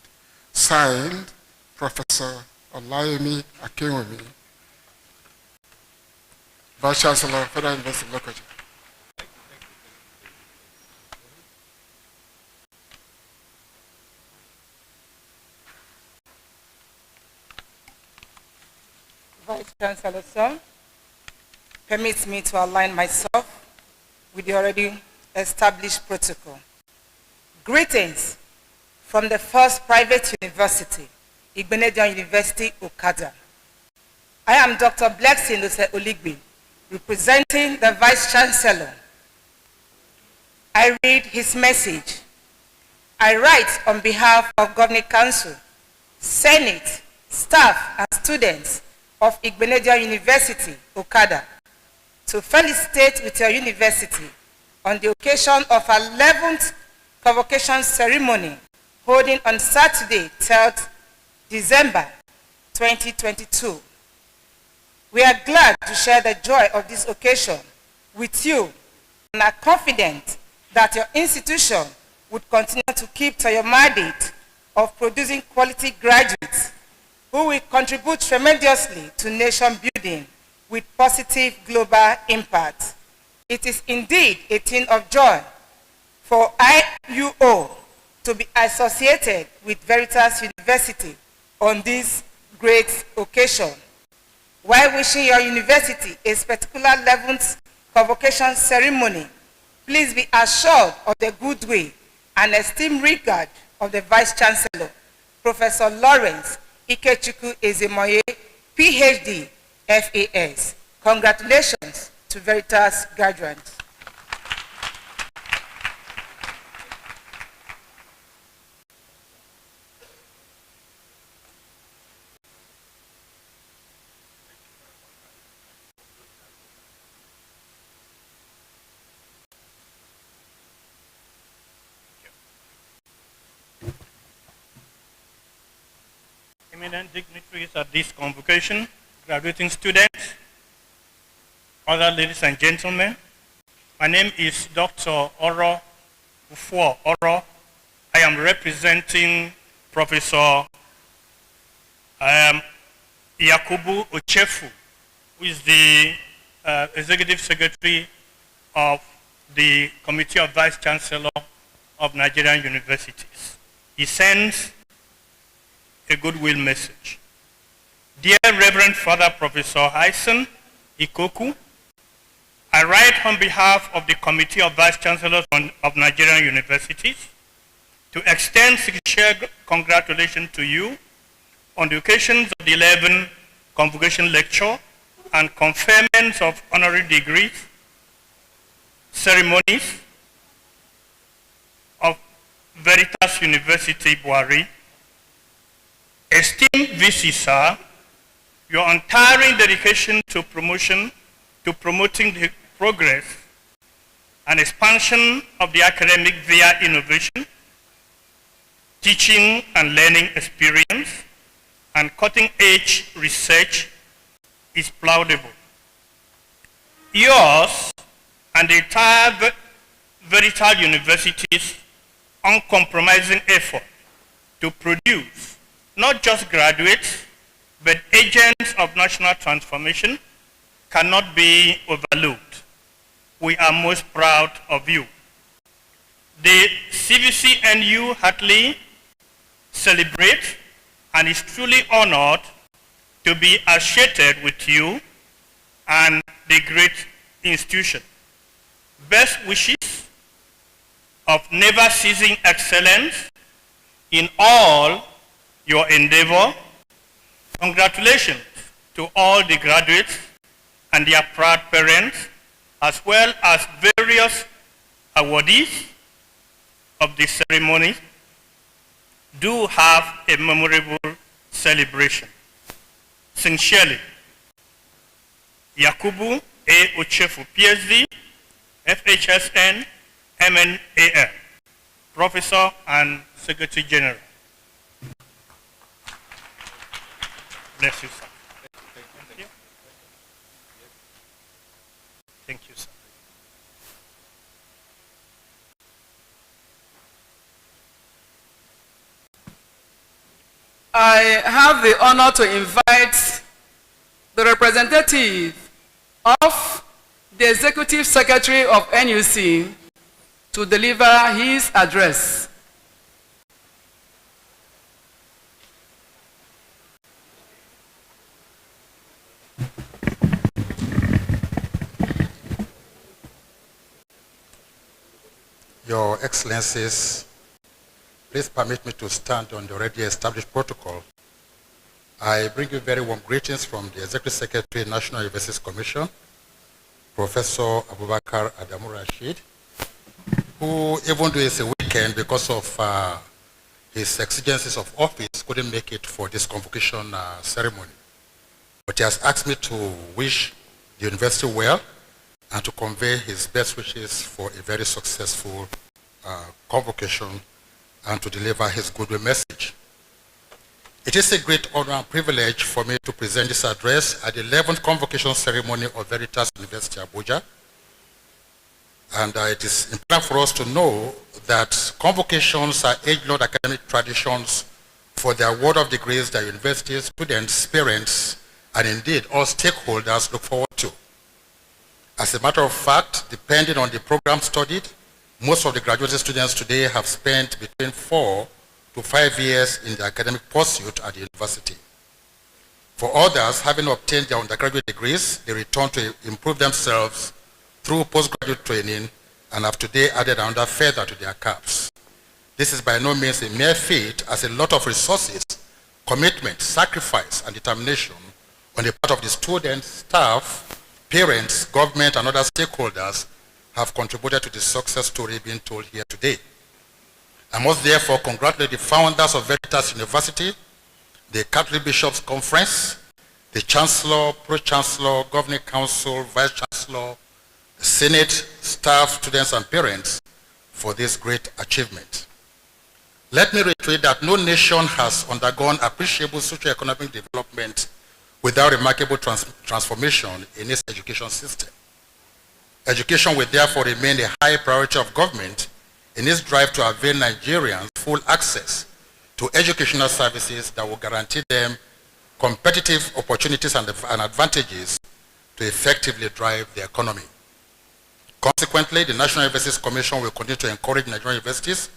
Signed, Professor Olayemi Akinwumi, Vice Chancellor, Federal University of Lokoja. Vice Chancellor, sir, permits me to align myself with the already established protocol. Greetings from the first private university, Igbenedion University, Okada. I am Dr. Blessing Oligbe, representing the Vice Chancellor. I read his message. I write on behalf of Governing Council, Senate, staff, and students of Igbenedion University, Okada, to felicitate with your university on the occasion of our 11th Convocation ceremony holding on Saturday, 3rd December 2022. We are glad to share the joy of this occasion with you and are confident that your institution would continue to keep to your mandate of producing quality graduates who will contribute tremendously to nation building with positive global impact. It is indeed a thing of joy for IUO to be associated with Veritas University on this great occasion. While wishing your university a spectacular 11th Convocation ceremony, please be assured of the goodwill and esteemed regard of the Vice Chancellor, Professor Lawrence Ikechukwu Ezemoye, PhD, FAS. Congratulations to Veritas graduates. Eminent dignitaries at this convocation, graduating students, other ladies and gentlemen. My name is Dr. Oro Ufuo Oro. I am representing Professor Yakubu Ochefu, who is the Executive Secretary of the Committee of Vice Chancellor of Nigerian Universities. He sends a goodwill message. Dear Reverend Father Professor Hyson Ikoku, I write on behalf of the Committee of Vice Chancellors of Nigerian Universities to extend sincere congratulations to you on the occasions of the 11th Convocation Lecture and conferments of honorary degrees, ceremonies of Veritas University, Buhari. Esteemed VC, sir, your untiring dedication to promoting the progress and expansion of the academic via innovation, teaching and learning experience, and cutting-edge research is laudable. Yours and the entire Veritas University's uncompromising effort to produce not just graduates, but agents of national transformation cannot be overlooked. We are most proud of you. The CVC and you heartily celebrate and is truly honored to be associated with you and the great institution. Best wishes of never ceasing excellence in all your endeavor. Congratulations to all the graduates and their proud parents, as well as various awardees of the ceremony. Do have a memorable celebration. Sincerely, Yakubu A. Ochefu, PhD, FHSN, MNAL, Professor and Secretary General. Bless you, sir. Thank you. Thank you, sir. I have the honor to invite the representative of the Executive Secretary of NUC to deliver his address. Your Excellencies, please permit me to stand on the already established protocol. I bring you very warm greetings from the Executive Secretary, National Universities Commission, Professor Abubakar Adamu Rashid, who, even though it's a weekend because of his exigencies of office, couldn't make it for this convocation ceremony. But he has asked me to wish the university well and to convey his best wishes for a very successful convocation and to deliver his goodwill message. It is a great honor and privilege for me to present this address at the 11th Convocation Ceremony of Veritas University, Abuja. And it is important for us to know that convocations are age-long academic traditions for the award of degrees that universities, students, parents, and indeed all stakeholders look forward to. As a matter of fact, depending on the program studied, most of the graduating students today have spent between 4 to 5 years in the academic pursuit at the university. For others, having obtained their undergraduate degrees, they return to improve themselves through postgraduate training and have today added another feather to their caps. This is by no means a mere feat, as a lot of resources, commitment, sacrifice, and determination on the part of the students, staff, parents, government, and other stakeholders have contributed to the success story being told here today. I must therefore congratulate the founders of Veritas University, the Catholic Bishops' Conference, the Chancellor, Pro-Chancellor, Governing Council, Vice-Chancellor, the Senate, staff, students, and parents for this great achievement. Let me reiterate that no nation has undergone appreciable socio-economic development without remarkable transformation in its education system. Education will therefore remain a high priority of government in its drive to avail Nigerians full access to educational services that will guarantee them competitive opportunities and advantages to effectively drive the economy. Consequently, the National Universities Commission will continue to encourage Nigerian universities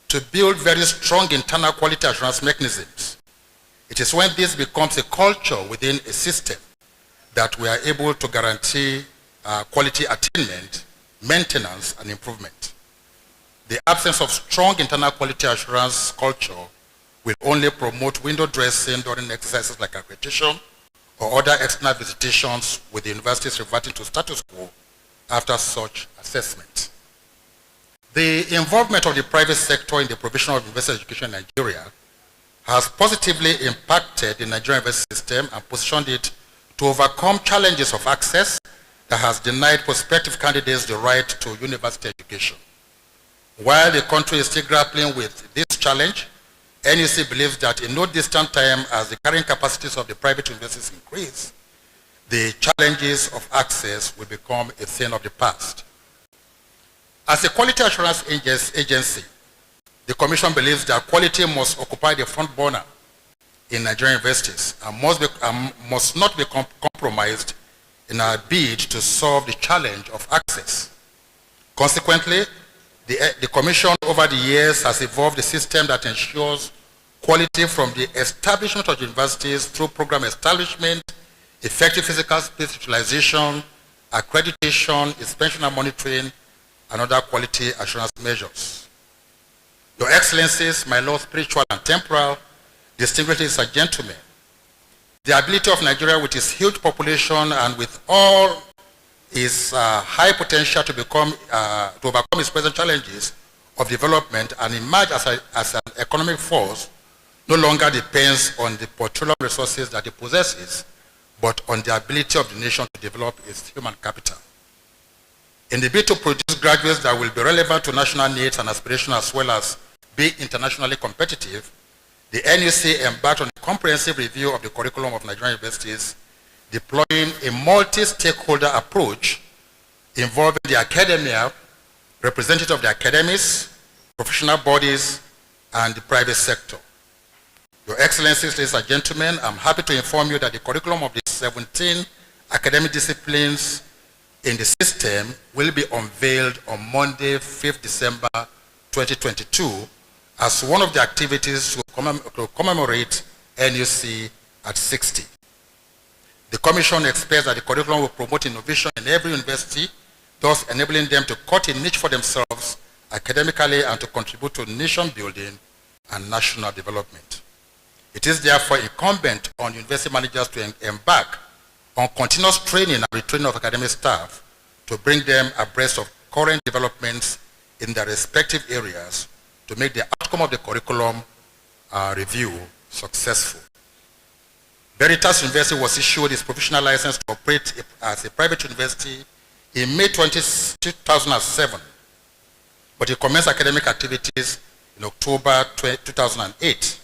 to build very strong internal quality assurance mechanisms. It is when this becomes a culture within a system that we are able to guarantee quality attainment, maintenance, and improvement. The absence of strong internal quality assurance culture will only promote window dressing during exercises like accreditation or other external visitations, with the universities reverting to status quo after such assessment. The involvement of the private sector in the provision of university education in Nigeria has positively impacted the Nigerian university system and positioned it to overcome challenges of access that has denied prospective candidates the right to university education. While the country is still grappling with this challenge, NUC believes that in no distant time, as the carrying capacities of the private universities increase, the challenges of access will become a thing of the past. As a quality assurance agency, the Commission believes that quality must occupy the front burner in Nigerian universities and must not be compromised in our bid to solve the challenge of access. Consequently, the Commission over the years has evolved a system that ensures quality from the establishment of universities through program establishment, effective physical space utilization, accreditation, inspection and monitoring, and other quality assurance measures. Your Excellencies, my Lord, spiritual and temporal, distinguished ladies and gentlemen, the ability of Nigeria with its huge population and with all its high potential to overcome its present challenges of development and emerge as an economic force no longer depends on the petroleum resources that it possesses, but on the ability of the nation to develop its human capital. In the bid to produce graduates that will be relevant to national needs and aspirations as well as be internationally competitive, the NUC embarked on a comprehensive review of the curriculum of Nigerian universities, deploying a multi-stakeholder approach involving the academia, representatives of the academies, professional bodies, and the private sector. Your Excellencies, ladies and gentlemen, I'm happy to inform you that the curriculum of the 17 academic disciplines in the system will be unveiled on Monday, 5th December 2022 as one of the activities to commemorate NUC at 60. The Commission expects that the curriculum will promote innovation in every university, thus enabling them to cut a niche for themselves academically and to contribute to nation building and national development. It is therefore incumbent on university managers to embark on continuous training and retraining of academic staff to bring them abreast of current developments in their respective areas to make the outcome of the curriculum review successful. Veritas University was issued its professional license to operate as a private university in May 2007, but it commenced academic activities in October 2008.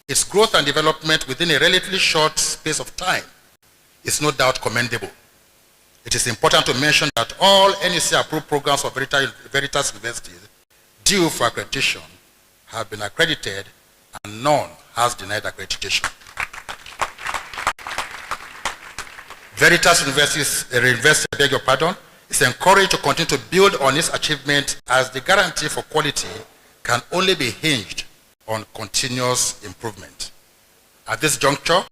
Its growth and development within a relatively short space of time is no doubt commendable. It is important to mention that all NUC-approved programs of Veritas University due for accreditation have been accredited and none has denied accreditation. Veritas University is encouraged to continue to build on its achievement as the guarantee for quality can only be hinged on continuous improvement. At this juncture,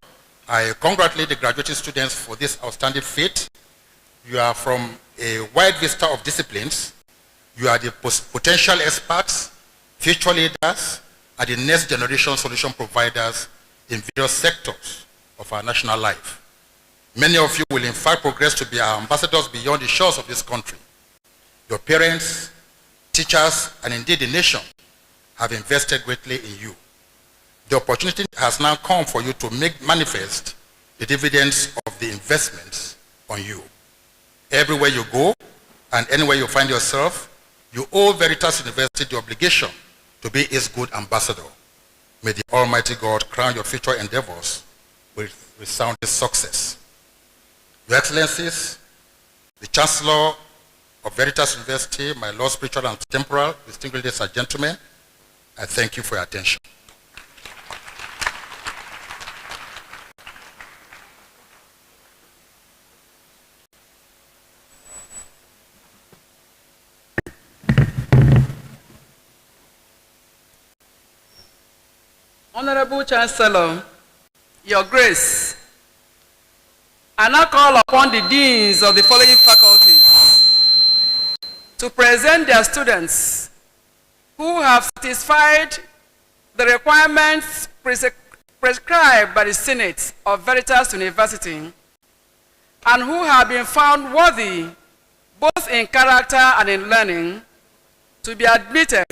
I congratulate the graduating students for this outstanding feat. You are from a wide vista of disciplines. You are the potential experts, future leaders, and the next generation solution providers in various sectors of our national life. Many of you will in fact progress to be our ambassadors beyond the shores of this country. Your parents, teachers, and indeed the nation have invested greatly in you. The opportunity has now come for you to make manifest the dividends of the investments on you. Everywhere you go and anywhere you find yourself, you owe Veritas University the obligation to be its good ambassador. May the Almighty God crown your future endeavors with resounding success. Your Excellencies, the Chancellor of Veritas University, my Lord Spiritual and Temporal, distinguished ladies and gentlemen, I thank you for your attention. Honorable Chancellor, Your Grace, I now call upon the deans of the following faculties to present their students who have satisfied the requirements prescribed by the Senate of Veritas University and who have been found worthy both in character and in learning to be admitted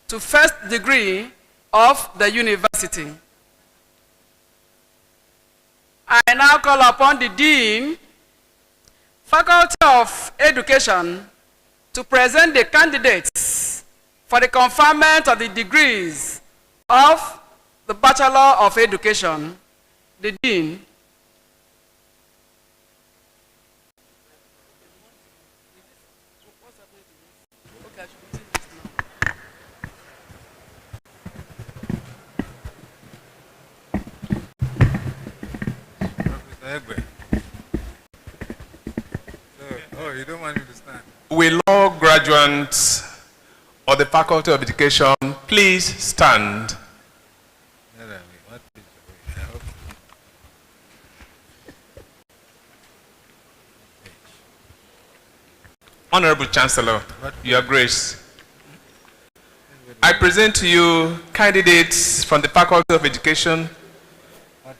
to first degree of the university. I now call upon the Dean, Faculty of Education, to present the candidates for the conferment of the degrees of the Bachelor of Education. The Dean. Oh, you don't want me to stand? Will all graduates of the Faculty of Education please stand? Honorable Chancellor, Your Grace, I present to you candidates from the Faculty of Education,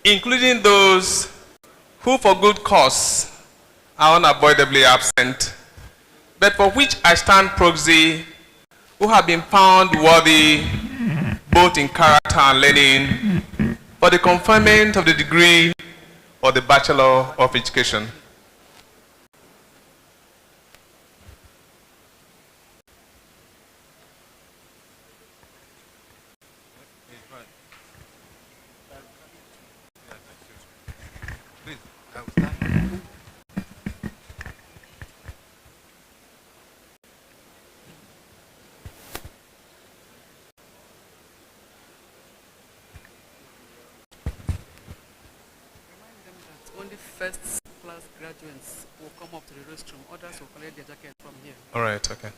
including those who for good cause are unavoidably absent, but for which I stand proxy, who have been found worthy both in character and learning for the conferment of the degree or the Bachelor of Education? Only first class graduates will come up to the restroom. Others will collect their jacket from here. All right, okay.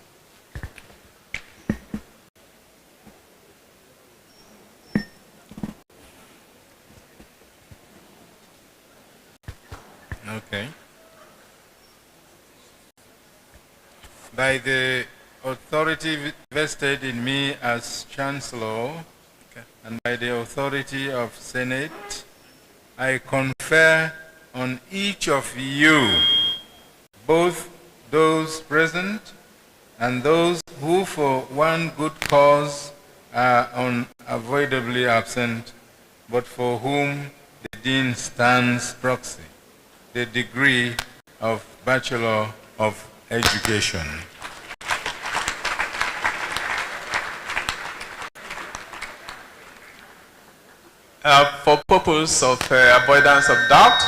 Okay. By the authority vested in me as Chancellor, and by the authority of Senate, I confer on each of you, both those present and those who for one good cause are unavoidably absent, but for whom the Dean stands proxy, the degree of Bachelor of Education. For purpose of avoidance of doubt,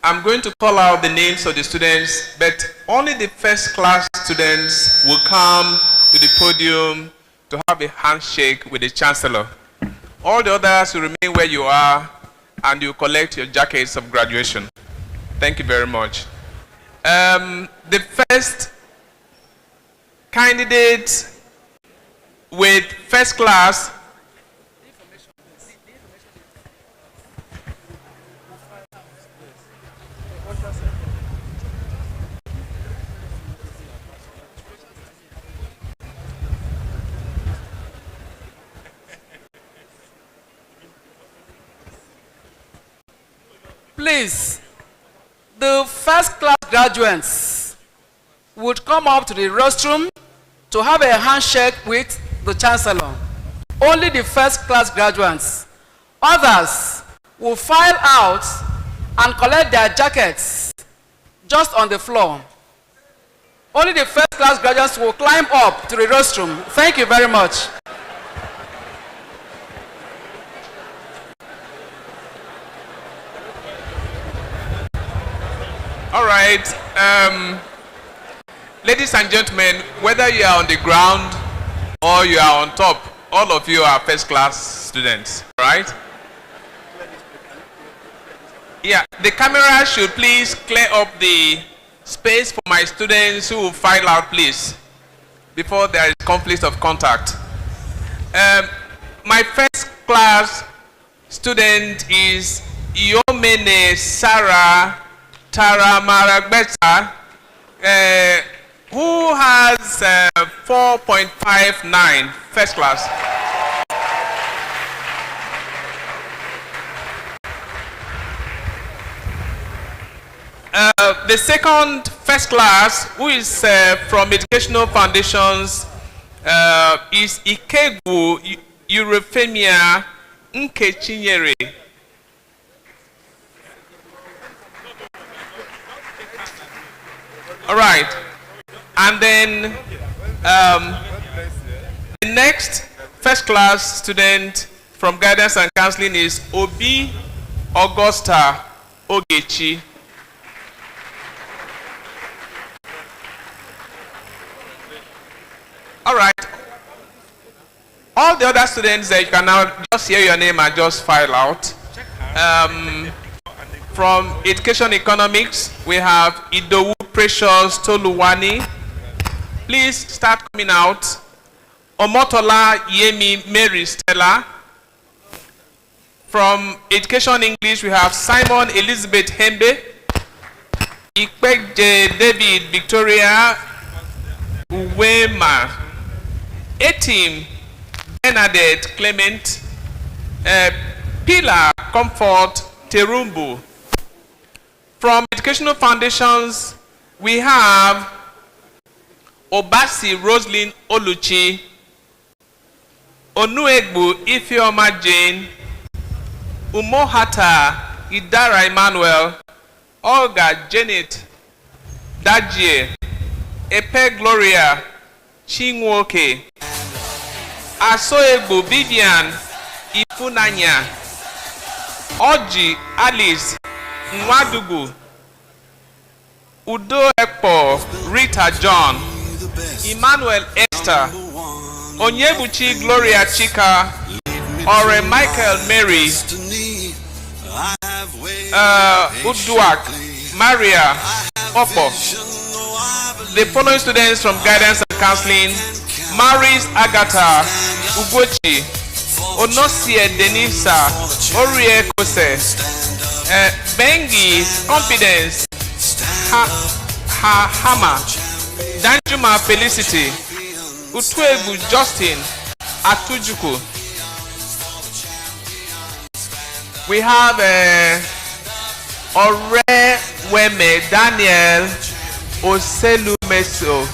I'm going to call out the names of the students, but only the first class students will come to the podium to have a handshake with the Chancellor. All the others will remain where you are and you collect your jackets of graduation. Thank you very much. The first candidate with first class Please, the first class graduates would come up to the restroom to have a handshake with the Chancellor. Only the first class graduates. Others will file out and collect their jackets just on the floor. Only the first class graduates will climb up to the restroom. Thank you very much. All right. Ladies and gentlemen, whether you are on the ground or you are on top, all of you are first class students, right? Yeah, the camera should please clear up the space for my students who will file out, please, before there is conflict of contact. My first class student is Yomene Sarah Taramaragbeta, who has 4.59 first class. The second first class, who is from Educational Foundations, is Ikegwu Euphemia Nkechinyere. All right. And then the next first class student from Guidance and Counseling is Obi Augusta Ogechi. All right. All the other students that you can now just hear your name and just file out. From Education Economics, we have Idowu Precious Toluwani. Please start coming out. Omotola Yemi Mary Stella. From Education English, we have Simon Elizabeth Hembe. Ikpekje David Victoria Uwema. A-Team Bernadette Clement. Pilar Comfort Terumbu. From Educational Foundations, we have Obasi Roslyn Oluchi, Onuegbu Ifeoma Jane, Umohata Idara Emmanuel, Olga Janet Dajie, Epe Gloria Chinwoke, Asoegbu Vivian Ifunanya, Oji Alice Nwadugu, Udo Ekpo Rita John, Emmanuel Esther, Onyebuchi Gloria Chika, Ore Michael Mary, Uduak Maria Opo. The following students from Guidance and Counseling: Maris Agatha Ugochi, Onosie Denisa, Orie Kose, Bengi Confidence, Hama, Danjuma Felicity, Utuebu Justin, Atujuku. We have Ore Weme Daniel Oselu Meso.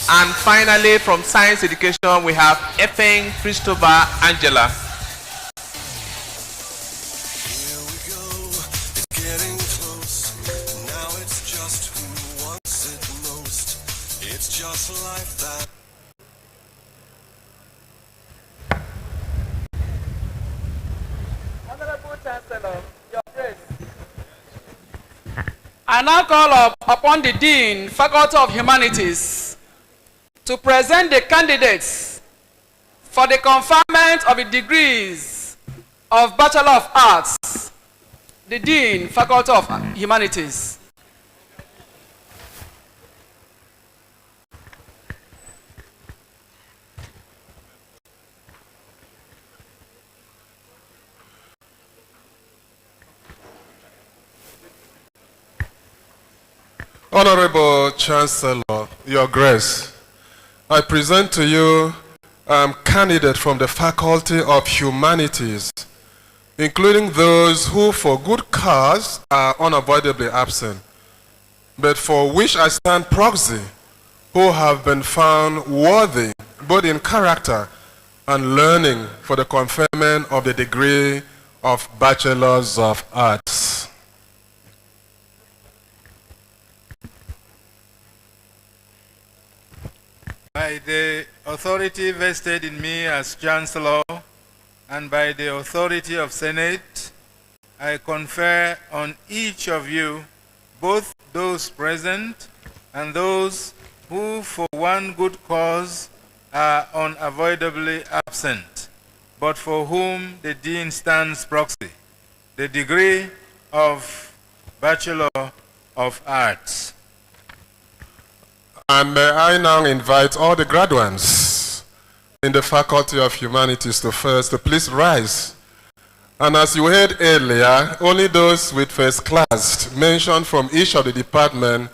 And finally, from Science Education, we have Efeng Christopher Angela. Honorable Chancellor, Your Grace. I now call upon the Dean, Faculty of Humanities, to present the candidates for the conferment of the degrees of Bachelor of Arts, the Dean, Faculty of Humanities. Honorable Chancellor, Your Grace, I present to you candidates from the Faculty of Humanities, including those who for good cause are unavoidably absent, but for which I stand proxy, who have been found worthy both in character and learning for the conferment of the degree of Bachelors of Arts. By the authority vested in me as Chancellor and by the authority of Senate, I confer on each of you, both those present and those who for one good cause are unavoidably absent, but for whom the Dean stands proxy, the degree of Bachelor of Arts. And may I now invite all the graduates in the Faculty of Humanities to please rise. And as you heard earlier, only those with first class mentioned from each of the department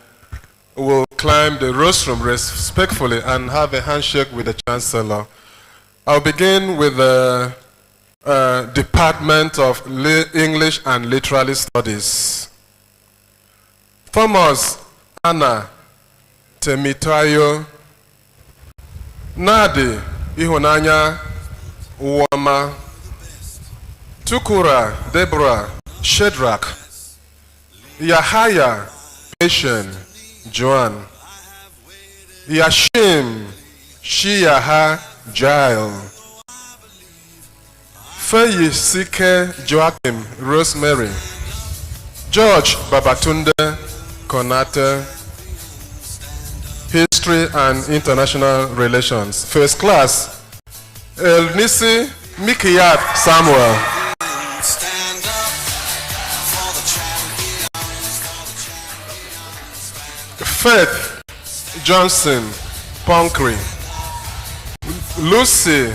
will climb the rostrum respectfully and have a handshake with the Chancellor. I'll begin with the Department of English and Literary Studies. Thomas Anna Temitayo Nadi Ihonanya Wama Tukura Deborah Shedrack Yahaya Patient Joan Yashim Shiyaha Jail Feyisike Joachim Rosemary George Babatunde Konate History and International Relations. First class, Elnisi Mikiyat Samuel. Faith Johnson Ponkri. Lucy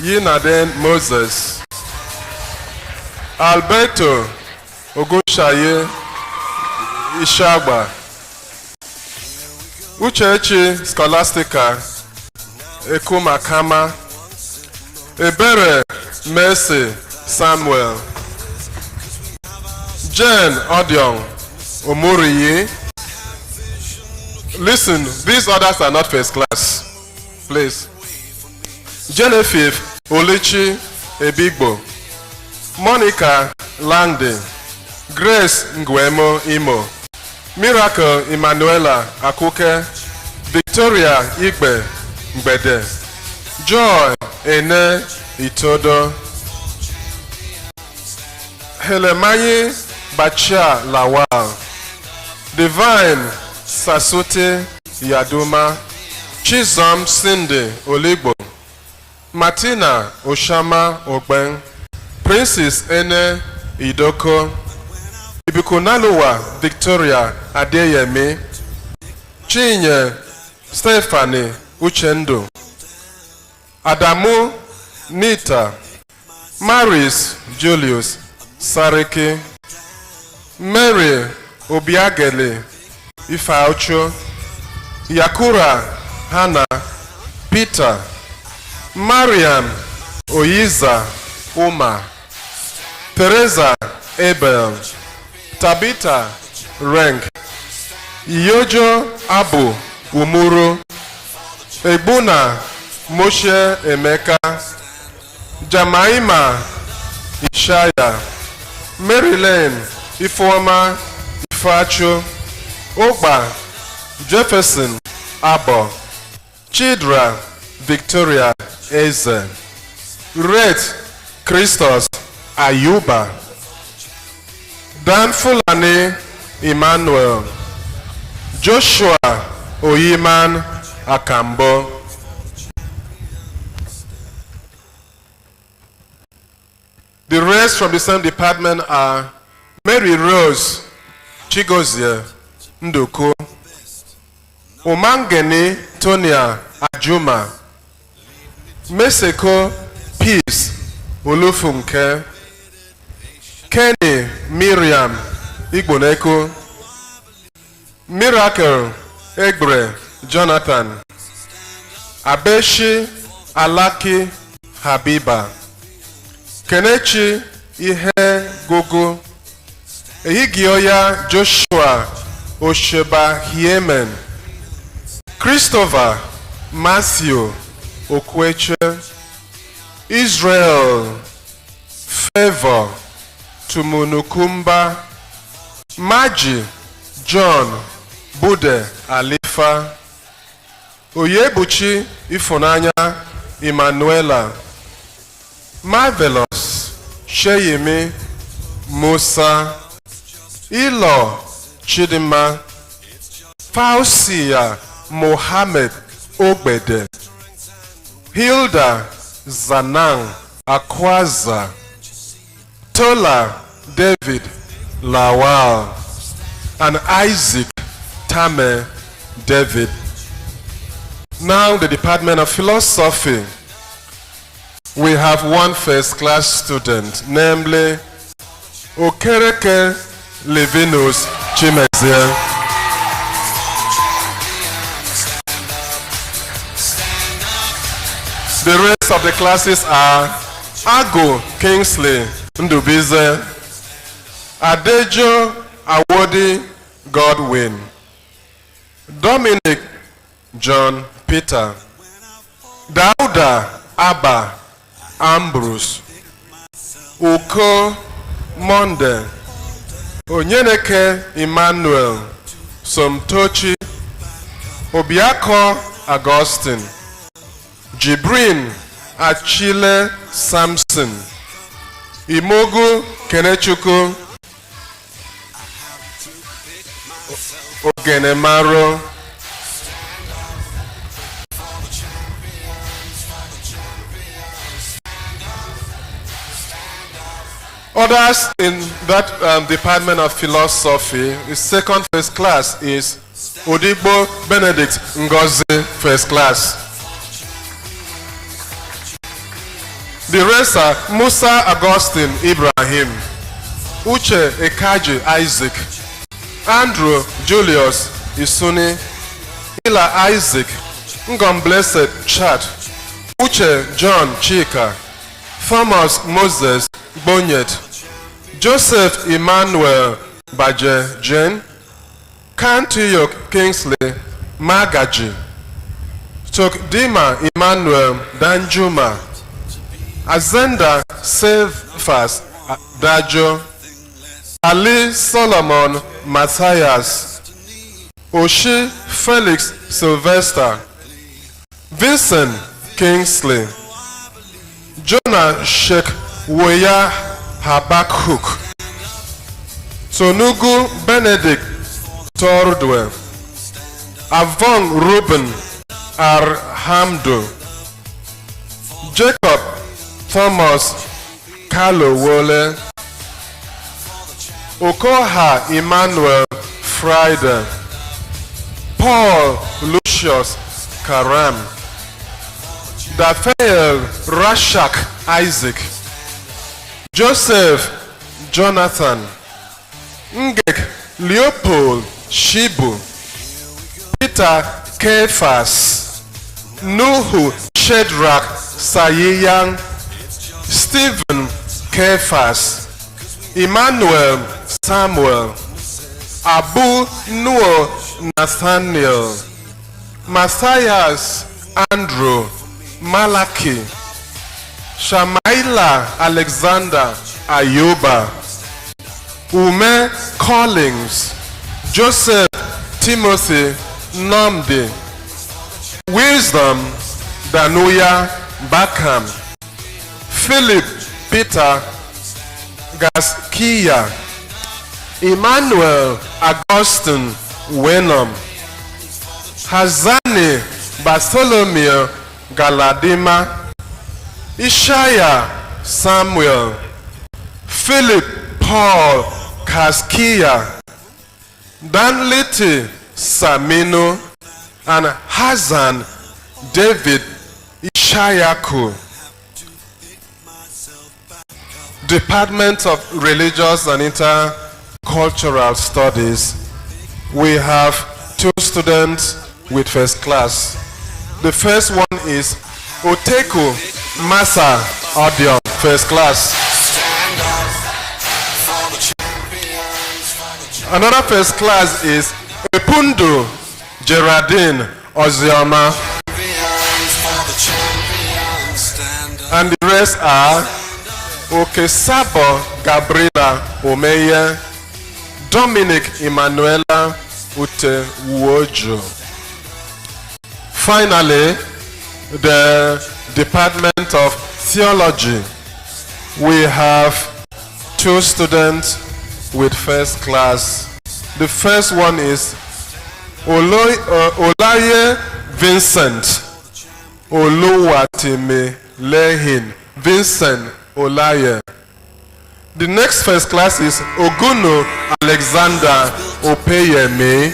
Yinaden Moses. Alberto Ogunshaye Ishagba. Uchechi Scholastica Ekumakama Ebere Mercy Samuel Jen Odion Omuriyi. Listen, these others are not first class. Please. Genevieve Olichi Ebigbo Monica Langdon Grace Nguemo Imo, Miracle Emanuela Akuke, Victoria Igbe Mbede, Joy Ene Itodo, Helemayi Bachia Lawal, Divine Sasute Yaduma, Chizom Cindy Oligbo, Martina Oshama Ogben, Princess Ene Idoko, Ibikunalowa Victoria Adeyemi, Chinye Stephanie Uchendo, Adamu Nita, Maris Julius Sariki, Mary Obiagele Ifaucho, Yakura Hannah Peter, Mariam Oyiza Uma, Teresa Abel, Tabitha Renk, Yojo Abu Umuru, Ebuna Moshe Emeka, Jamaima Ishaya, Marilyn Ifeoma Ifacho, Ogba Jefferson Abo, Chidra Victoria Eze, Red Christos Ayuba, Dan Fulani Emmanuel, Joshua Oyiman Akambo. The rest from the same department are Mary Rose Chigozie Nduku, Umangeni Tonia Ajuma, Meseko Peace Olufunke, Kenny Miriam Igboneko, Miracle Egbre Jonathan, Abeshi Alaki Habiba, Kenechi Ihe Gogo, Ehigioya Joshua Osheba Hiemen, Christopher Matthew Okweche, Israel Favor Tumunukumba, Maji John Bude Alifa, Oyebuchi Ifonanya Emanuela, Marvelous Sheyemi Musa, Ilo Chidima, Fausia Mohammed Ogbede, Hilda Zanang Akwaza, Tola David Lawal, and Isaac Tame David. Now the Department of Philosophy. We have one first-class student, namely Okereke Levinus Chimezie. The rest of the classes are Ago Kingsley Ndubize, Adejo Awodi Godwin, Dominic John Peter, Dauda Abba Ambrose, Uko Monde, Onyeneke Emmanuel Somtochi, Obiako Augustine, Jibrin Achille Samson, Imogu Kenechukwu Ogenemaro, others in that Department of Philosophy, the second first class is Odigbo Benedict Ngozi first class. The rest are Musa Augustine Ibrahim, Uche Ekaji Isaac, Andrew Julius Isuni, Ila Isaac, Ngom Blessed Chad, Uche John Chika, Thomas Moses Bonyet, Joseph Emmanuel Baje Jane, Kantiyok Kingsley Magaji, Tokdima Emmanuel Danjuma, Azenda Save Fast Dajo, Ali Solomon Matthias, Oshi Felix Sylvester, Vincent Kingsley, Jonah Sheikh Woya Habakuk, Tonugu Benedict Tordwe, Avon Ruben Arhamdo, Jacob Thomas Kalowole, Okoha Emmanuel Friday, Paul Lucius Karam, Dafael Rashak Isaac, Joseph Jonathan, Ngek Leopold Shibu, Peter Kefas, Nuhu Shedrach Sayiyang, Stephen Kefas, Emmanuel Samuel, Abu Noah Nathaniel, Matthias Andrew Malachi, Shamaila Alexander Ayuba, Ume Collins, Joseph Timothy Namdi, Wisdom Danuya Bakam, Philip Peter Gaskia, Emmanuel Augustine Wenham, Hazani Bartholomew Galadima, Ishaya Samuel, Philip Paul Kaskia, Danliti Samino, and Hazan David Ishayaku. Department of Religious and Intercultural Studies, we have 2 students with first class. The first one is Oteku Masa Odion, first class. Another first class is Epundu Gerardine Ozioma. And the rest are Okesabo Gabriela Omeye, Dominic Emanuela Ute Wojo. Finally, the Department of Theology. We have 2 students with first class. The first one is Olaye Vincent Oluwatimi Lehin Vincent Olaye. The next first class is Oguno Alexander Opeyemi.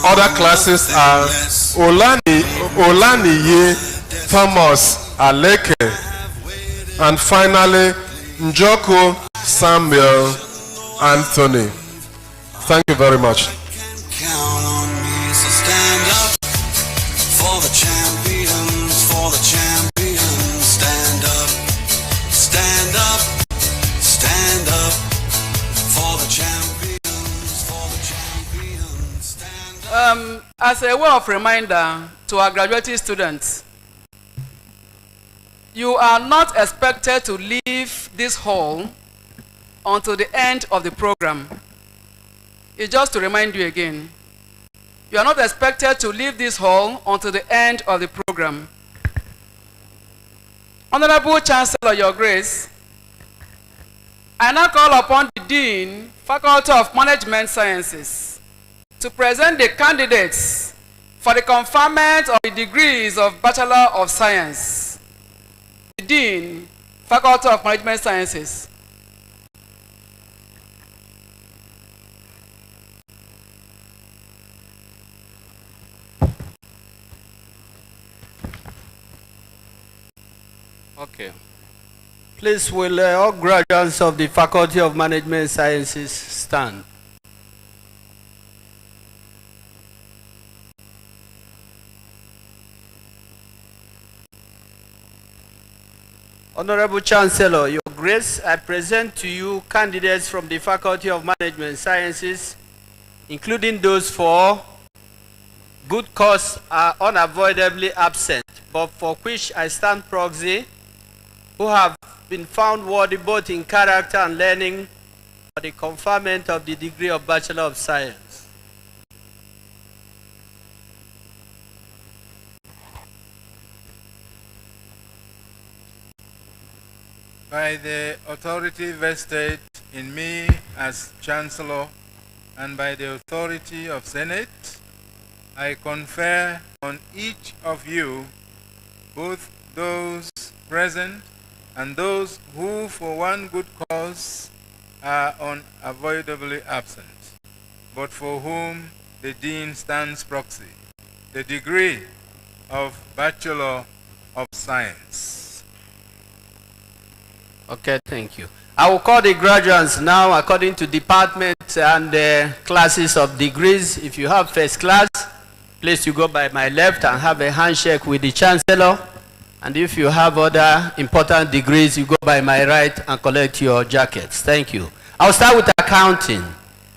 Other classes are Olaniye Thomas Aleke, and finally Njoko Samuel Anthony. Thank you very much. Count on me, so stand up for the champions, for the champions. Stand up, stand up, stand up for the champions, for the champions. Stand up. As a way of reminder to our graduating students, you are not expected to leave this hall until the end of the program. It's just to remind you again. You are not expected to leave this hall until the end of the program. Honorable Chancellor, Your Grace, I now call upon the Dean, Faculty of Management Sciences, to present the candidates for the conferment of the degrees of Bachelor of Science. The Dean, Faculty of Management Sciences. Okay. Please, will all graduates of the Faculty of Management Sciences stand? Honorable Chancellor, Your Grace, I present to you candidates from the Faculty of Management Sciences, including those for good cause are unavoidably absent, but for which I stand proxy, who have been found worthy both in character and learning for the conferment of the degree of Bachelor of Science. By the authority vested in me as Chancellor and by the authority of Senate, I confer on each of you, both those present and those who for one good cause are unavoidably absent, but for whom the Dean stands proxy, the degree of Bachelor of Science. Okay, thank you. I will call the graduates now according to departments and classes of degrees. If you have first class, please you go by my left and have a handshake with the Chancellor. And if you have other important degrees, you go by my right and collect your jackets. Thank you. I'll start with accounting.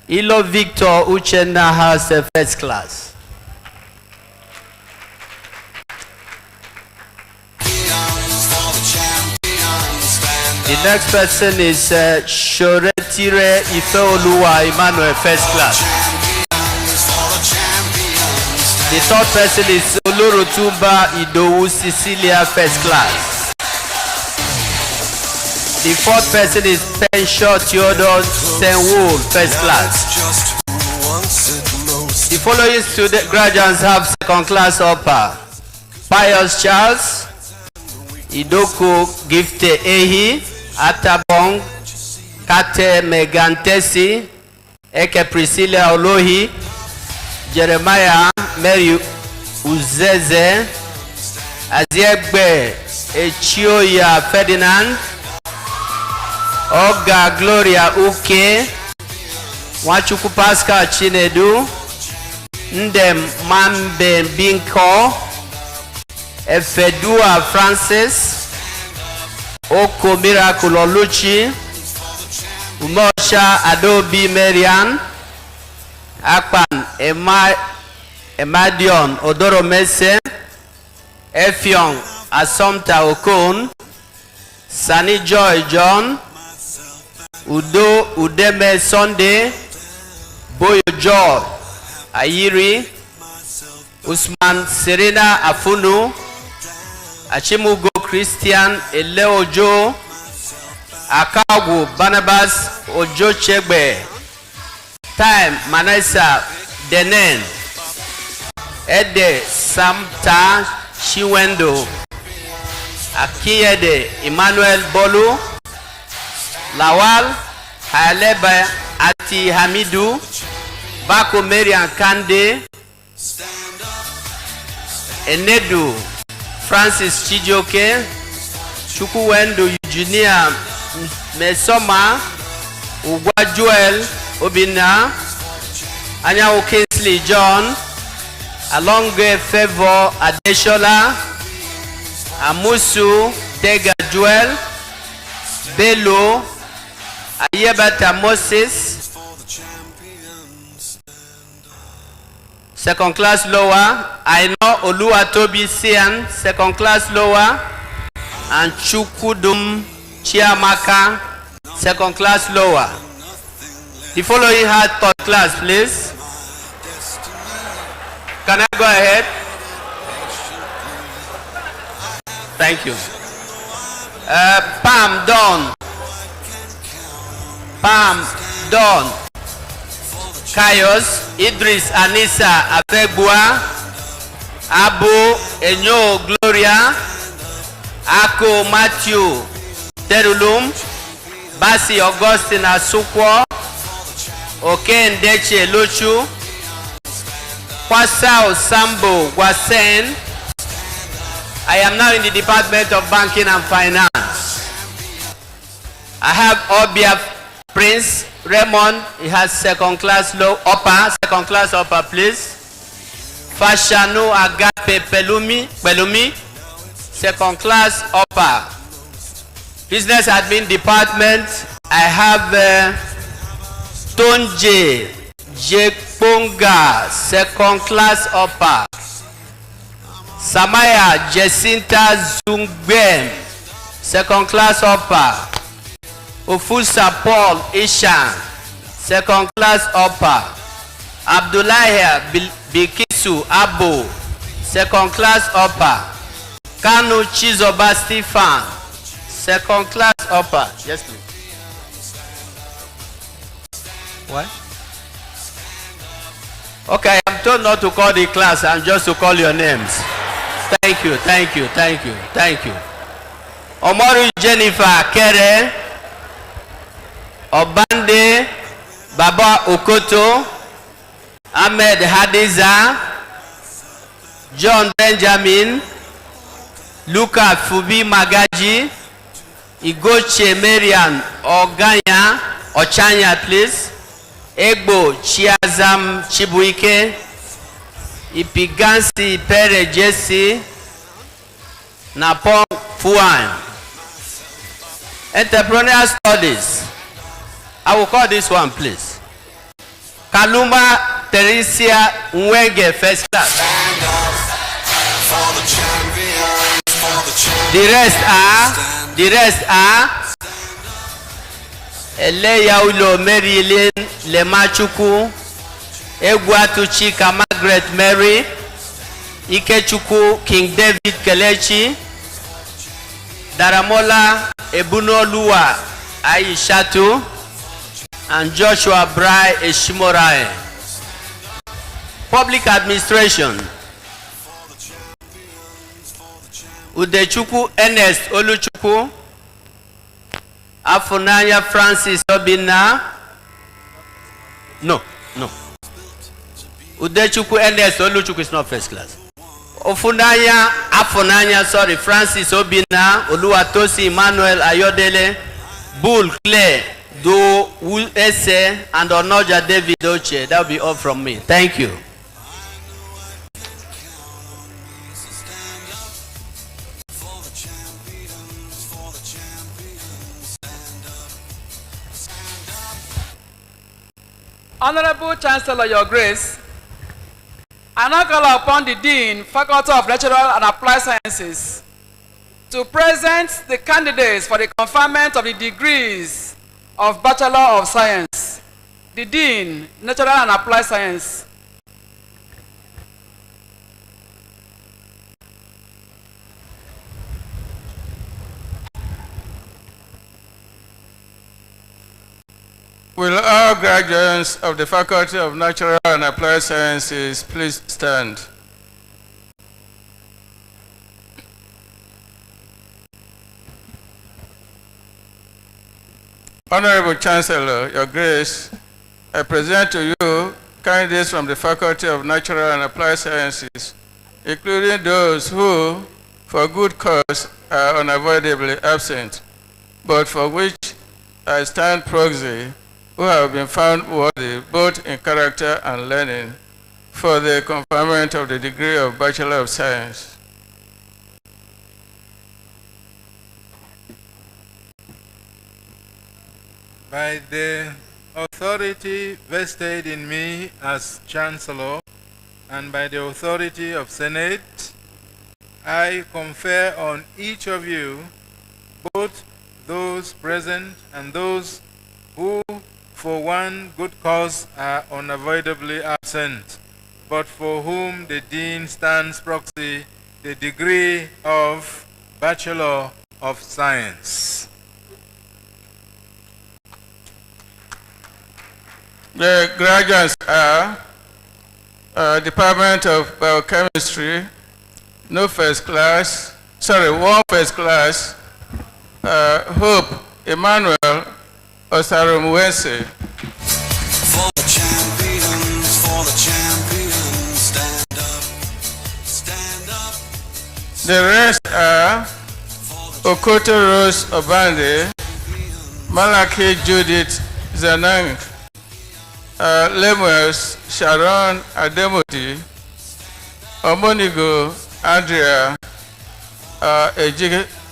Ilo Victor Uchenna has a first class. The next person is Shoretire Ifeoluwa Emmanuel, first class. The third person is Olorotumba Idowu Cecilia, first class. The fourth person is Penshaw Theodore Senwool, first class. The following student graduates have second class upper. Pius Charles, Idoko Gifte Ehi, Atabong, Kate Megantesi, Eke Priscilla Olohi, Jeremiah Mary Uzeze, Aziegbe Echioya Ferdinand, Oga Gloria Uke, Wachuku Pascal Chinedu, Ndem Mambe Binko, Efedua Francis, Oko Miracle Oluchi, Umosha Adobe Marian, Akpan Emadion Odoro Mese, Effiong Asomta Okon, Sani Joy John, Udo Udeme Sunday, Boyo Joy Ayiri, Usman Serena Afunu, Achimugo Christian Eleojo, Akagu Barnabas Ojo Chegbe, Time Manasa Denen, Ede Samta Chiwendo, Akiyede Emmanuel Bolu, Lawal Haleba Ati Hamidu, Bako Marian Kande, Enedu Francis Chijoke, Chukwuendo Eugenia Mesoma, Ugwa Joel Obina, Anyawo Kingsley John, Alonge Favor Adeshola, Amusu Tega Joel, Bello, Ayebata Moses, second class lower, Aino Oluwatobi Sian, second class lower, and Chukudum Chiamaka, second class lower. The following had third class, please. Can I go ahead? Thank you. Pam Don. Pam Don. Kaios, Idris Anissa Afegbua, Abu Enyo Gloria, Ako Matthew Terulum, Basi Augustine Asukwo, Oke Ndeche Lochu, Kwasao Sambo Gwasen. I am now in the Department of Banking and Finance. I have Obia Prince Raymond, he has second class upper, please. Fashanu Agape Pelumi, second class upper. Business Admin Department, I have Tonje Jekponga, second class upper. Samaya Jacinta Zungben, second class upper. Ofusa Paul Ishan, second class upper. Abdullahi Bikisu Abo, second class upper. Kanu Chizoba Stefan, second class upper. Yes, please. What? Okay, I'm told not to call the class and just to call your names. Thank you, thank you, thank you, thank you. Omoru Jennifer Kere, Obande Baba Okoto, Ahmed Hadiza, John Benjamin, Luka Fubi Magaji, Igoche Marian Oganya, Ochanya please, Egbo Chiazam Chibuike, Ipigansi Pere Jesse, Napong Fuan. Entrepreneurial studies. I will call this one please. Kaluma Teresia Nwenge first class. The rest are Eleya Ulo Marilyn Lemachuku, Egwatu Chika Margaret Mary, Ikechuku King David Kelechi, Daramola Ebunoluwa Aishatu, and Joshua Brai Eshimorae. Public administration. Udechuku Ernest Oluchuku, Afunanya Francis Obina. No. Udechuku Ernest Oluchuku is not first class. Afunanya, Francis Obina, Oluwatosi Emmanuel Ayodele, Bull Clay, Do Ese, and Onoja David Oche. That will be all from me. Thank you. Honorable Chancellor, Your Grace, I now call upon the Dean, Faculty of Natural and Applied Sciences, to present the candidates for the conferment of the degrees of Bachelor of Science. The Dean, Natural and Applied Science. Will all graduates of the Faculty of Natural and Applied Sciences please stand? Honorable Chancellor, Your Grace, I present to you candidates from the Faculty of Natural and Applied Sciences, including those who, for good cause, are unavoidably absent, but for which I stand proxy, who have been found worthy both in character and learning for the conferment of the degree of Bachelor of Science. By the authority vested in me as Chancellor and by the authority of Senate, I confer on each of you, both those present and those who for one good cause are unavoidably absent, but for whom the Dean stands proxy, the degree of Bachelor of Science. The graduates are Department of Biochemistry, one first class, Hope Emmanuel Osarumwese. For the champions, stand up. The rest are Okoto Rose Obande, Malaki Judith Zanang, Lemuels Sharon Ademoti, Omonigo Andrea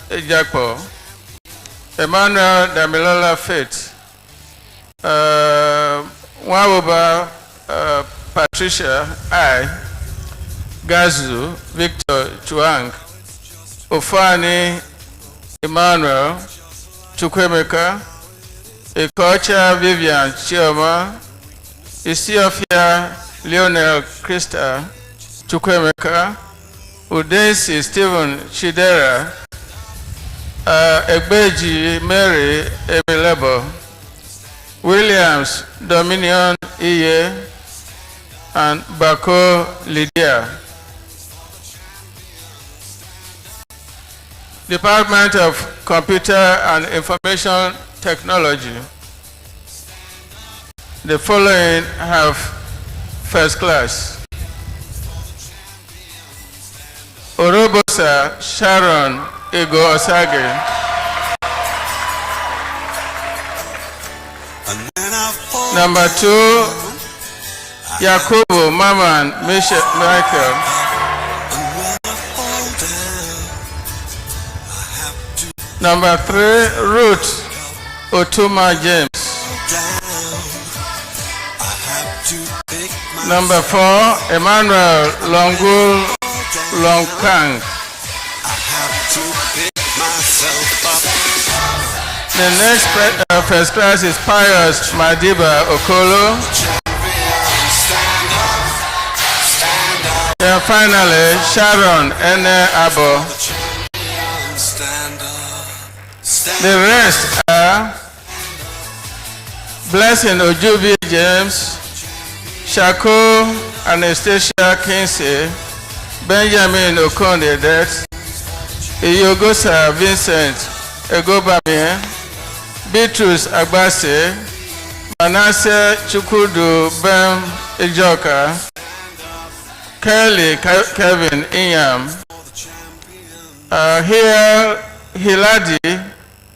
Ejakpo, Emmanuel Damilola Faith, Wawoba Patricia I, Gazu Victor Chuang, Ofani Emmanuel Chukwemeka, Ikocha Vivian Chioma, Isiofia Lionel Krista Chukwemeka, Udensi Stephen Chidera, Egbeji Mary Emilebo, Williams Dominion Iye, and Bako Lydia. Department of Computer and Information Technology. The following have first class: Orobosa Sharon Ego Osage. Number 2, Yakubu Maman Michael. Number 3, Ruth Otuma James. Number 4, Emmanuel Longul Longkang. The next first class is Pius Madiba Okolo. And finally, Sharon Ene Abo. The rest are Blessing Ojubi James, Shako Anastasia Kinsey, Benjamin Okonde Det, Iyogosa Vincent Egobamie, Beatrice Agbase, Manasseh Chukwudu Bem Ijoka, Kelly Kevin Inyam, here Hiladi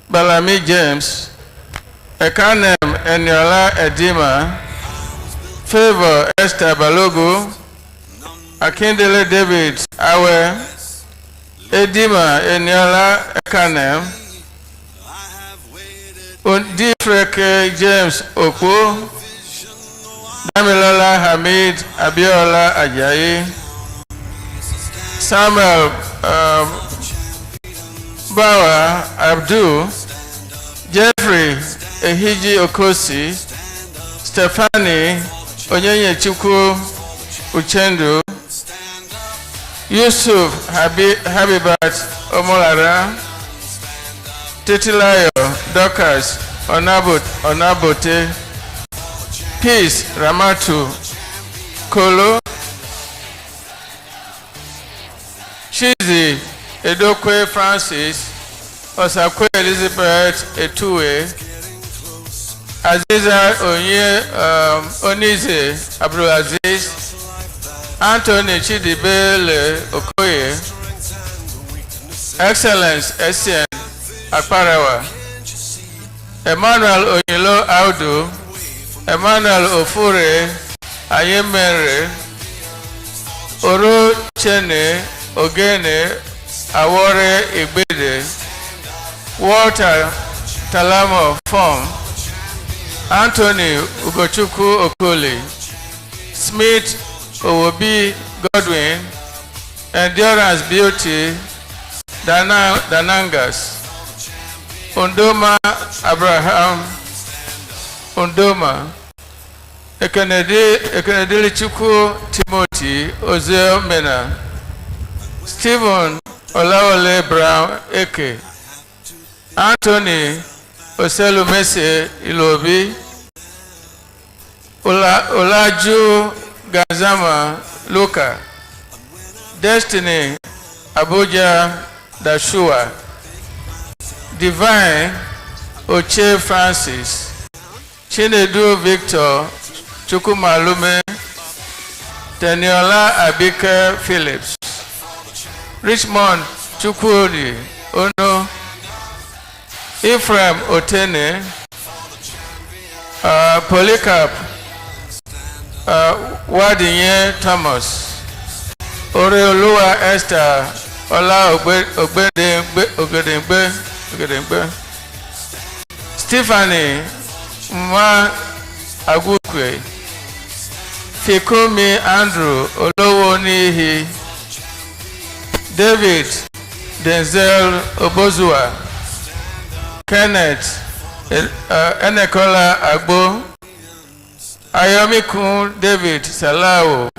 Balami James, Ekanem Eniola Edima, Favor Esther Balogu, Akindele David Awe, Edima Eniola Ekanem, Undifreke James Okwo, Damilola Hamid Abiola Ajayi, Samuel Bawa Abdul, Jeffrey Ehiji Okosi, Stephanie Onyenye Chukwu Uchendu, Yusuf Habibat Omolara, Titilayo Dorcas Onabote, Peace Ramatu Kolo, Chizi Edokwe Francis, Osakwe Elizabeth Etuwe, Aziza Onize Abdulaziz, Anthony Chidibele Okoye, Excellence Essien Akparawa, Emmanuel Oyilo Audu, Emmanuel Ofure Ayemere, Oro Chene Ogene Awore Igbede, Walter Talamo Fong, Anthony Ugochukwu Okoli, Smith Owobi Godwin, Endurance Beauty Danangas, Undoma Abraham Undoma, Ekenedili Chukwu Timothy Ozeo Mena, Stephen Olawole Brown Eke, Anthony Oselumese Ilobi, Olaju Gazama Luka, Destiny Abuja Dashua, Divine Oche Francis, Chinedu Victor Chukwumalume, Teniola Abike Phillips, Richmond Chukwudi Ono, Ephraim Otene, Polycarp Wadinye Thomas, Oreoluwa Esther Ola Ogedengbe, Stephanie Mwa Agukwe, Fikumi Andrew Olowo Nihi, David Denzel Obozua, Kenneth Enekola Agbo, Ayomikun David Salao,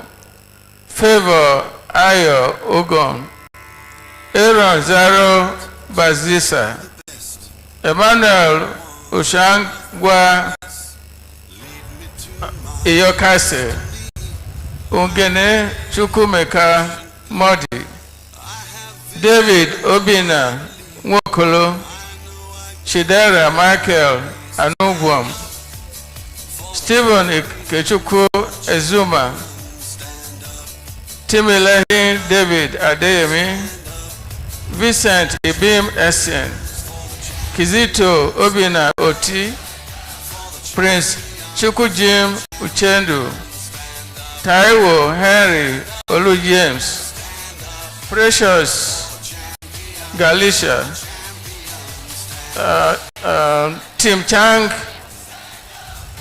Favor Ayo Ogon, Aaron Zaro Bazisa, Emmanuel Ushangwa Iyokase, Ungene Chukwumeka Modi, David Obina Nwokolo, Chidera Michael Anugwam, Stephen Ikechukwu Ezuma, Timilehin David Adeyemi, Vincent Ibim Essien, Kizito Obina Oti, Prince Chukwujim Uchendu, Taiwo Henry Olu James, Precious Galicia, Tim Chang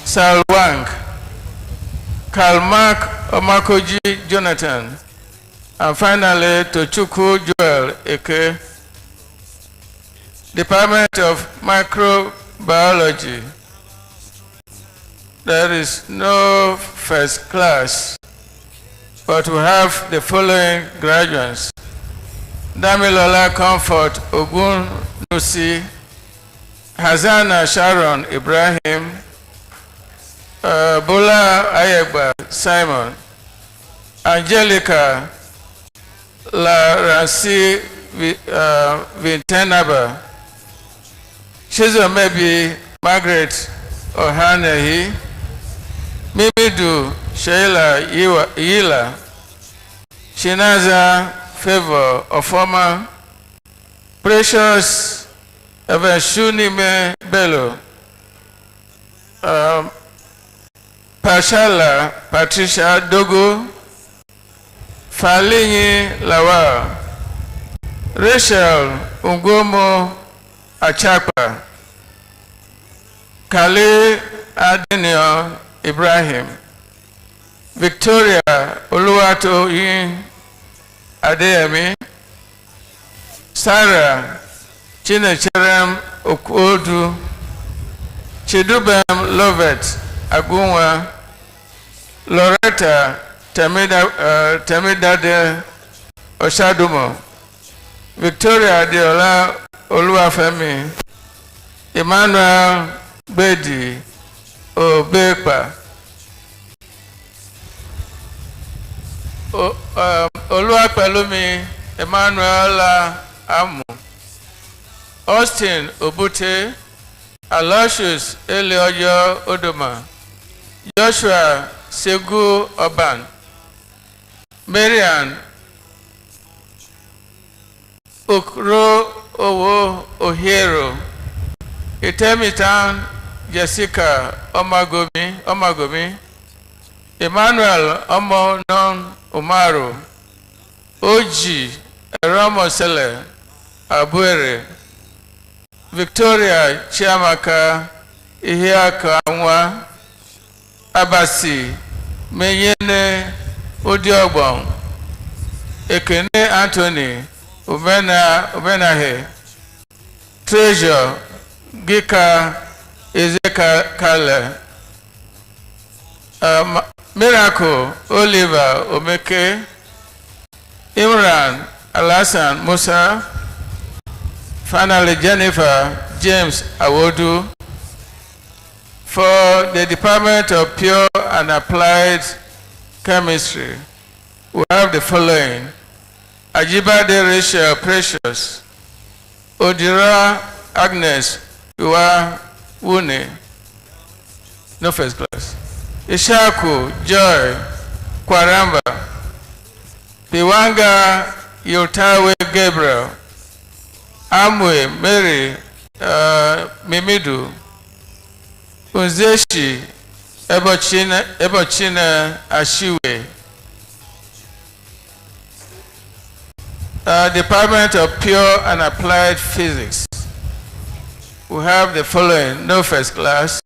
Salwang, Karl-Mark Omakoji Jonathan, and finally Tochukwu Joel Eke, Department of Microbiology. There is no first class, but we have the following graduates: Damilola Comfort Ogunusi, Hazana Sharon Ibrahim, Bola Ayegba Simon, Angelica Laransi Vintenaba, Chizomebi Margaret Ohanehi, Mimidu Sheila Yila, Shinaza Favor Ofoma, Precious Evashunime Bello, Pashala Patricia Dogo, Falinyi Lawal, Rachel Ungomo Achakpa, Kale Adenio Ibrahim, Victoria Oluwatoyin Adeyemi, Sarah Chinecherem Okwodu, Chidubem Lovet Agunwa, Loretta Temidade Oshadumo, Victoria Adeola Oluwafemi, Emmanuel Bedi Obepa, Oluwapelumi Emmanuel Amu, Austin Obute, Aloysius Elioyo Odoma, Joshua Segu Oban, Marian Okro Owo Ohero, Itemitan Jessica Omagomi, Emmanuel Omonon Umaru, Oji Eromosele Abuere, Victoria Chiamaka Ihiaka Nwa, Abasi Menyene Odiogbon, Ekene Anthony Ubenahe, Treasure Gika Ezekale, Miracle Oliver Omeke, Imran Alasan Musa, finally Jennifer James Awodu. For the Department of Pure and Applied Chemistry, we have the following: Ajibade Rachel Precious, Odira Agnes Uwa Wune, no first class, Ishaku Joy Kwaramba, Piwanga Yotawe Gabriel, Amwe Mary Mimidu, Unzeshi Ebochina Ashiwe. Department of Pure and Applied Physics, we have the following: no first class: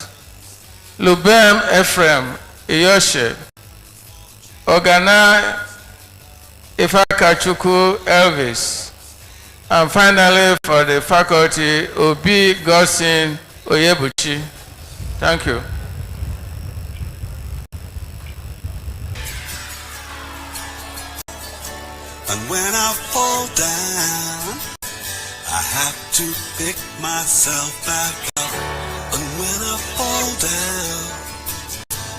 Lubem Ephraim Iyoshe, Ogana Ifakachuku Elvis, And finally, for the faculty, Obi Godson Oyebuchi. Thank you. And when I fall down, I have to pick myself back up. And when I fall down,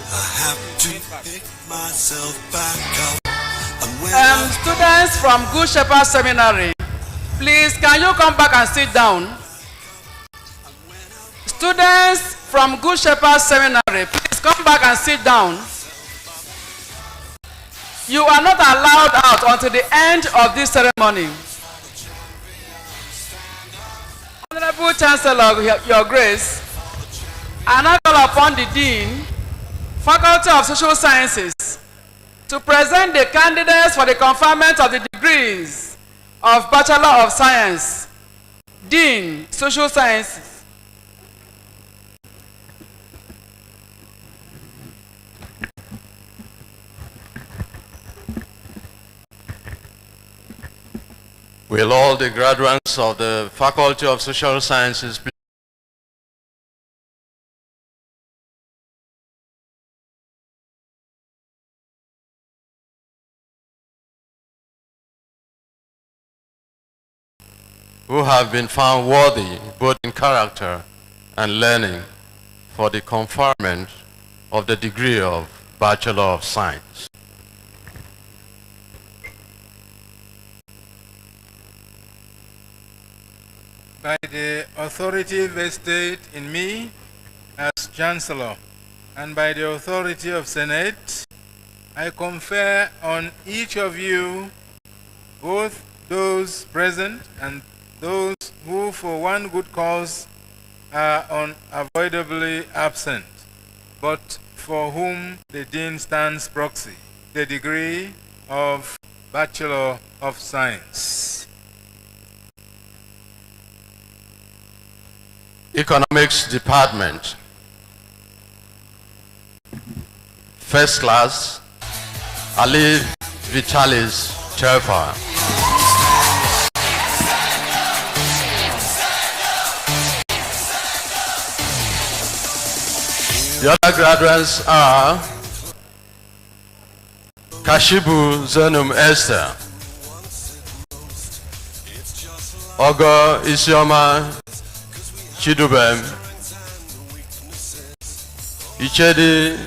I have to pick myself back up. And when Students from Good Shepherd Seminary, please can you come back and sit down? Students from Good Shepherd Seminary, please come back and sit down. You are not allowed out until the end of this ceremony. Honorable Chancellor, Your Grace, I now call upon the Dean, Faculty of Social Sciences, to present the candidates for the conferment of the degrees of Bachelor of Science, Dean, Social Sciences. Will all the graduates of the Faculty of Social Sciences please who have been found worthy both in character and learning for the conferment of the degree of Bachelor of Science? By the authority vested in me as Chancellor and by the authority of Senate, I confer on each of you, both those present and those who for one good cause are unavoidably absent, but for whom the Dean stands proxy, the degree of Bachelor of Science. Economics Department. First class, Ali Vitalis Terfa. The other graduates are Kashibu Zenum Esther, Ogo Isioma Chidubem, Ichedi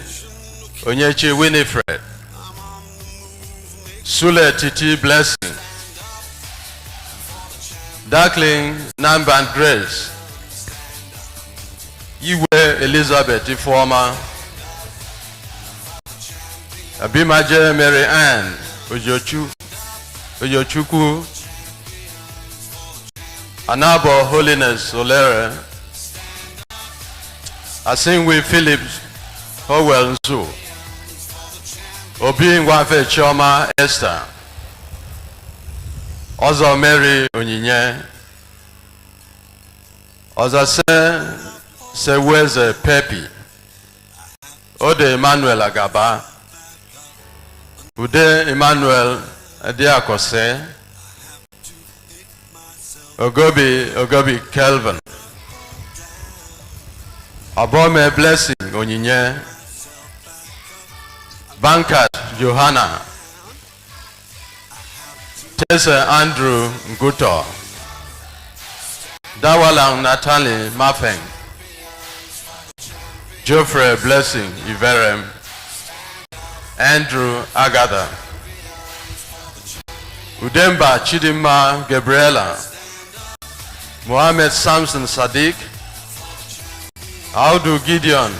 Onyechi Winifred, Sule Titi Blessing, Darkling Namban Grace, Iwe Elizabeth Ifeoma, Abimaje Mary Ann Ojochukwu, Anabo Holiness Olere, Asingwe Phillips Howell Nzu, Obi Nwafe Chioma Esther, Ozo Mary Onyinye, Ozase Seweze Pepi, Ode Emmanuel Agaba, Ude Emmanuel Adiakose, Ogobi Kelvin, Abome Blessing Onyinye, Bankat Johanna, Tessa Andrew Nguto, Dawalang Natalie Mafeng, Geoffrey Blessing Iverem, Andrew Agatha, Udemba Chidima Gabriela, Mohammed Samson Sadiq, Audu Gideon,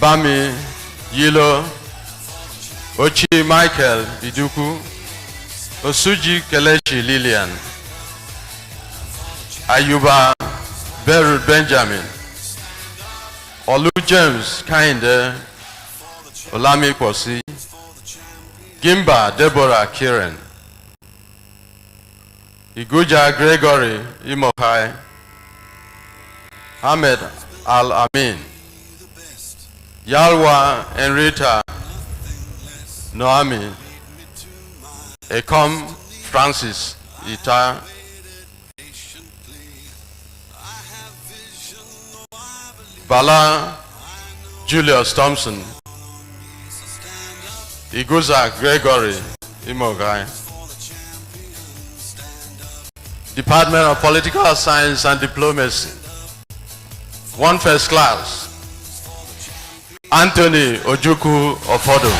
Bami Yilo, Ochi Michael Iduku, Osuji Kelechi Lillian, Ayuba Beirut Benjamin, Olu James Kinde, Olami Kwasi, Gimba Deborah Kieran, Iguja Gregory Imokai, Ahmed Al-Amin, Yalwa Enrita Noami, Ekom Francis Ita, Bala Julius Thompson, Iguza Gregory Imogai, Department of Political Science and Diplomacy, 1 first class, Anthony Ojuku Ofodo.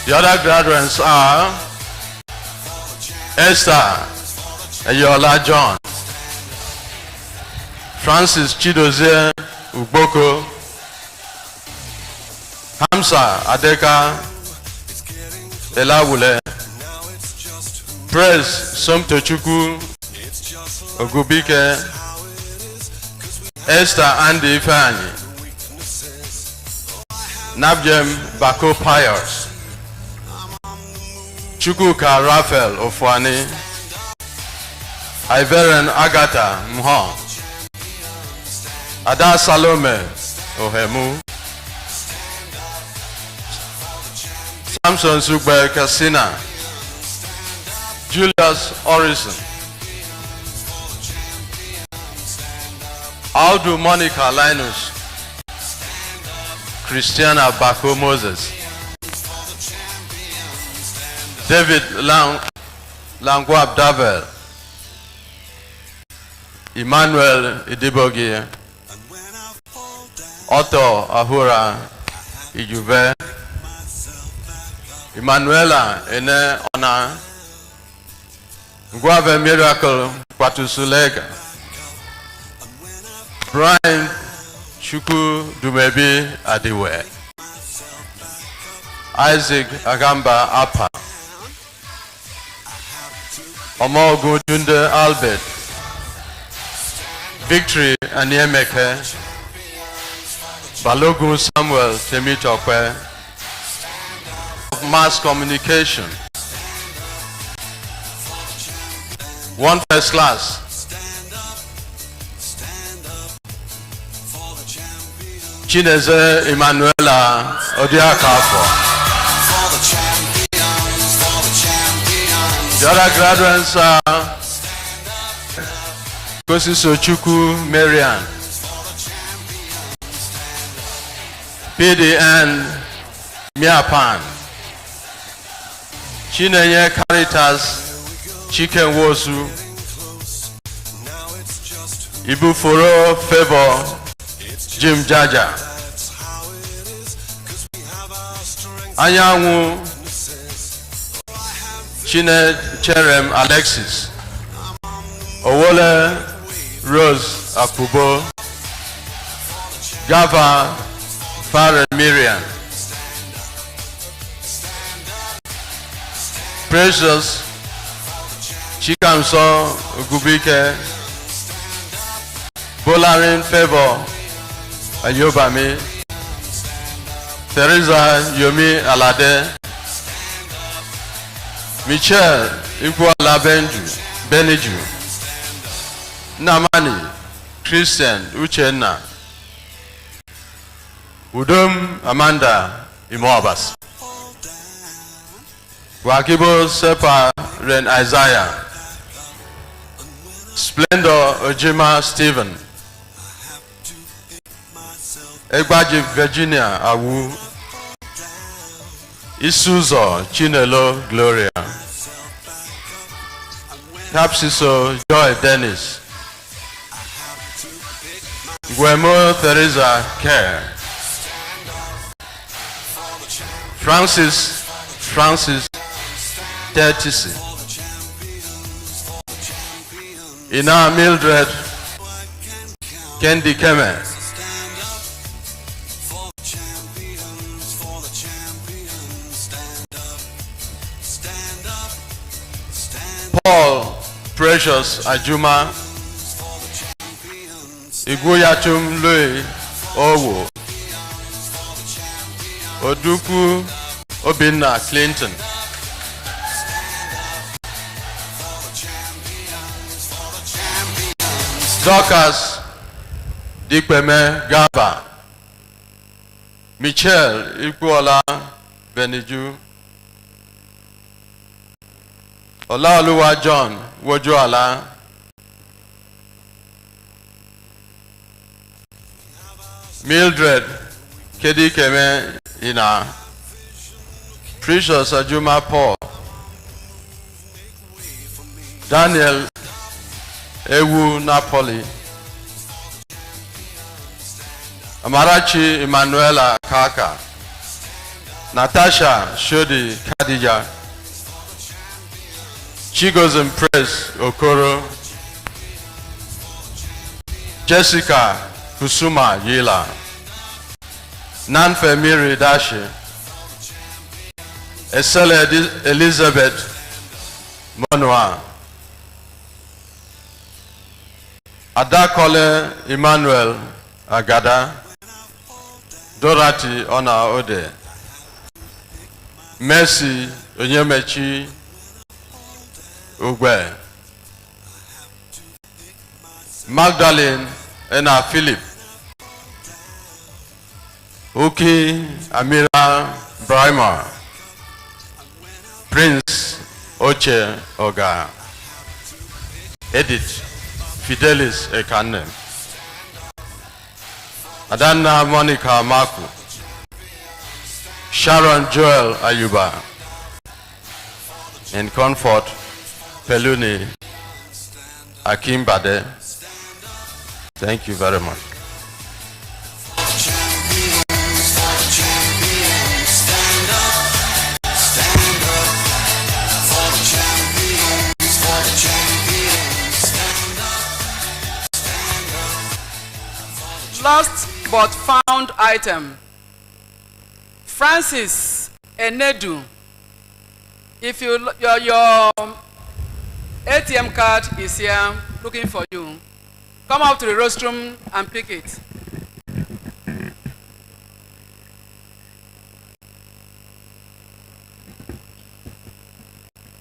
The other graduates are Esther Ayola John, Francis Chidozie Ugboko, Hamza Adeka Elawule, Praise Somtochukwu Ogubike, Esther Andy Ifeanyi, Nabjem Bako Pius, Chukwuka Raphael Ofwani, Iveren Agatha Mho, Ada Salome Ohemu, Samson Sugbe Kasina, Julius Orison, Aldo Monica Linus, Christiana Bako Moses, David Langwab Davel, Emmanuel Idibogi, Otto Ahura Ijuve, Emanuela Ene Ona, Guave Miracle Kwatusulega, Brian Chuku Dumebi Adiwe, Isaac Agamba Apa, Omogu Tunde Albert, Victory Aniemeke, Balogun Samuel Temitokwe, Mass Communication, 1 first class, Chineze Emanuela Odiakafo. The other graduates are Kosiso Chukwu Marian, PDN Miapan, Chinenye Caritas Chikenwosu, Ibuforo Favor Jim Jaja, Anyanwu Chine Cherem Alexis, Owole Rose Akubo, Gava Farah Miriam, Precious Chikamso Gubike, Bolarin Favor Ayobami, Teresa Yomi Alade, Michelle Iguala Beniju, Namani Christian Uchenna, Udom Amanda Imoabas, Wakibo Sepa Ren Isaiah, Splendor Ojima Stephen, Egbaji Virginia Awu, Isuzo Chinelo Gloria, Tapsiso Joy Dennis, Guemo Teresa Kerr, Francis Tertisi, Ina Mildred Kendi Keme, Paul Precious Ajuma, Iguyatum Louis Owo, Oduku Obinna Clinton, Dorcas Dikpeme Gaba, Michelle Iguola Beniju, Olaoluwa John Wojuala, Mildred Kedi Keme Ina, Precious Ajuma Paul, Daniel Ewu Napoli, Amarachi Emanuela Kaka, Natasha Shodi Khadija, Chigozin Press Okoro, Jessica Kusuma Yila, Nanfe Miri Dashi, Esele Elizabeth Monua, Adakole Emmanuel Agada, Dorothy Ona Ode, Mercy Onyemechi Ugwe, Magdalene Ena Philip, Uki Amira Brahma, Prince Oche Oga, Edith Fidelis Ekane, Adana Monica Maku, Sharon Joel Ayuba, and Comfort Peluni Akimbade. Thank you very much. Lost but found item. Francis Enedu. If your ATM card is here looking for you, come up to the rostrum and pick it.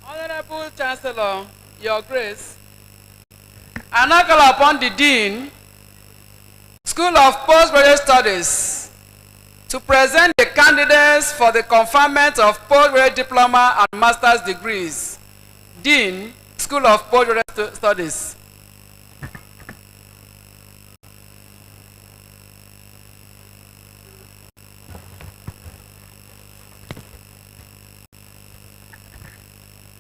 Honorable Chancellor, Your Grace, I now call upon the Dean, School of Postgraduate Studies, to present the candidates for the conferment of postgraduate diploma and master's degrees. Dean, School of Postgraduate Studies.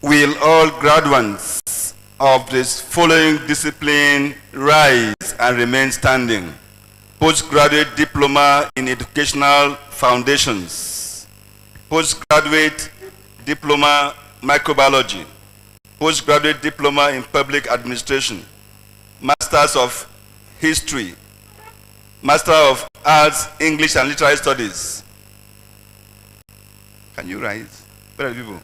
Will all graduates of this following discipline rise and remain standing? Postgraduate Diploma in Educational Foundations, Postgraduate Diploma Microbiology, Postgraduate Diploma in Public Administration, Masters of History, Master of Arts, English and Literary Studies. Can you rise? Where are the people?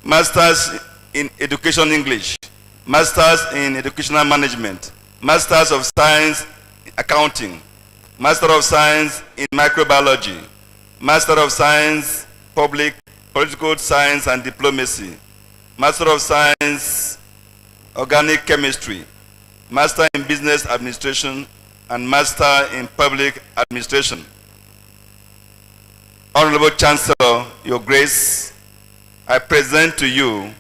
Masters in Education English, Masters in Educational Management, Masters of Science Accounting, Master of Science in Microbiology, Master of Science Political Science and Diplomacy, Master of Science Organic Chemistry, Master in Business Administration, and Master in Public Administration. Honorable Chancellor, Your Grace, I present to you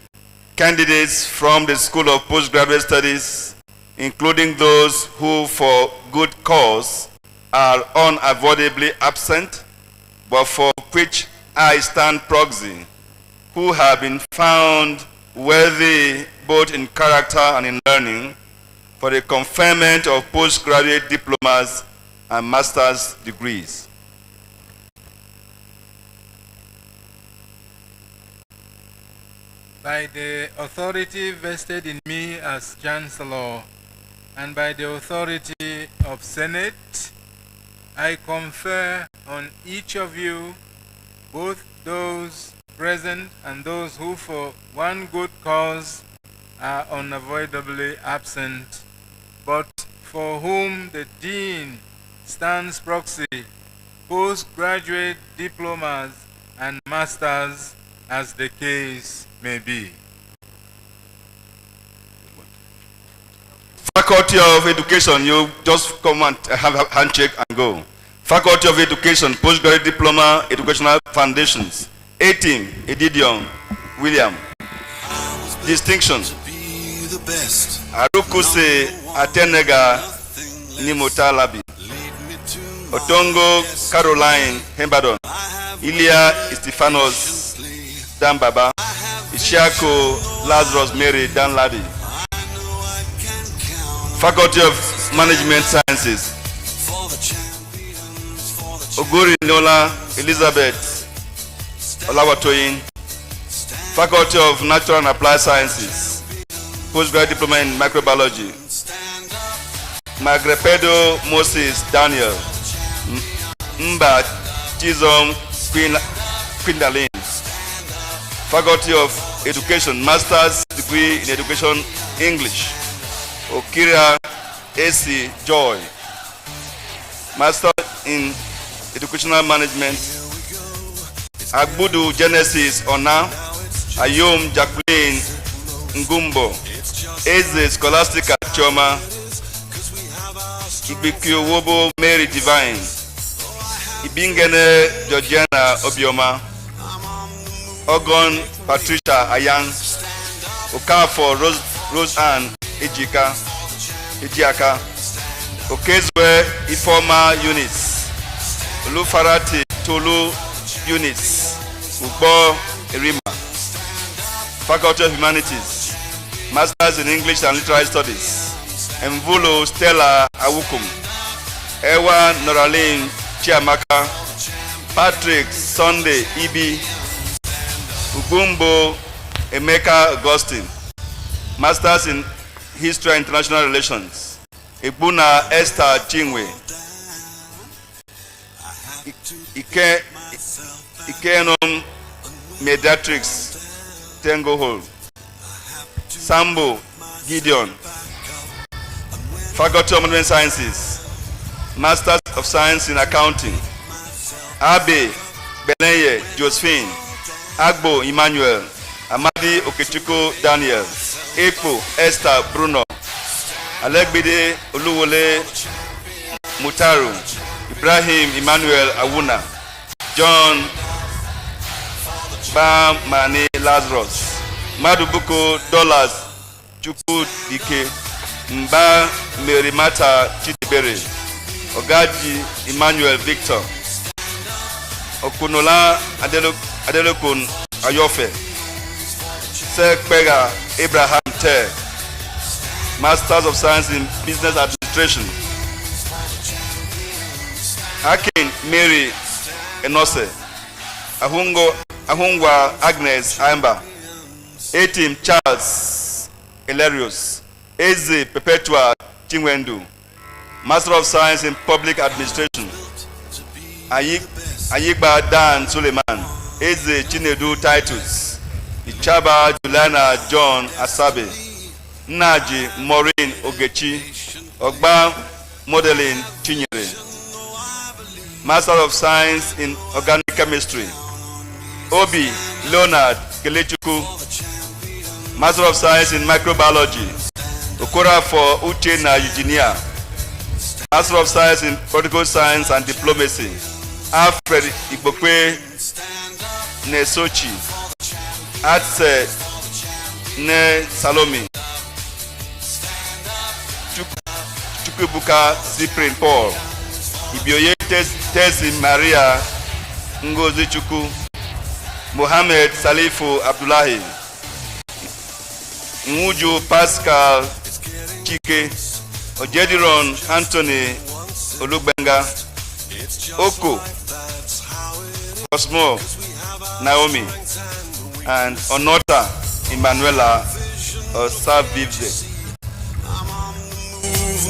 candidates from the School of Postgraduate Studies, including those who for good cause are unavoidably absent, but for which I stand proxy, who have been found worthy both in character and in learning for the conferment of postgraduate diplomas and master's degrees. By the authority vested in me as Chancellor and by the authority of Senate, I confer on each of you, both those present and those who for one good cause are unavoidably absent, but for whom the Dean stands proxy, postgraduate diplomas and masters as the case may be. Faculty of Education, you just come and have a handshake and go. Faculty of Education, Postgraduate Diploma, Educational Foundations. A-Team, Edidion, William. Distinction. Arukuse Atenega Nimotalabi. Otongo Caroline Hembadon. Ilia Stephanos Dambaba. Ishiako Lazarus Mary Danladi. Faculty of Management Sciences. Oguri Nola Elizabeth Olawatoyin. Faculty of Natural and Applied Sciences. Postgraduate Diploma in Microbiology. Magrepedo Moses Daniel. Mba Chizom Quindalin. Faculty of Education, Master's Degree in Education, English. Okira A.C. Joy. Master in Educational Management. Agbudu Genesis Ona. Ayom Jacqueline Ngumbo. Eze Scholastica Choma. Ibikio Wobo Mary Divine. Ibingene Georgiana Obioma. Ogon Patricia Ayang. Okafo Rose Ann Ejiaka. Okezwe Ifoma Units. Olufarati Tolu Units. Ugbo Erima. Faculty of Humanities. Masters in English and Literary Studies. Mvulo Stella Awukum. Ewa Noraline Chiamaka. Patrick Sunday Ibi. Ugumbo Emeka Augustine. Masters in History and International Relations. Ibuna Esther Chingwe. Ikenom Mediatrix Tengo Hall. Sambo Gideon. Faculty of Management Sciences. Masters of Science in Accounting. Abe Beneye Josephine. Agbo Emmanuel. Amadi Okechukwu Daniel. Ekpo Esther Bruno. Alegbede Oluwole Mutaru. Ibrahim Emmanuel Awuna. John Bamani Lazarus. Madubuko Dollars Chukwu Dike. Mba Merimata Chidibere. Ogaji Emmanuel Victor. Okunola Adelokun Ayofe. Sekpega Abraham Ter. Masters of Science in Business Administration. Akin Mary Enose. Ahungwa Agnes Amba. A-Team Charles Hilarious. Eze Perpetua Chinwendu. Master of Science in Public Administration. Ayigba Dan Suleiman. Eze Chinedu Titus. Ichaba Juliana John Asabe. Naji Maureen Ogechi. Ogba Modeling Chinyere. Master of Science in Organic Chemistry. Obi Leonard Kelechuku. Master of Science in Microbiology. Okora for Uchenna Eugenia. Master of Science in Political Science and Diplomacy. Alfred Igbokwe Nesochi. Atse Ne Salomi. Chukwubuka Cyprian Paul. Ibioye Tesi Maria Ngozi Chukwu. Mohammed Salifu Abdullahi. Nwuju Pascal Chike. Ojediron Anthony Olugbenga. Oko Cosmo Naomi and Onota Emanuela Osavivze.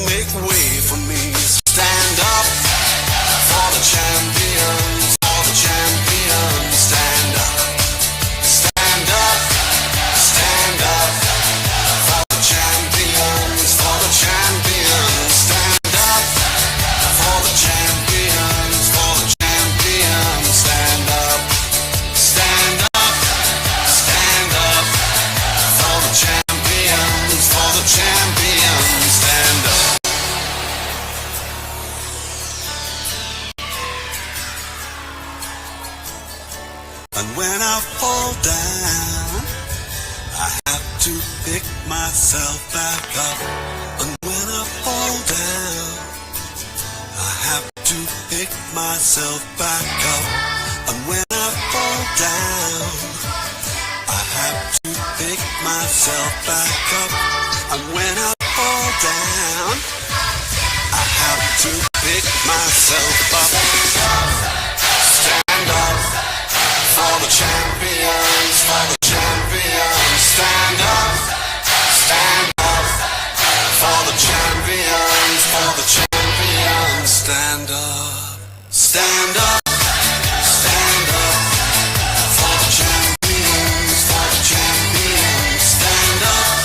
Make way for me. Stand up for the champions, for the champions. Stand up, stand up, stand up for the champions, for the champions. Stand up for the champions, for the champions. Stand up, stand up, stand up for the champions, for the champions. Stand up. And when I fall down, I have to pick myself back up. And when I fall down, I have to pick myself back up. And when I fall down, I have to pick myself back up. And when I fall down, I have to pick myself up. Stand up for the champions, for the champions. Stand up for the champions, for the champions. Stand up, stand up, stand up for the champions, for the champions. Stand up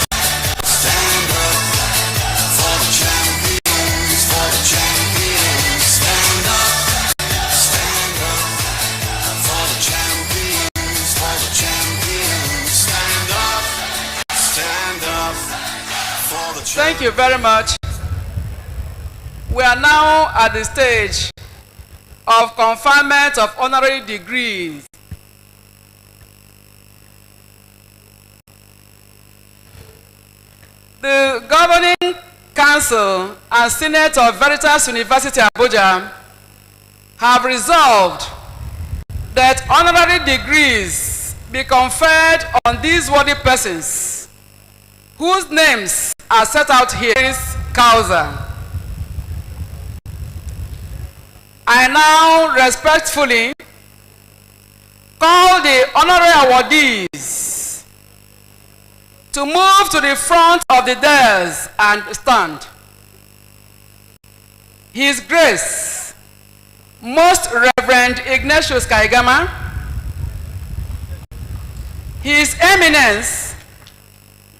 for the champions, for the champions. Stand up for the champions, for the champions. Stand up for the champions. Thank you very much. We are now at the stage of conferment of honorary degrees. The Governing Council and Senate of Veritas University, Abuja, have resolved that honorary degrees be conferred on these worthy persons whose names are set out here is Causal. I now respectfully call the honorary awardees to move to the front of the dais and stand. His Grace, Most Reverend Ignatius Kaigama, His Eminence,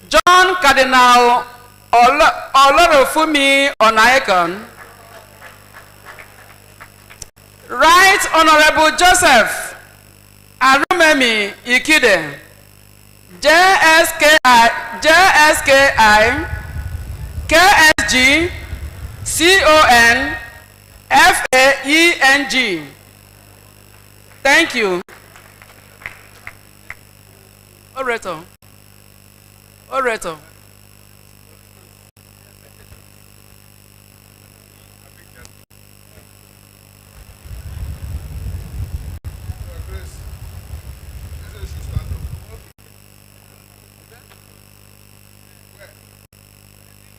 John Cardinal Olorofumi Onaekon, Right Honorable Joseph Arumemi Ikide, JSKI, KSG, CON, FAENG. Thank you. Orator.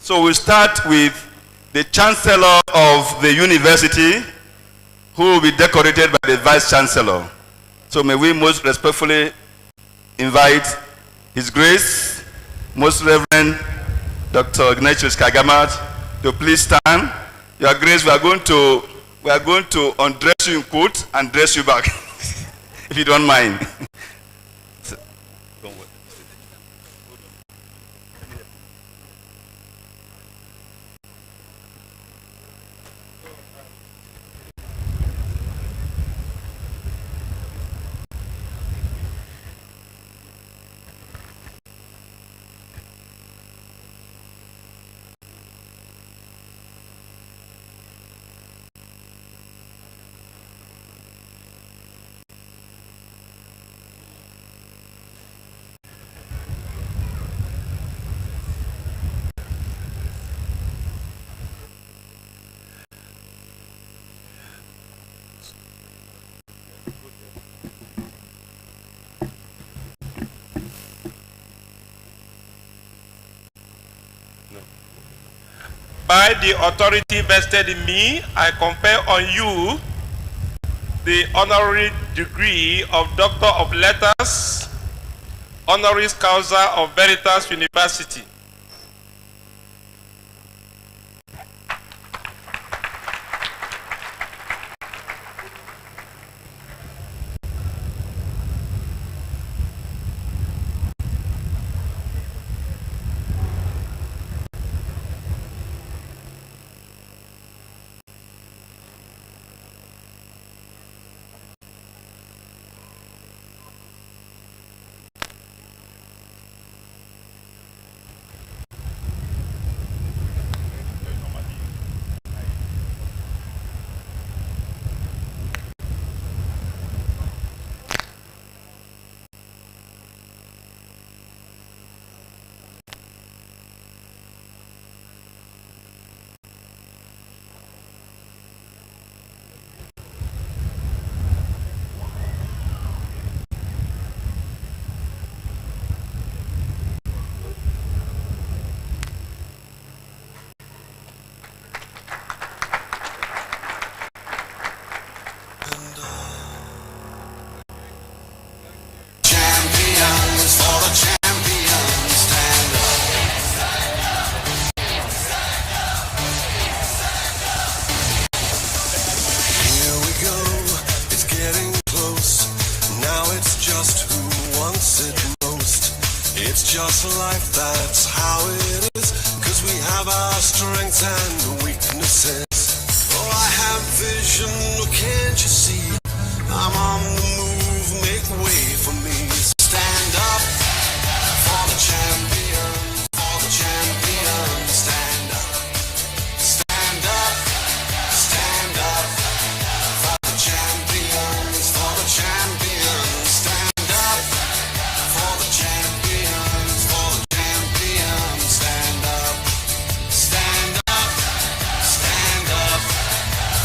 So we start with the Chancellor of the university, who will be decorated by the Vice Chancellor. So may we most respectfully invite His Grace, Most Reverend Dr. Ignatius Kagamat, to please stand. Your Grace, we are going to undress you in quote and dress you back, if you don't mind. Don't worry. By the authority vested in me, I confer on you the honorary degree of Doctor of Letters, honoris causa of Veritas University. just life, that's how it is. Cause we have our strengths and weaknesses. Oh, I have vision, oh, can't you see? I'm on the move, make way for me. Stand up for the champions, for the champions. Stand up, stand up, stand up for the champions, for the champions. Stand up for the champions, for the champions. Stand up, stand up, stand up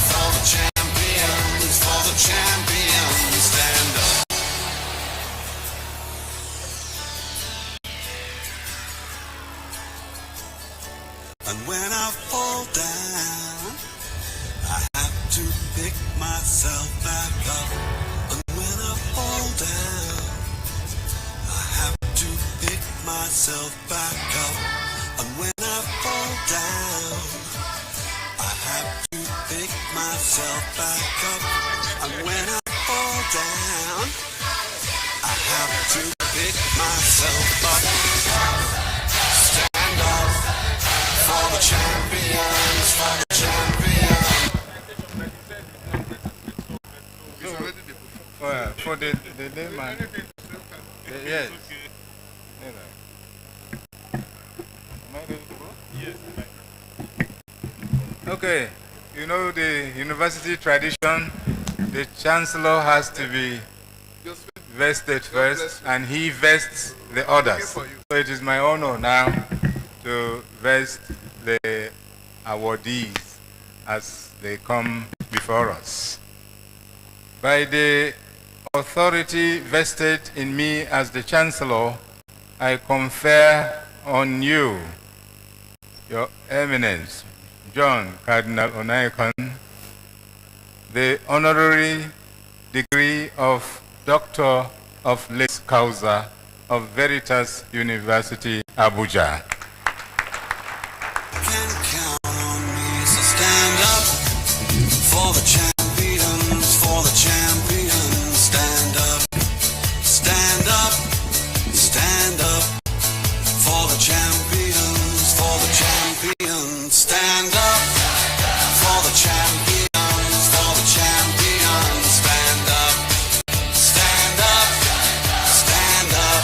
for the champions, for the champions. Stand up. And when I fall down, I have to pick myself back up. And when I fall down, I have to pick myself back up. And when I fall down, I have to pick myself back up. And when I fall down, I have to pick myself up. Stand up for the champions, for the champions. For the man. Yes. Okay, you know the university tradition, the chancellor has to be vested first, and he vests the others. So it is my honor now to vest the awardees as they come before us. By the authority vested in me as the Chancellor, I confer on you, Your Eminence, John Cardinal Onaikan, the honorary degree of Doctor of Lex Causa of Veritas University, Abuja. Stand up for the champions, for the champions. Stand up, stand up, stand up for the champions, for the champions. Stand up for the champions, for the champions. Stand up, stand up, stand up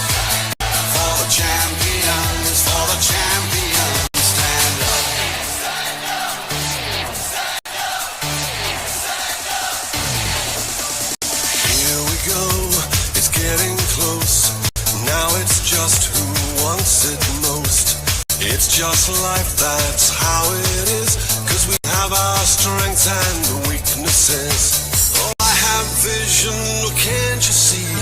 for the champions, for the champions. Stand up. It's getting close. Now it's just who wants it most. It's just life, that's how it is. Cause we have our strengths and weaknesses. Oh, I have vision, oh, can't you see?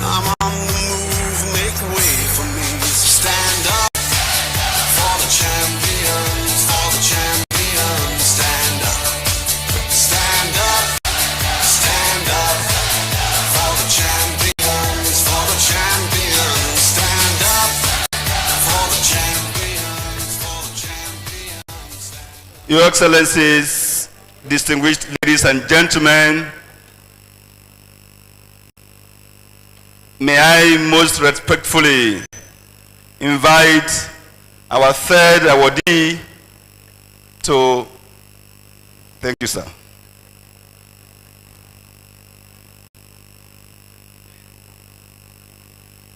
I'm on the move, make way for me. Stand up for the champions, for the champions. Stand up, stand up, stand up for the champions, for the champions. Stand up for the champions, for the champions. Your Excellencies, distinguished ladies and gentlemen, may I most respectfully invite our third awardee to, thank you, sir.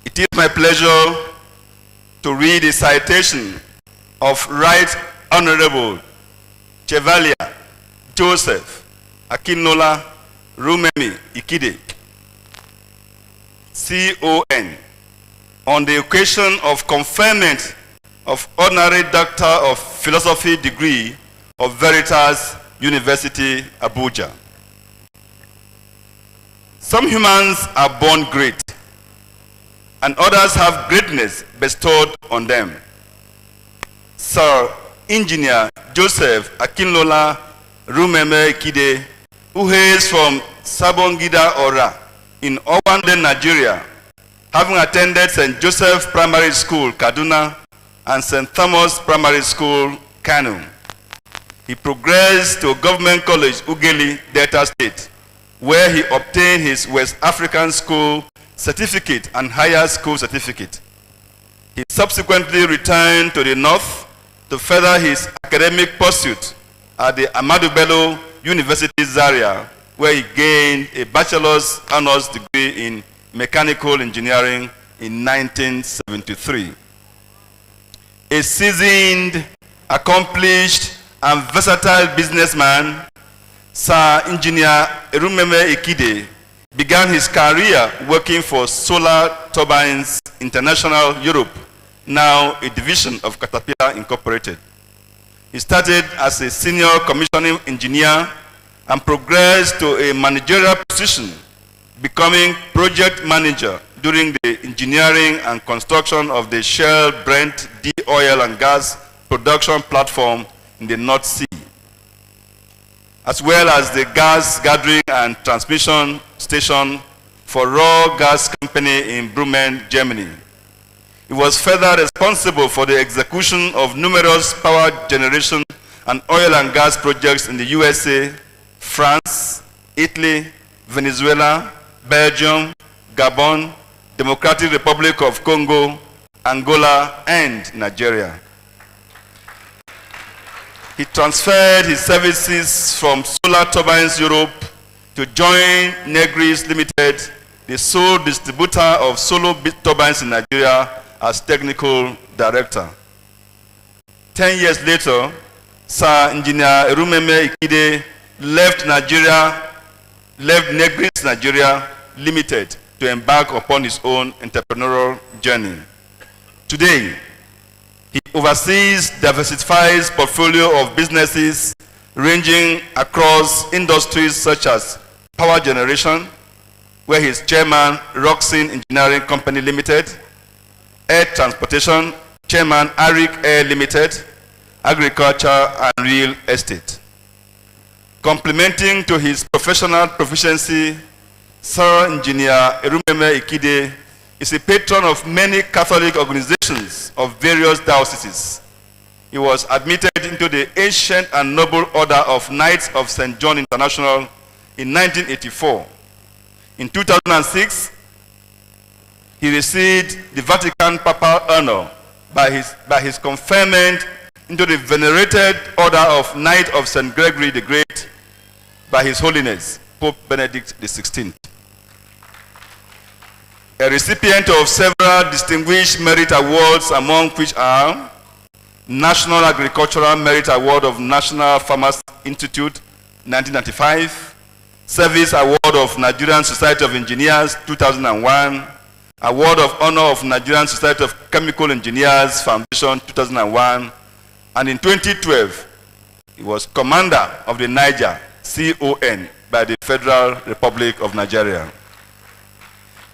It is my pleasure to read a citation of Right Honorable Chevalier Joseph Akinola Rumemi Ikide, CON, on the occasion of conferment of Honorary Doctor of Philosophy degree of Veritas University, Abuja. Some humans are born great, and others have greatness bestowed on them. Sir Engineer Joseph Akinlola Rumeme Ikide, who hails from Sabongida Ora in Owande, Nigeria, having attended St. Joseph Primary School, Kaduna, and St. Thomas Primary School, Kano. He progressed to Government College, Ughelli, Delta State, where he obtained his West African School Certificate and Higher School Certificate. He subsequently returned to the north to further his academic pursuit at the Ahmadu Bello University Zaria, where he gained a bachelor's honors degree in mechanical engineering in 1973. A seasoned, accomplished, and versatile businessman, Sir Engineer Erumeme Ikide began his career working for Solar Turbines International Europe, now a division of Caterpillar Incorporated. He started as a senior commissioning engineer and progressed to a managerial position, becoming project manager during the engineering and construction of the Shell Brent D oil and gas production platform in the North Sea, as well as the gas gathering and transmission station for Raw Gas Company in Bremen, Germany. He was further responsible for the execution of numerous power generation and oil and gas projects in the USA, France, Italy, Venezuela, Belgium, Gabon, Democratic Republic of Congo, Angola, and Nigeria. He transferred his services from Solar Turbines Europe to join Negris Limited, the sole distributor of solar turbines in Nigeria, as technical director. 10 years later, Sir Engineer Erumeme Ikide left Negris Nigeria Limited to embark upon his own entrepreneurial journey. Today, he oversees diversified portfolio of businesses ranging across industries such as power generation, where he is chairman, Roxin Engineering Company Limited, air transportation, chairman, Arik Air Limited, agriculture and real estate. Complementing to his professional proficiency, Sir Engineer Erumeme Ikide is a patron of many Catholic organizations of various dioceses. He was admitted into the ancient and noble order of Knights of St. John International in 1984. In 2006, he received the Vatican Papal honor by his conferment into the venerated order of Knight of St. Gregory the Great by His Holiness, Pope Benedict XVI. A recipient of several distinguished merit awards, among which are National Agricultural Merit Award of National Farmers Institute, 1995, Service Award of Nigerian Society of Engineers, 2001, Award of Honor of Nigerian Society of Chemical Engineers Foundation, 2001, and in 2012, he was Commander of the Niger, CON, by the Federal Republic of Nigeria.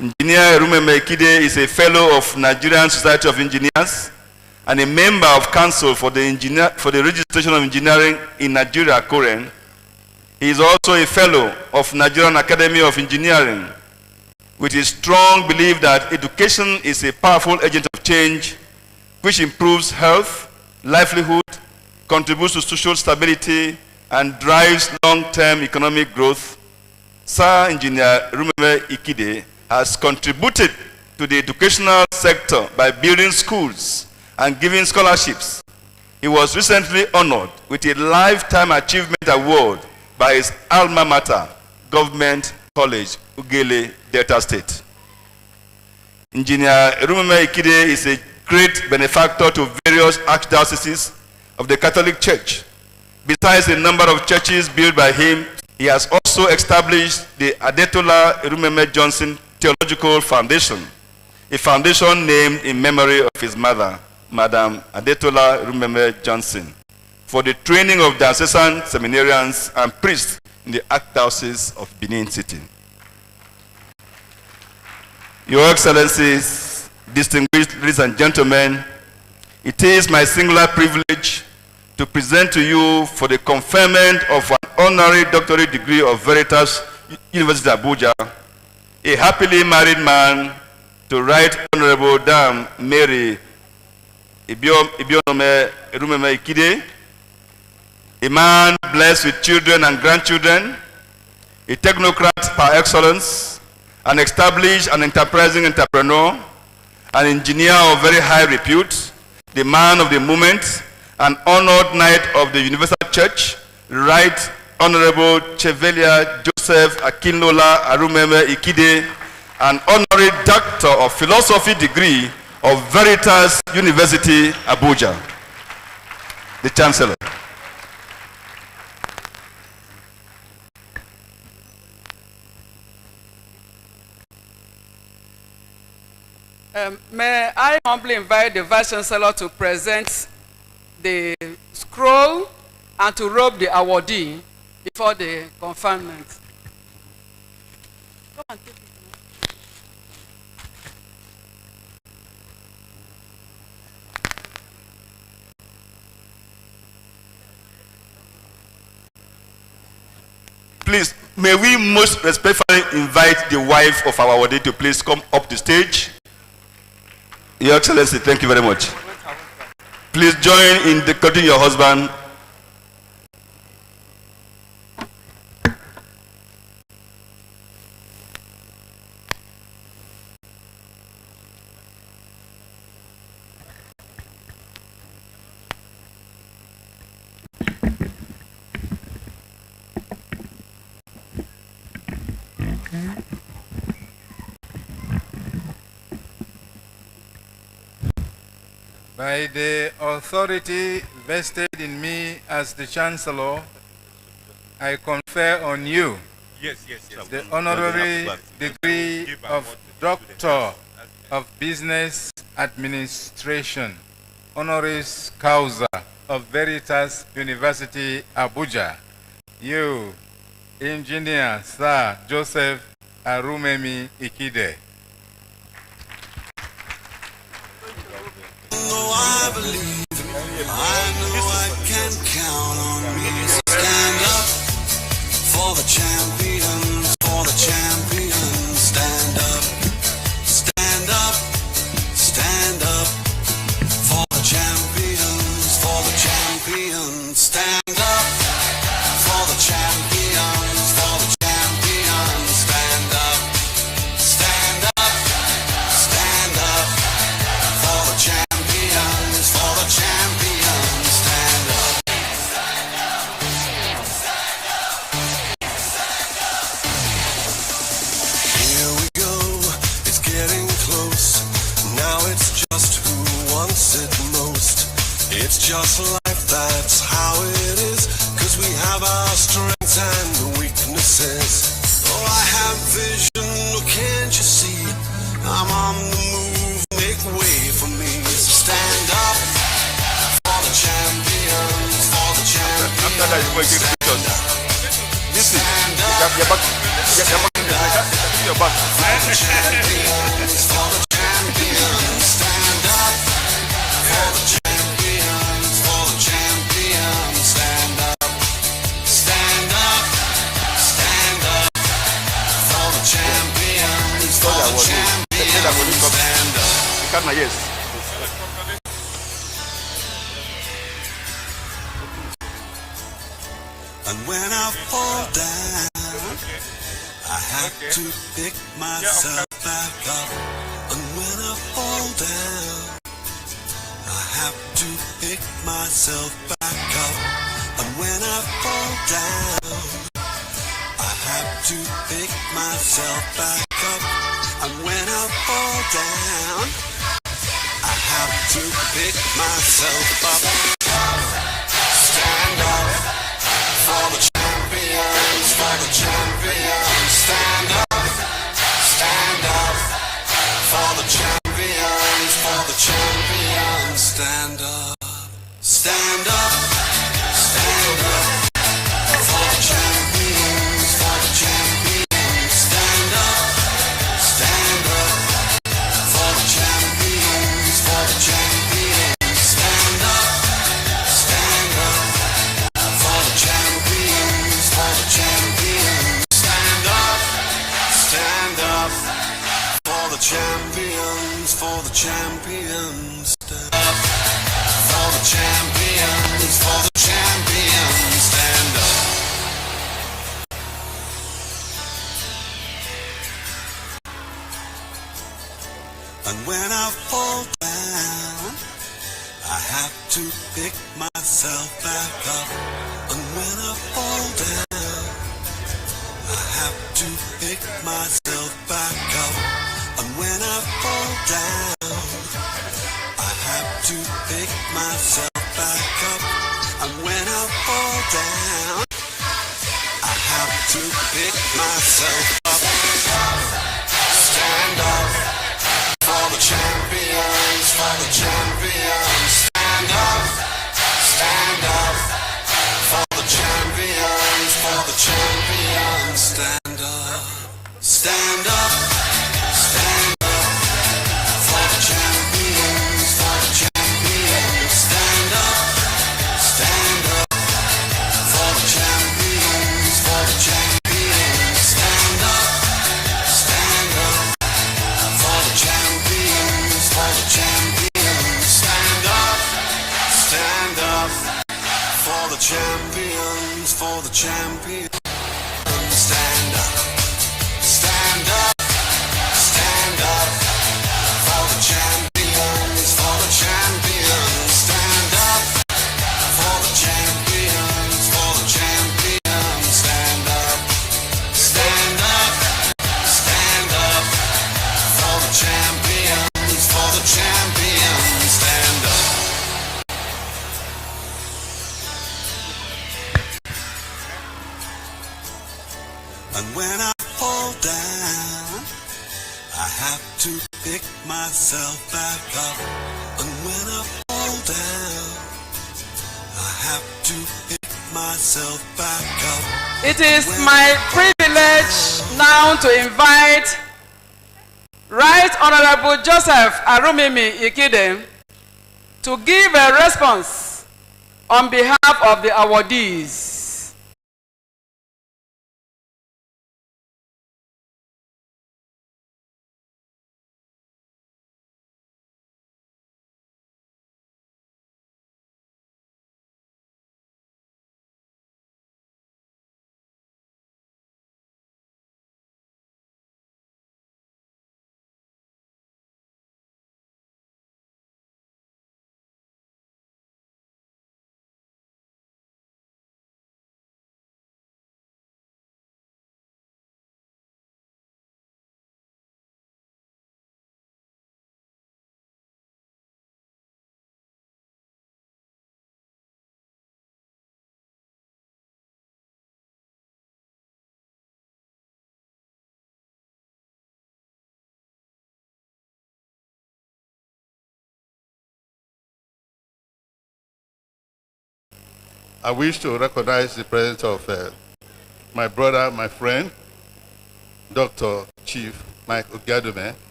Engineer Erumeme Ikide is a fellow of Nigerian Society of Engineers and a member of Council for the Registration of Engineering in Nigeria, COREN. He is also a fellow of Nigerian Academy of Engineering, with a strong belief that education is a powerful agent of change which improves health, livelihood, contributes to social stability, and drives long-term economic growth. Sir Engineer Erumeme Ikide has contributed to the educational sector by building schools and giving scholarships. He was recently honored with a Lifetime Achievement Award by his alma mater, Government College, Ugele, Delta State. Engineer Erumeme Ikide is a great benefactor to various archdioceses of the Catholic Church. Besides a number of churches built by him, he has also established the Adetola Erumeme Johnson Theological Foundation, a foundation named in memory of his mother, Madam Adetola Erumeme Johnson, for the training of diocesan seminarians and priests in the Archdiocese of Benin City. Your Excellencies, distinguished ladies and gentlemen, it is my singular privilege to present to you for the conferment of an honorary doctorate degree of Veritas, University of Abuja, a happily married man to Right Honorable Dame Mary Ibionome Erumeme Ikide, a man blessed with children and grandchildren, a technocrat par excellence, an established and enterprising entrepreneur, an engineer of very high repute, the man of the moment, an honored knight of the Universal Church, Right Honorable Chevalier Joseph Akinlola Arumeme Ikide, an honorary doctor of philosophy degree of Veritas University, Abuja. The Chancellor. May I humbly invite the Vice Chancellor to present the scroll and to robe the awardee before the conferment. Come and take it. Please, may we most respectfully invite the wife of our awardee to please come up the stage. Your Excellency, thank you very much. Please join in declaring your husband. By the authority vested in me as the Chancellor, I confer on you the honorary degree of Doctor of Business Administration, honoris causa of Veritas University, Abuja. You, Engineer Sir Joseph Arumeme Ikide. I believe, I know I can count on me. So stand up for the champions, for the champions. Stand up, stand up, stand up for the champions, for the champions. Stand up for the champions, for the champions. Stand up, stand up, stand up for the champions. For the champions, stand up. Here we go, it's getting close. Now it's just who wants it most. It's just life, that's how it is. 'Cause we have our strengths and weaknesses. Oh, I have vision, oh, can't you see? I'm on the move, make way for me. So stand up. Champions, for the champions. After that, you will give pictures. Listen, your back. Your back. For the champions, for the champions. Stand up for the champions, for the champions. Stand up, stand up, stand up for the champions, for the champions. Stand up. Yes. And when I fall down, I have to pick myself back up. And when I fall down, I have to pick myself back up. And when I fall down, I have to pick myself back up. And when I fall down, I have to pick myself up. Stand up. For the champions, for the champions, stand up, stand up. For the champions, for the champions, stand up, stand up, stand up. For the champions, for the champions, stand up, stand up. For the champions, for the champions, stand up, stand up. For the champions, for the champions, stand up, stand up. For the champions, for the champions, stand up. For the champions, for the champions, stand up. And when I fall down, I have to pick myself back up. And when I fall down, I have to pick myself back up. And when I fall down, I have to pick myself back up. And when I fall down, I have to pick myself up. Stand up for the champions, for the champions. Stand up for the champions, for the champions. Stand up, stand up, stand up for the champions, for the champions. Stand up for the champions, for the champions. Stand up for the champions, for the champions. Stand up for the champions, for the champions. Stand up for the champions, for the champions. Stand up for the champions, for the champions. Stand up for the champions, for the champions. Stand up. And when I fall down, I have to pick myself back up. And when I fall down, I have to pick myself back up. It is my privilege now to invite Right Honorable Joseph Arumimi Ikide to give a response on behalf of the awardees. I wish to recognize the presence of my brother, my friend, Dr. Chief Mike Ogiadume,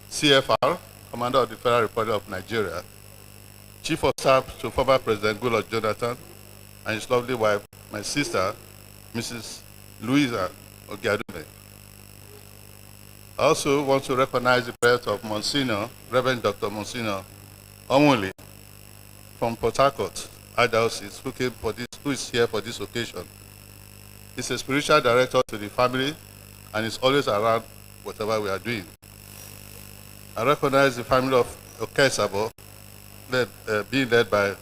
CFR, Commander of the Federal Republic of Nigeria, Chief of Staff to former President Goodluck Jonathan, and his lovely wife, my sister, Mrs. Louisa Ogiadume. I also want to recognize the presence of Monsignor, Reverend Dr. Monsignor Omuli from Port Harcourt, Diocese, who is here for this occasion. He's a spiritual director to the family and is always around whatever we are doing. I recognize the family of Okesabo, being led by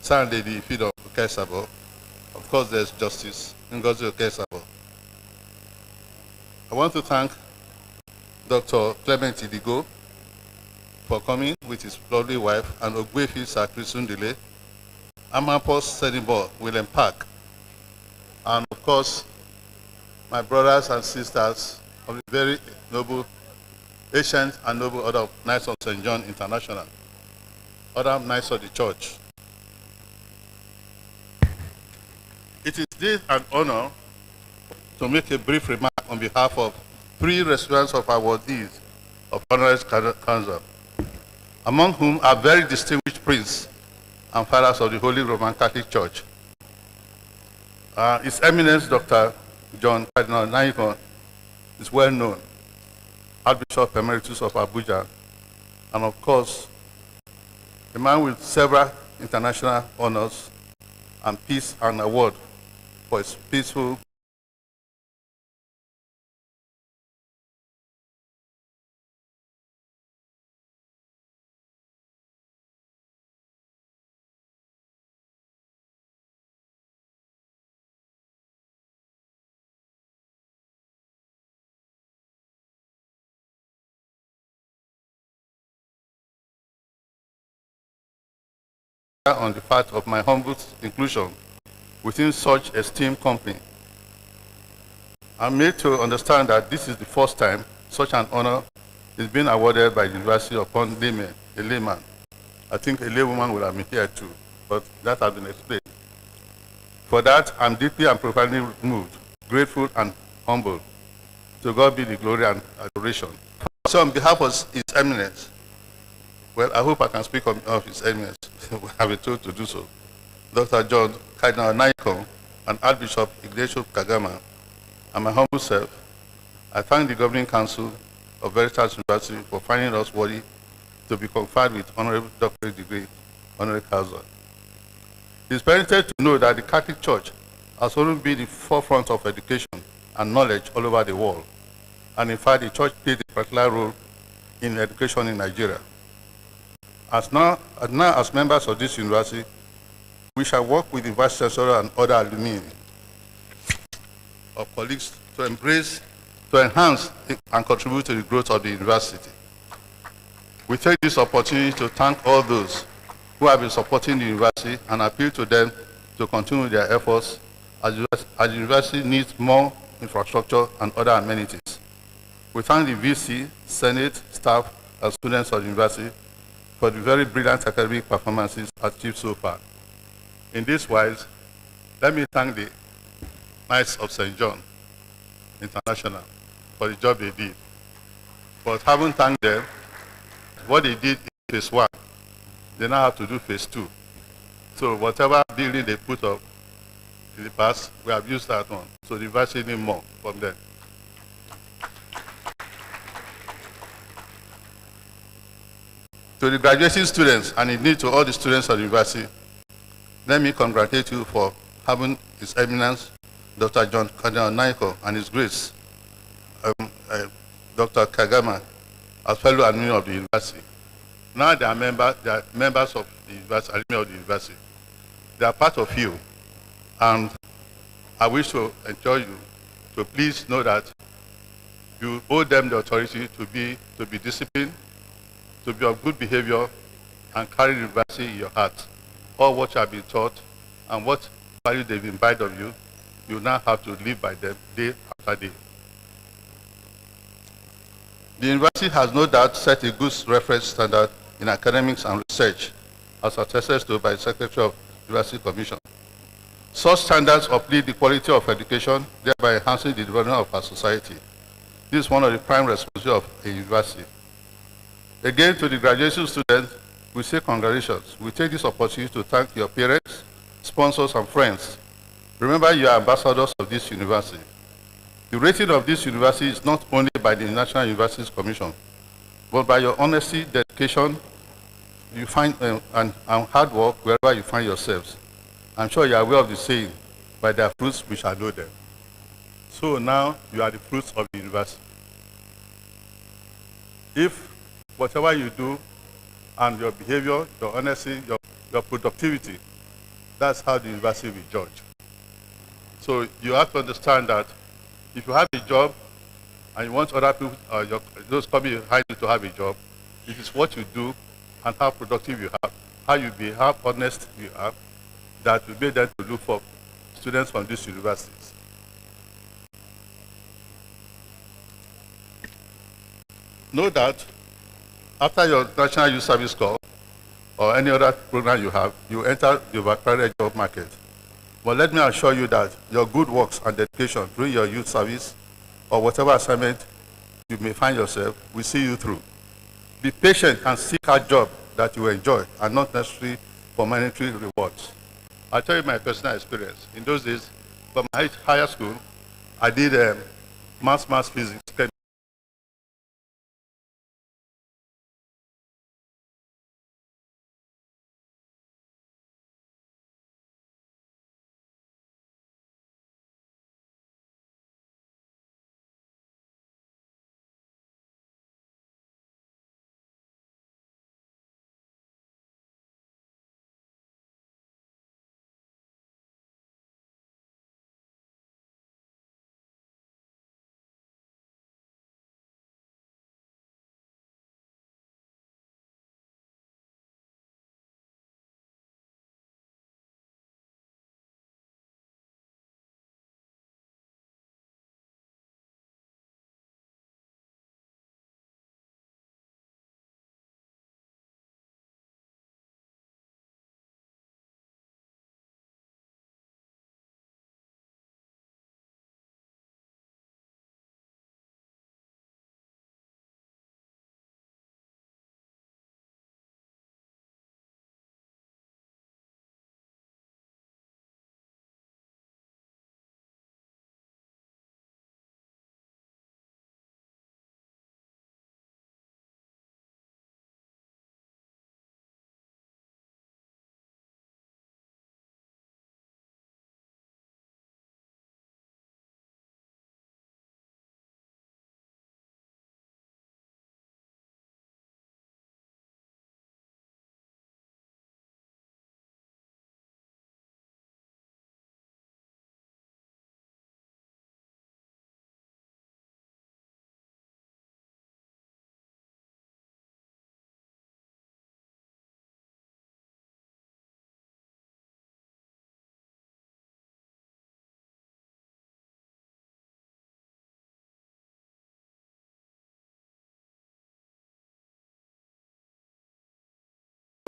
San Lady Fido Okesabo. Of course, there's Justice Ngozi Okesabo. I want to thank Dr. Clement Idigo for coming with his lovely wife and Ogwefi Sakri Sundile, Amapos Senibor William Park, and of course, my brothers and sisters of the very noble, ancient and noble order of Knights of St. John International, other Knights of the Church. It is this an honor to make a brief remark on behalf of 3 recipients of awardees of Honorary Council, among whom are very distinguished princes and fathers of the Holy Roman Catholic Church. His Eminence Dr. John Cardinal Naikon is well known, Archbishop Emeritus of Abuja, and of course, a man with several international honors and peace and award for his peaceful on the fact of my humble inclusion within such esteemed company. I'm made to understand that this is the first time such an honor is being awarded by the university upon a layman. I think a laywoman would have been here too, but that has been explained. For that, I'm deeply and profoundly moved, grateful and humble. To God be the glory and adoration. So on behalf of His Eminence, well, I hope I can speak of His Eminence. I've been told to do so. Dr. John Cardinal Naiko and Archbishop Ignatius Kagama, and my humble self, I thank the Governing Council of Veritas University for finding us worthy to be conferred with honorary doctorate degree, honorary Causal. It is permitted to know that the Catholic Church has always been the forefront of education and knowledge all over the world. And in fact, the Church played a particular role in education in Nigeria. As members of this university, we shall work with the Vice Chancellor and other alumni or colleagues to enhance and contribute to the growth of the university. We take this opportunity to thank all those who have been supporting the university and appeal to them to continue their efforts as the university needs more infrastructure and other amenities. We thank the VC, Senate, staff, and students of the university for the very brilliant academic performances achieved so far. In this wise, let me thank the Knights of St. John International for the job they did. But having thanked them, what they did in phase 1, they now have to do phase 2. So whatever building they put up in the past, we have used that one. So the university needs more from them. To the graduating students, and indeed to all the students of the university, let me congratulate you for having His Eminence, Dr. John Cardinal Naiko, and His Grace, Dr. Kagama, as fellow alumni of the university. Now they are members of the university, alumni of the university. They are part of you, and I wish to encourage you to please know that you owe them the authority to be disciplined, to be of good behavior, and carry the university in your heart. All what you have been taught and what value they've imbibed of you, you now have to live by them day after day. The university has no doubt set a good reference standard in academics and research, as attested to by the Secretary of the University Commission. Such standards uplift the quality of education, thereby enhancing the development of our society. This is one of the prime responsibilities of a university. Again, to the graduation students, we say congratulations. We take this opportunity to thank your parents, sponsors, and friends. Remember, you are ambassadors of this university. The rating of this university is not only by the National Universities Commission, but by your honesty, dedication, you find, and hard work wherever you find yourselves. I'm sure you are aware of the saying, by their fruits we shall know them. So now you are the fruits of the university. If whatever you do and your behavior, your honesty, your productivity, that's how the university will be judged. So you have to understand that if you have a job and you want other people, those coming behind you to have a job, it is what you do and how productive you have, how you be, how honest you are, that will make them to look for students from these universities. Know that after your National Youth Service Corps or any other program you have, you enter the private job market. But let me assure you that your good works and dedication during your youth service or whatever assignment you may find yourself will see you through. Be patient and seek a job that you enjoy and not necessarily for monetary rewards. I'll tell you my personal experience. In those days, from my higher school, I did maths physics,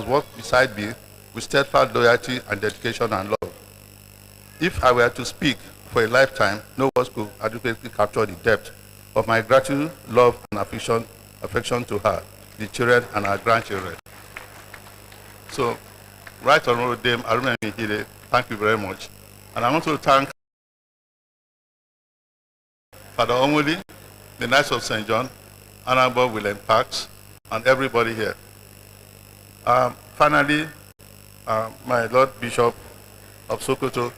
must walk beside me with steadfast loyalty and dedication and love. If I were to speak for a lifetime, no words could adequately capture the depth of my gratitude, love, and affection to her, the children, and our grandchildren. So, Right Honorable Dame Arumemi Hile, thank you very much. And I want to thank Father Omuli, the Knights of St. John, Honorable William Parks, and everybody here. Finally, my Lord Bishop of Sokoto,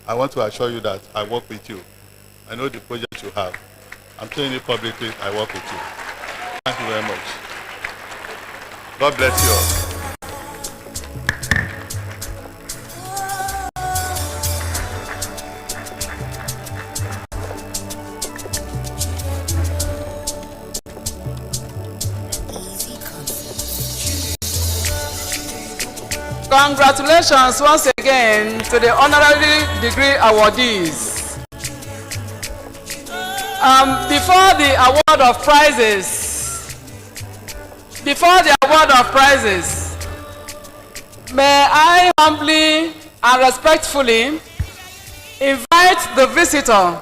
I want to assure you that I work with you. I know the project you have. I'm telling you publicly, I work with you. Thank you very much. God bless you all. Congratulations once again to the honorary degree awardees. Before the award of prizes, may I humbly and respectfully invite the visitor,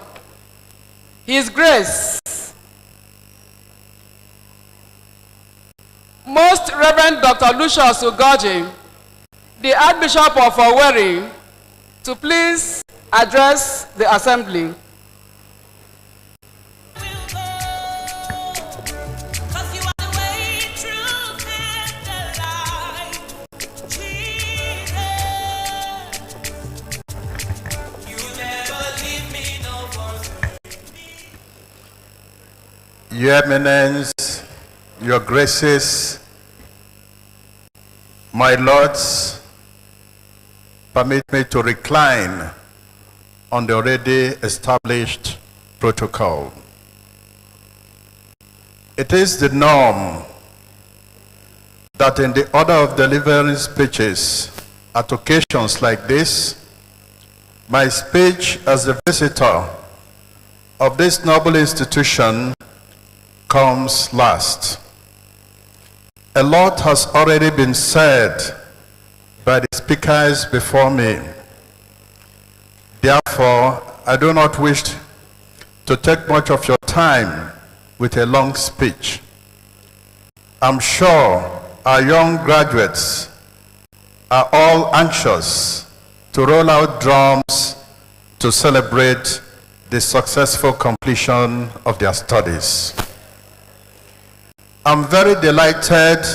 His Grace, Most Reverend Dr. Lucius Ugoji, the Archbishop of Owerri, to please address the assembly. Your Eminence, Your Graces, my Lords, permit me to recline on the already established protocol. It is the norm that in the order of delivering speeches at occasions like this, my speech as the visitor of this noble institution comes last. A lot has already been said by the speakers before me. Therefore, I do not wish to take much of your time with a long speech. I'm sure our young graduates are all anxious to roll out drums to celebrate the successful completion of their studies. I'm very delighted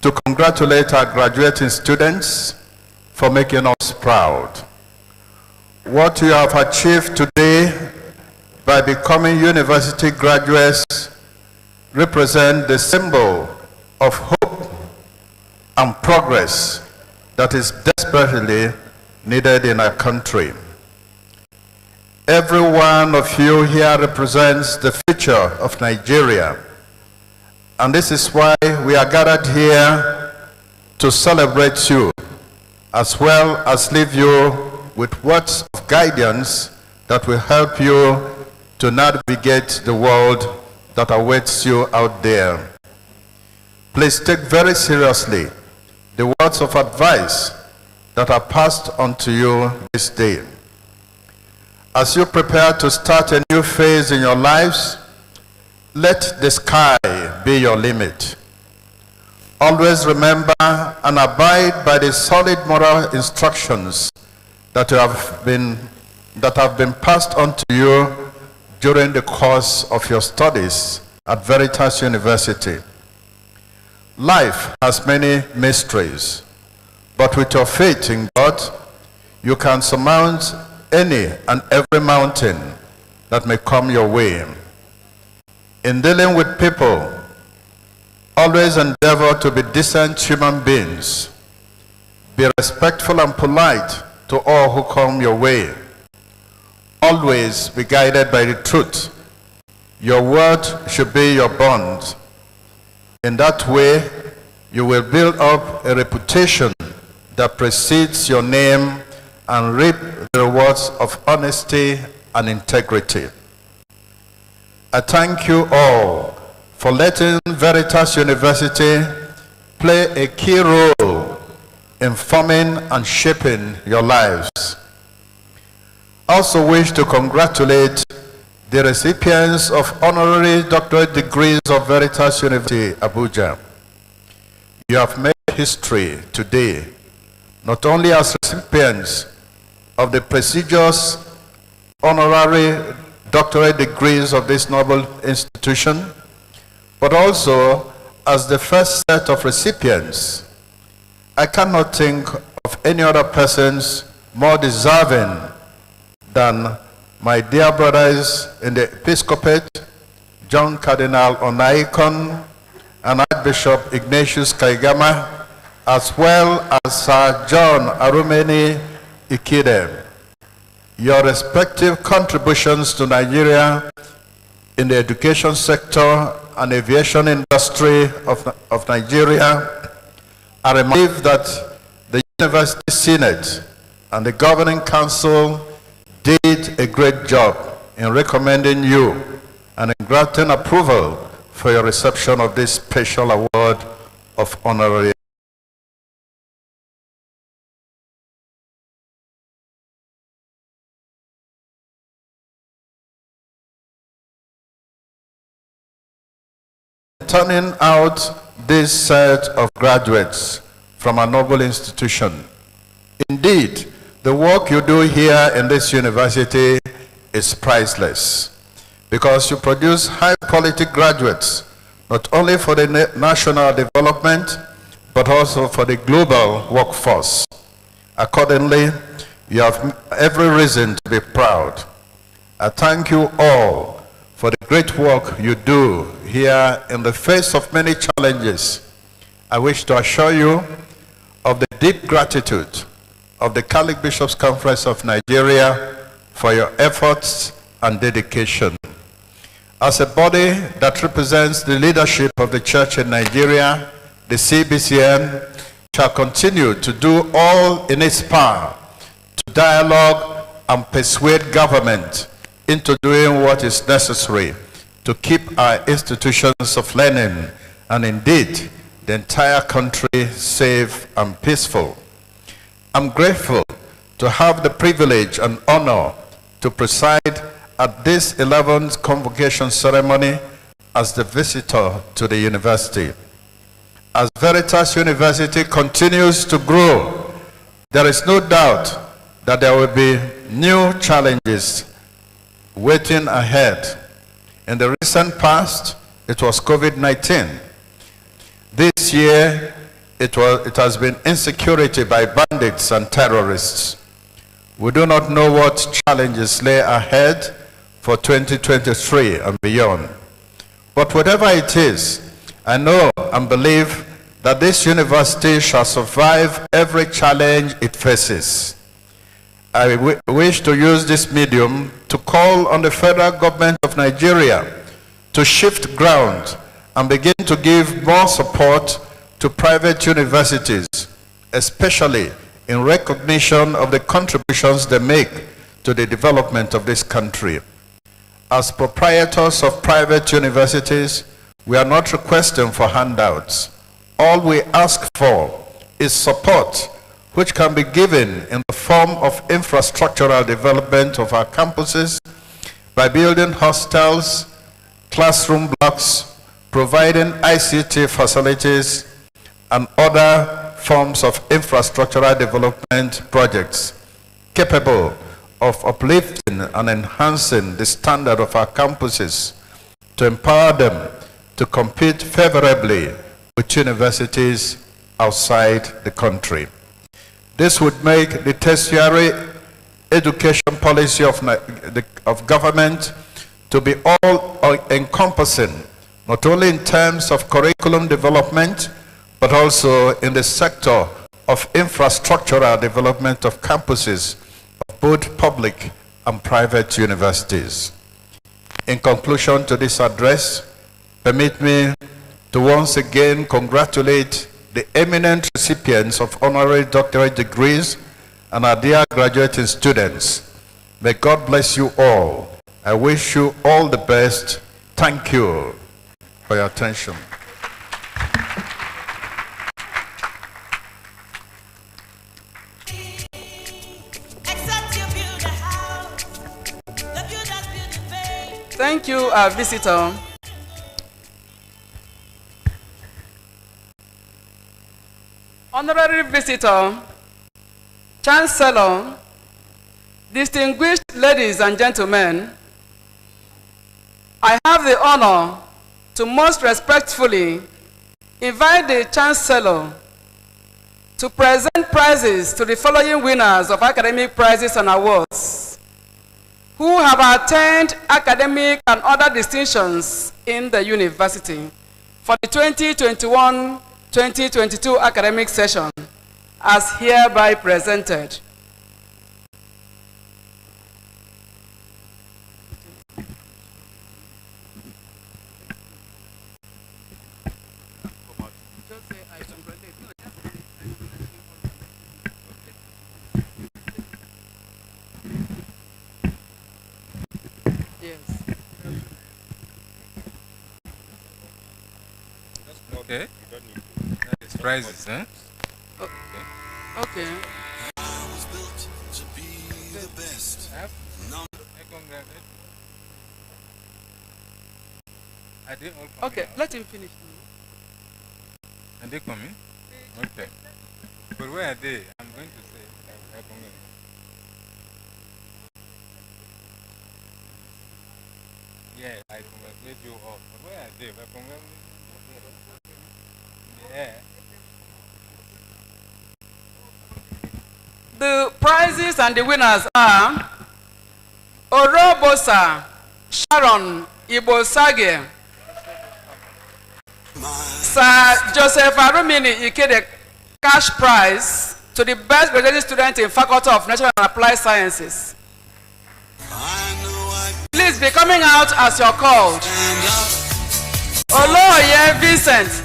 to congratulate our graduating students for making us proud. What you have achieved today by becoming university graduates represent the symbol of hope and progress that is desperately needed in our country. Every one of you here represents the future of Nigeria. And this is why we are gathered here to celebrate you, as well as leave you with words of guidance that will help you to navigate the world that awaits you out there. Please take very seriously the words of advice that are passed on to you this day. As you prepare to start a new phase in your lives, let the sky be your limit. Always remember and abide by the solid moral instructions that have been passed on to you during the course of your studies at Veritas University. Life has many mysteries, but with your faith in God, you can surmount any and every mountain that may come your way. In dealing with people, always endeavor to be decent human beings. Be respectful and polite to all who come your way. Always be guided by the truth. Your word should be your bond. In that way, you will build up a reputation that precedes your name and reap the rewards of honesty and integrity. I thank you all for letting Veritas University play a key role in forming and shaping your lives. I also wish to congratulate the recipients of honorary doctorate degrees of Veritas University, Abuja. You have made history today, not only as recipients of the prestigious honorary doctorate degrees of this noble institution, but also as the first set of recipients. I cannot think of any other persons more deserving than my dear brothers in the episcopate, John Cardinal Onaikon and Archbishop Ignatius Kaigama, as well as Sir John Arumeni Ikide. Your respective contributions to Nigeria in the education sector and aviation industry of Nigeria, I believe that the University Senate and the Governing Council did a great job in recommending you and in granting approval for your reception of this special award of honorary. Turning out this set of graduates from a noble institution. Indeed, the work you do here in this university is priceless because you produce high-quality graduates, not only for the national development, but also for the global workforce. Accordingly, you have every reason to be proud. I thank you all for the great work you do here in the face of many challenges. I wish to assure you of the deep gratitude of the Catholic Bishops' Conference of Nigeria for your efforts and dedication. As a body that represents the leadership of the Church in Nigeria, the CBCN shall continue to do all in its power to dialogue and persuade government into doing what is necessary to keep our institutions of learning and indeed the entire country safe and peaceful. I'm grateful to have the privilege and honor to preside at this 11th Convocation ceremony as the visitor to the university. As Veritas University continues to grow, there is no doubt that there will be new challenges waiting ahead. In the recent past, it was COVID-19. This year, it has been insecurity by bandits and terrorists. We do not know what challenges lay ahead for 2023 and beyond. But whatever it is, I know and believe that this university shall survive every challenge it faces. I wish to use this medium to call on the federal government of Nigeria to shift ground and begin to give more support to private universities, especially in recognition of the contributions they make to the development of this country. As proprietors of private universities, we are not requesting for handouts. All we ask for is support, which can be given in the form of infrastructural development of our campuses by building hostels, classroom blocks, providing ICT facilities, and other forms of infrastructural development projects capable of uplifting and enhancing the standard of our campuses to empower them to compete favorably with universities outside the country. This would make the tertiary education policy of government to be all-encompassing, not only in terms of curriculum development, but also in the sector of infrastructural development of campuses of both public and private universities. In conclusion to this address, permit me to once again congratulate the eminent recipients of honorary doctorate degrees and our dear graduating students. May God bless you all. I wish you all the best. Thank you for your attention. Thank you, visitor. Honorary visitor, Chancellor, distinguished ladies and gentlemen, I have the honor to most respectfully invite the Chancellor to present prizes to the following winners of academic prizes and awards who have attained academic and other distinctions in the university for the 2021-2022 academic session as hereby presented. Okay. That is prizes, huh? Okay. I was built to be the best. Are they all coming Okay, out? let him finish. Are they coming? Okay. But where are they? I'm going to say. Yeah, I congratulate you all. But where are they? Yeah. The prizes and the winners are Orobosa Sharon Ibosage, Sir Joseph Arumini Ikede cash prize to the best graduate student in Faculty of Natural and Applied Sciences. Please be coming out as you're called. Oloye Vincent.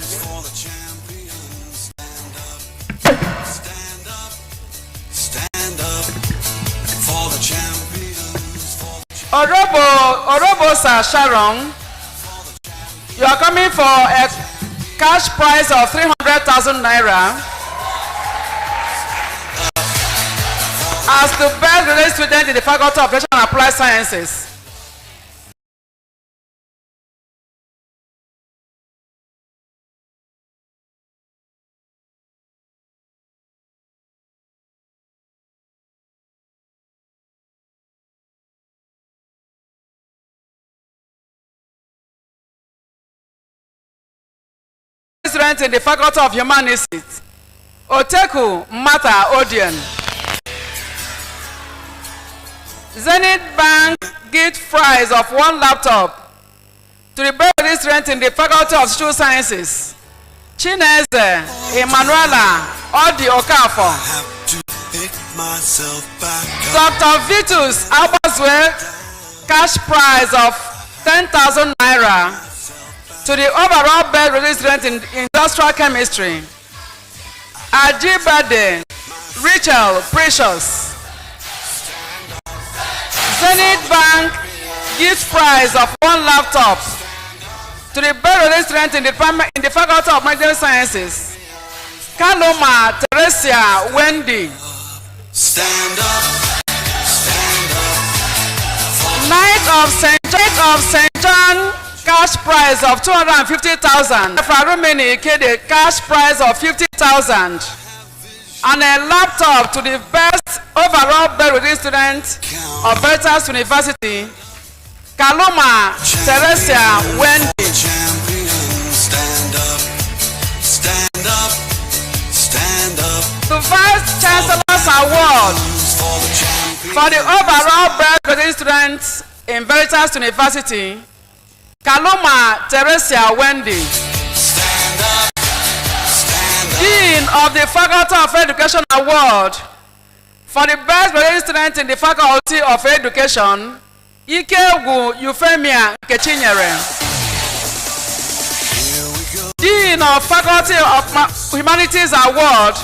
Orobosa Sharon, you are coming for a cash prize of 300,000 naira as the best graduate student in the Faculty of Natural and Applied Sciences. Student in the Faculty of Humanities, Oteku Mata Odian. Zenith Bank gift prize of 1 laptop to the best student in the Faculty of Social Sciences, Chineze Emanuela Odi Okafor. Dr. Vitus Albazwe cash prize of 10,000 naira to the overall best graduate student in industrial chemistry, Ajibade Rachel Precious. Zenith Bank gift prize of 1 laptop to the best graduate student in the Faculty of Medical Sciences, Kaloma Teresia Wendy. Stand up, stand up. Knight of St. John cash prize of 250,000. Farumeni Ikede cash prize of 50,000. And a laptop to the best overall best student of Veritas University, Kaluma Teresia Wendy. Stand up, stand up, stand up. The Vice Chancellor's Award for the overall best graduate students in Veritas University, Kaluma Teresia Wendy. Stand up, stand up. Dean of the Faculty of Education Award for the best graduate student in the Faculty of Education, Ikegwu Euphemia Kechinyere. Dean of Faculty of Humanities Award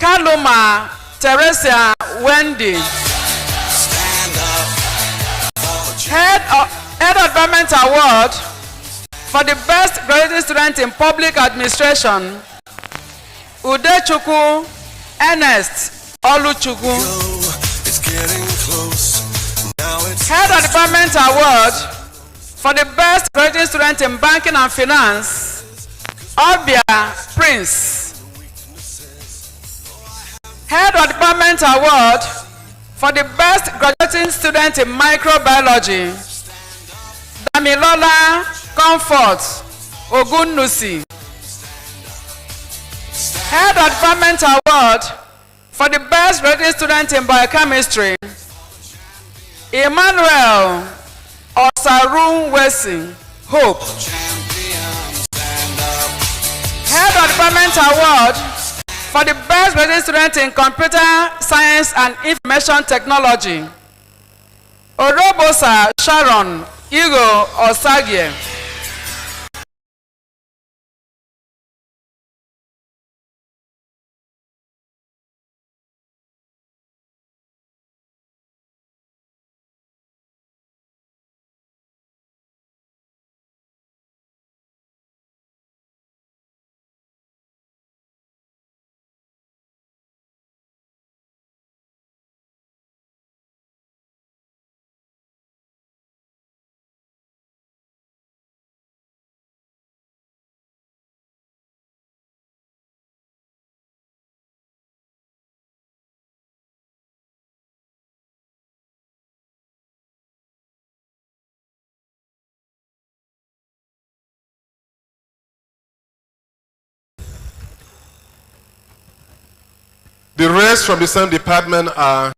Kaluma Teresa Wendy. Head of Government Award for the best graduate student in public administration, Udechukwu Ernest Oluchukwu. Head of Department Award for the best graduate student in banking and finance, Obia Prince. Head of Department Award for the best graduating student in microbiology, Damilola Comfort Ogunnusi. Head of Department Award for the best graduate student in biochemistry, Emmanuel Osarun Wesi Hope. Head of Department Award for the best graduate student in computer science and information technology, Orobosa Sharon Igo Osagie. The rest from the same department are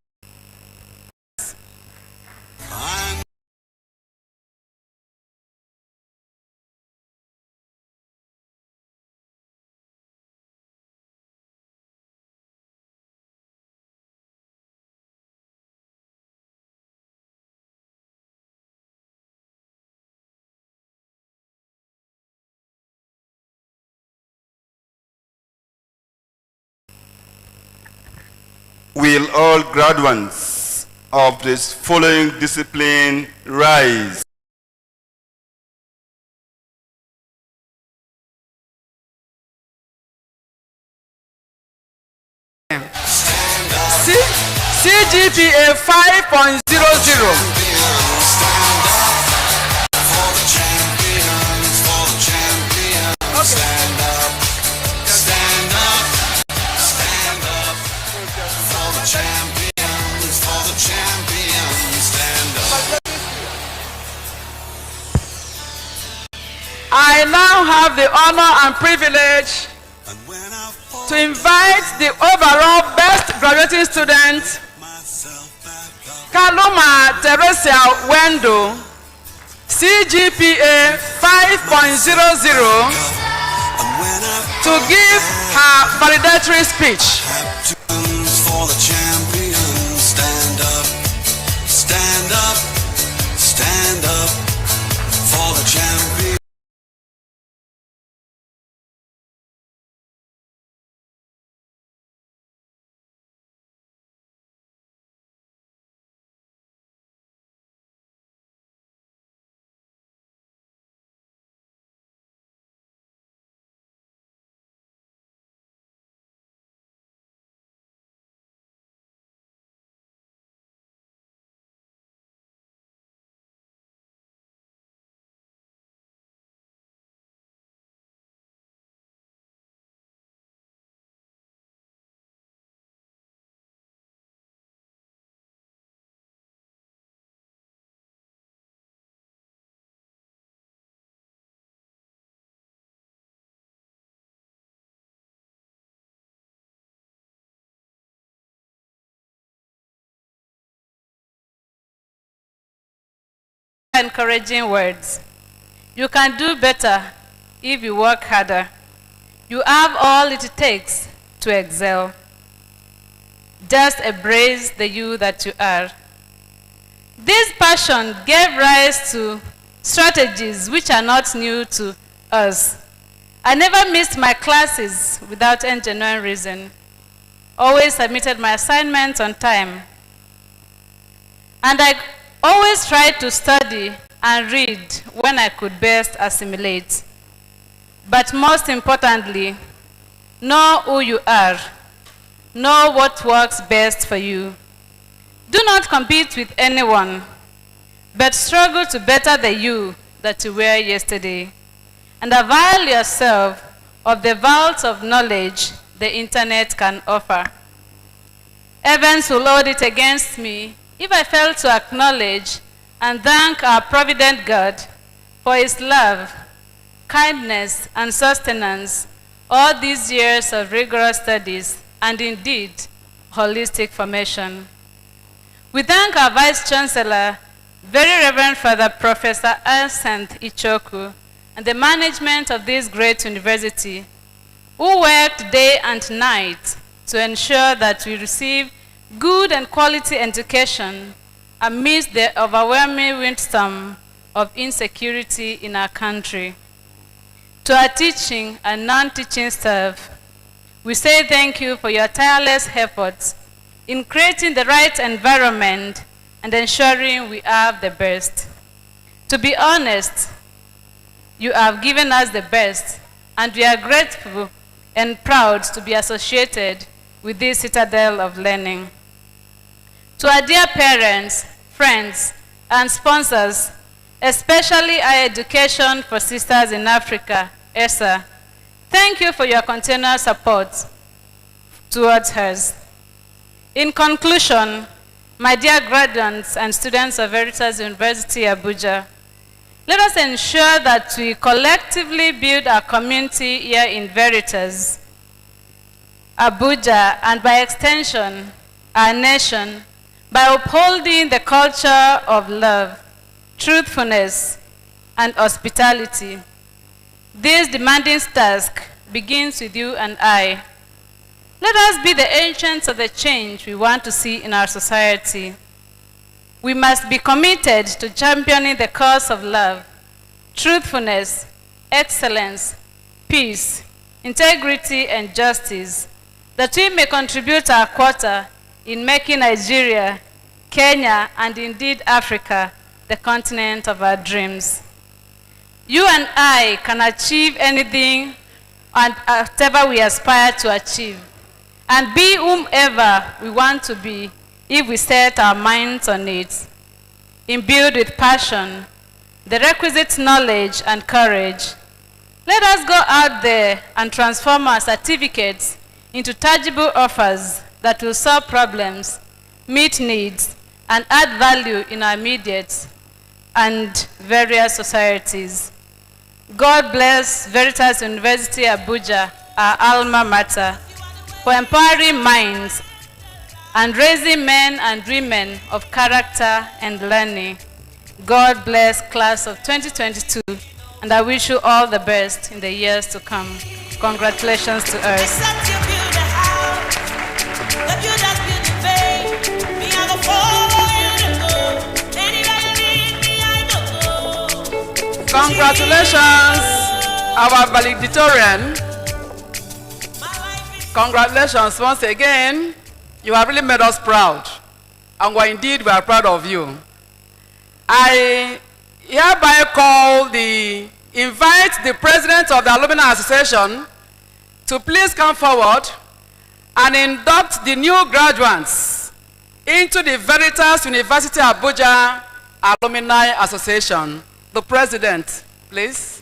Will all graduates of this following discipline rise? CGPA 5.00. I now have the honor and privilege to invite the overall best graduating student, Kaluma Teresa Wendo, CGPA 5.00, to give her valedictory speech. For the champions, stand up, stand up, stand up for the champions. Encouraging words. You can do better if you work harder. You have all it takes to excel. Just embrace the you that you are. This passion gave rise to strategies which are not new to us. I never missed my classes without any genuine reason. always submitted my assignments on time, and I always tried to study and read when I could best assimilate. But most importantly, know who you are. Know what works best for you. Do not compete with anyone, but struggle to better the you that you were yesterday, and avail yourself of the vault of knowledge the internet can offer. Heavens will hold it against me if I fail to acknowledge and thank our provident God for his love, kindness, and sustenance all these years of rigorous studies and indeed holistic formation. We thank our Vice Chancellor, Very Reverend Father Professor Ascent Ichoku, and the management of this great university, who worked day and night to ensure that we receive good and quality education amidst the overwhelming windstorm of insecurity in our country. To our teaching and non-teaching staff, we say thank you for your tireless efforts in creating the right environment and ensuring we have the best. To be honest, you have given us the best, and we are grateful and proud to be associated with this citadel of learning. To our dear parents, friends, and sponsors, especially our Education for Sisters in Africa, ESSA, thank you for your continual support towards us. In conclusion, my dear graduates and students of Veritas University, Abuja, let us ensure that we collectively build our community here in Veritas, Abuja, and by extension, our nation, by upholding the culture of love, truthfulness, and hospitality. This demanding task begins with you and I. Let us be the agents of the change we want to see in our society. We must be committed to championing the cause of love, truthfulness, excellence, peace, integrity, and justice, that we may contribute our quota in making Nigeria, Kenya, and indeed Africa the continent of our dreams. You and I can achieve anything and whatever we aspire to achieve, and be whomever we want to be if we set our minds on it. Imbued with passion, the requisite knowledge and courage, let us go out there and transform our certificates into tangible offers that will solve problems, meet needs, and add value in our immediate and various societies. God bless Veritas University Abuja, our alma mater, for empowering minds and raising men and women of character and learning. God bless class of 2022, and I wish you all the best in the years to come. Congratulations to us. Congratulations, our valedictorian. Congratulations once again. You have really made us proud, and we are proud of you. I hereby invite the president of the Alumni Association to please come forward and induct the new graduates into the Veritas University Abuja Alumni Association. The president, please.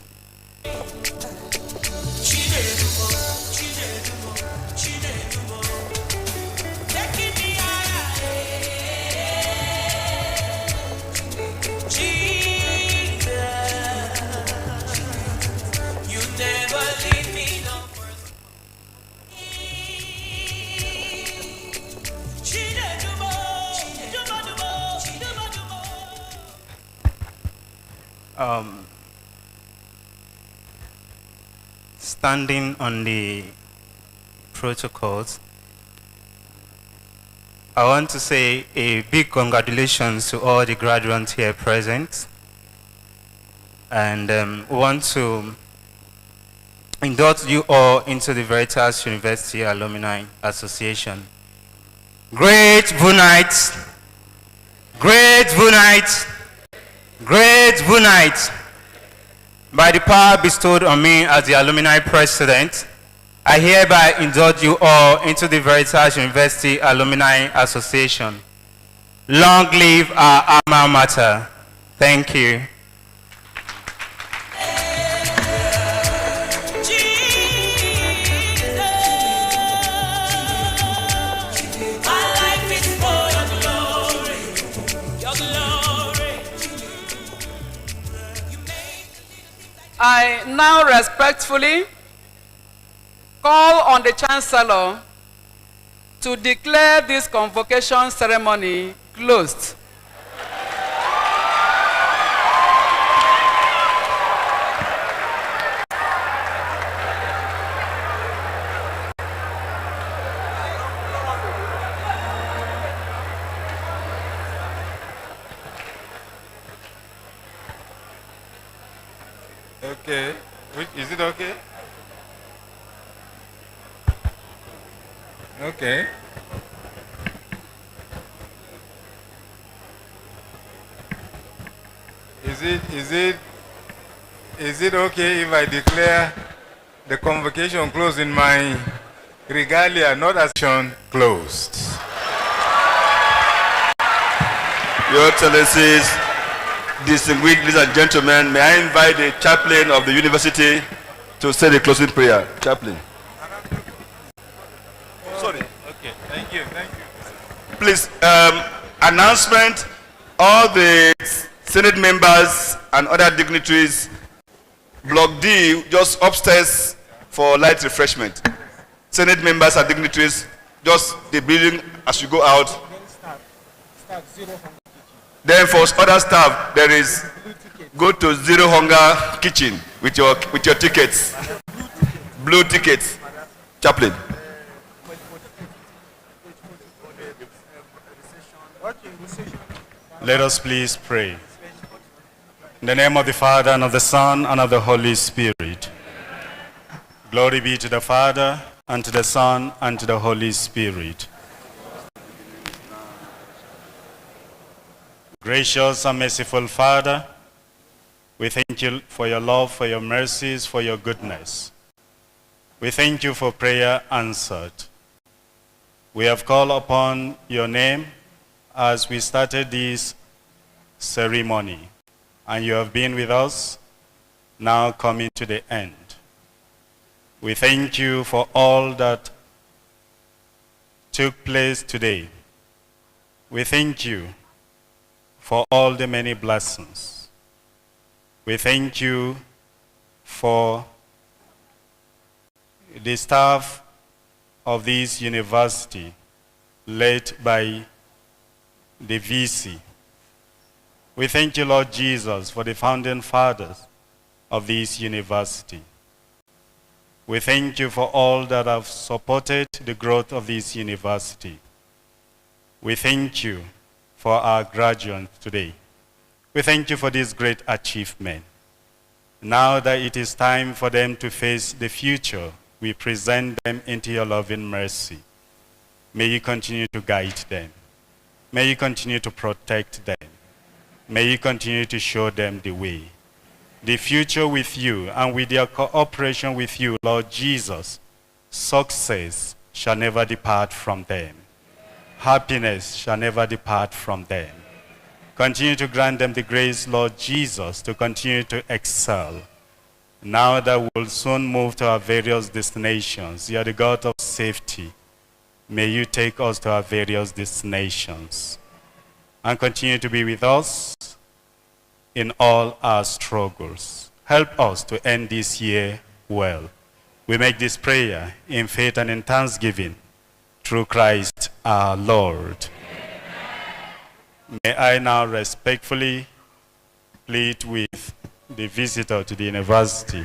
Standing on the protocols, I want to say a big congratulations to all the graduates here present, and want to induct you all into the Veritas University Alumni Association. grateful night, grateful night, grateful night. By the power bestowed on me as the alumni president, I hereby indulge you all into the Veritas University Alumni Association. Long live our alma mater. Thank you. I now respectfully call on the Chancellor to declare this convocation ceremony closed. Okay. Is it okay? Okay. Is it okay if I declare the convocation closed in my regalia, not as closed? Your Excellencies, distinguished ladies and gentlemen, may I invite the chaplain of the university to say the closing prayer. Chaplain. Sorry. Okay, thank you. Please, announcement, all the Senate members and other dignitaries, Block D, just upstairs for light refreshment. Senate members and dignitaries, just the building as you go out. Then for other staff, there is go to Zero Hunger Kitchen with your tickets, blue tickets. Chaplain. Let us please pray. In the name of the Father, and of the Son, and of the Holy Spirit. Glory be to the Father, and to the Son, and to the Holy Spirit. Gracious and merciful Father, we thank you for your love, for your mercies, for your goodness. We thank you for prayer answered. We have called upon your name as we started this ceremony, and you have been with us, now coming to the end. We thank you for all that took place today. We thank you for all the many blessings. We thank you for the staff of this university led by the VC. We thank you, Lord Jesus, for the founding fathers of this university. We thank you for all that have supported the growth of this university. We thank you for our graduates today. We thank you for this great achievement. Now that it is time for them to face the future, we present them into your loving mercy. May you continue to guide them. May you continue to protect them. May you continue to show them the way. The future with you and with their cooperation with you, Lord Jesus, success shall never depart from them. Happiness shall never depart from them. Continue to grant them the grace, Lord Jesus, to continue to excel. Now that we will soon move to our various destinations, you are the God of safety. May you take us to our various destinations and continue to be with us in all our struggles. Help us to end this year well. We make this prayer in faith and in thanksgiving through Christ our Lord. May I now respectfully plead with the visitor to the university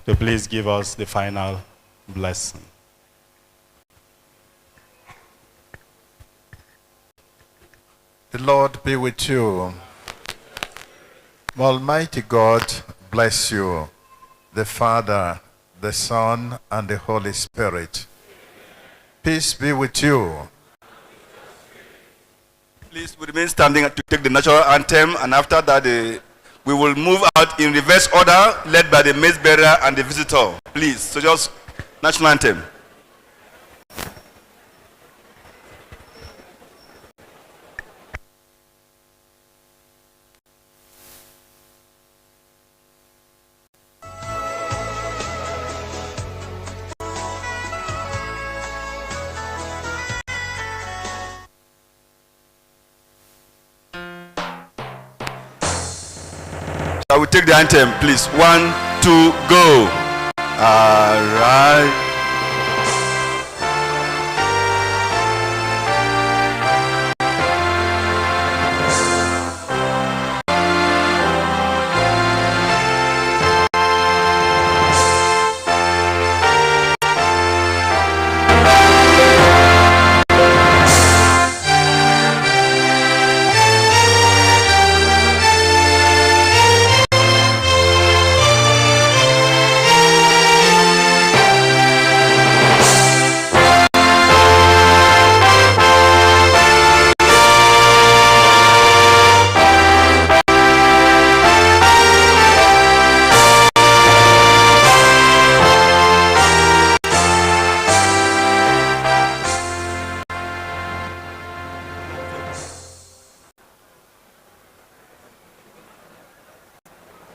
to please give us the final blessing. The Lord be with you. Almighty God bless you, the Father, the Son, and the Holy Spirit. Peace be with you. Please, we remain standing to take the national anthem, and after that, we will move out in reverse order, led by the mace bearer and the visitor. Please, so just national anthem. I will take the anthem, please. 1, 2, go. All right.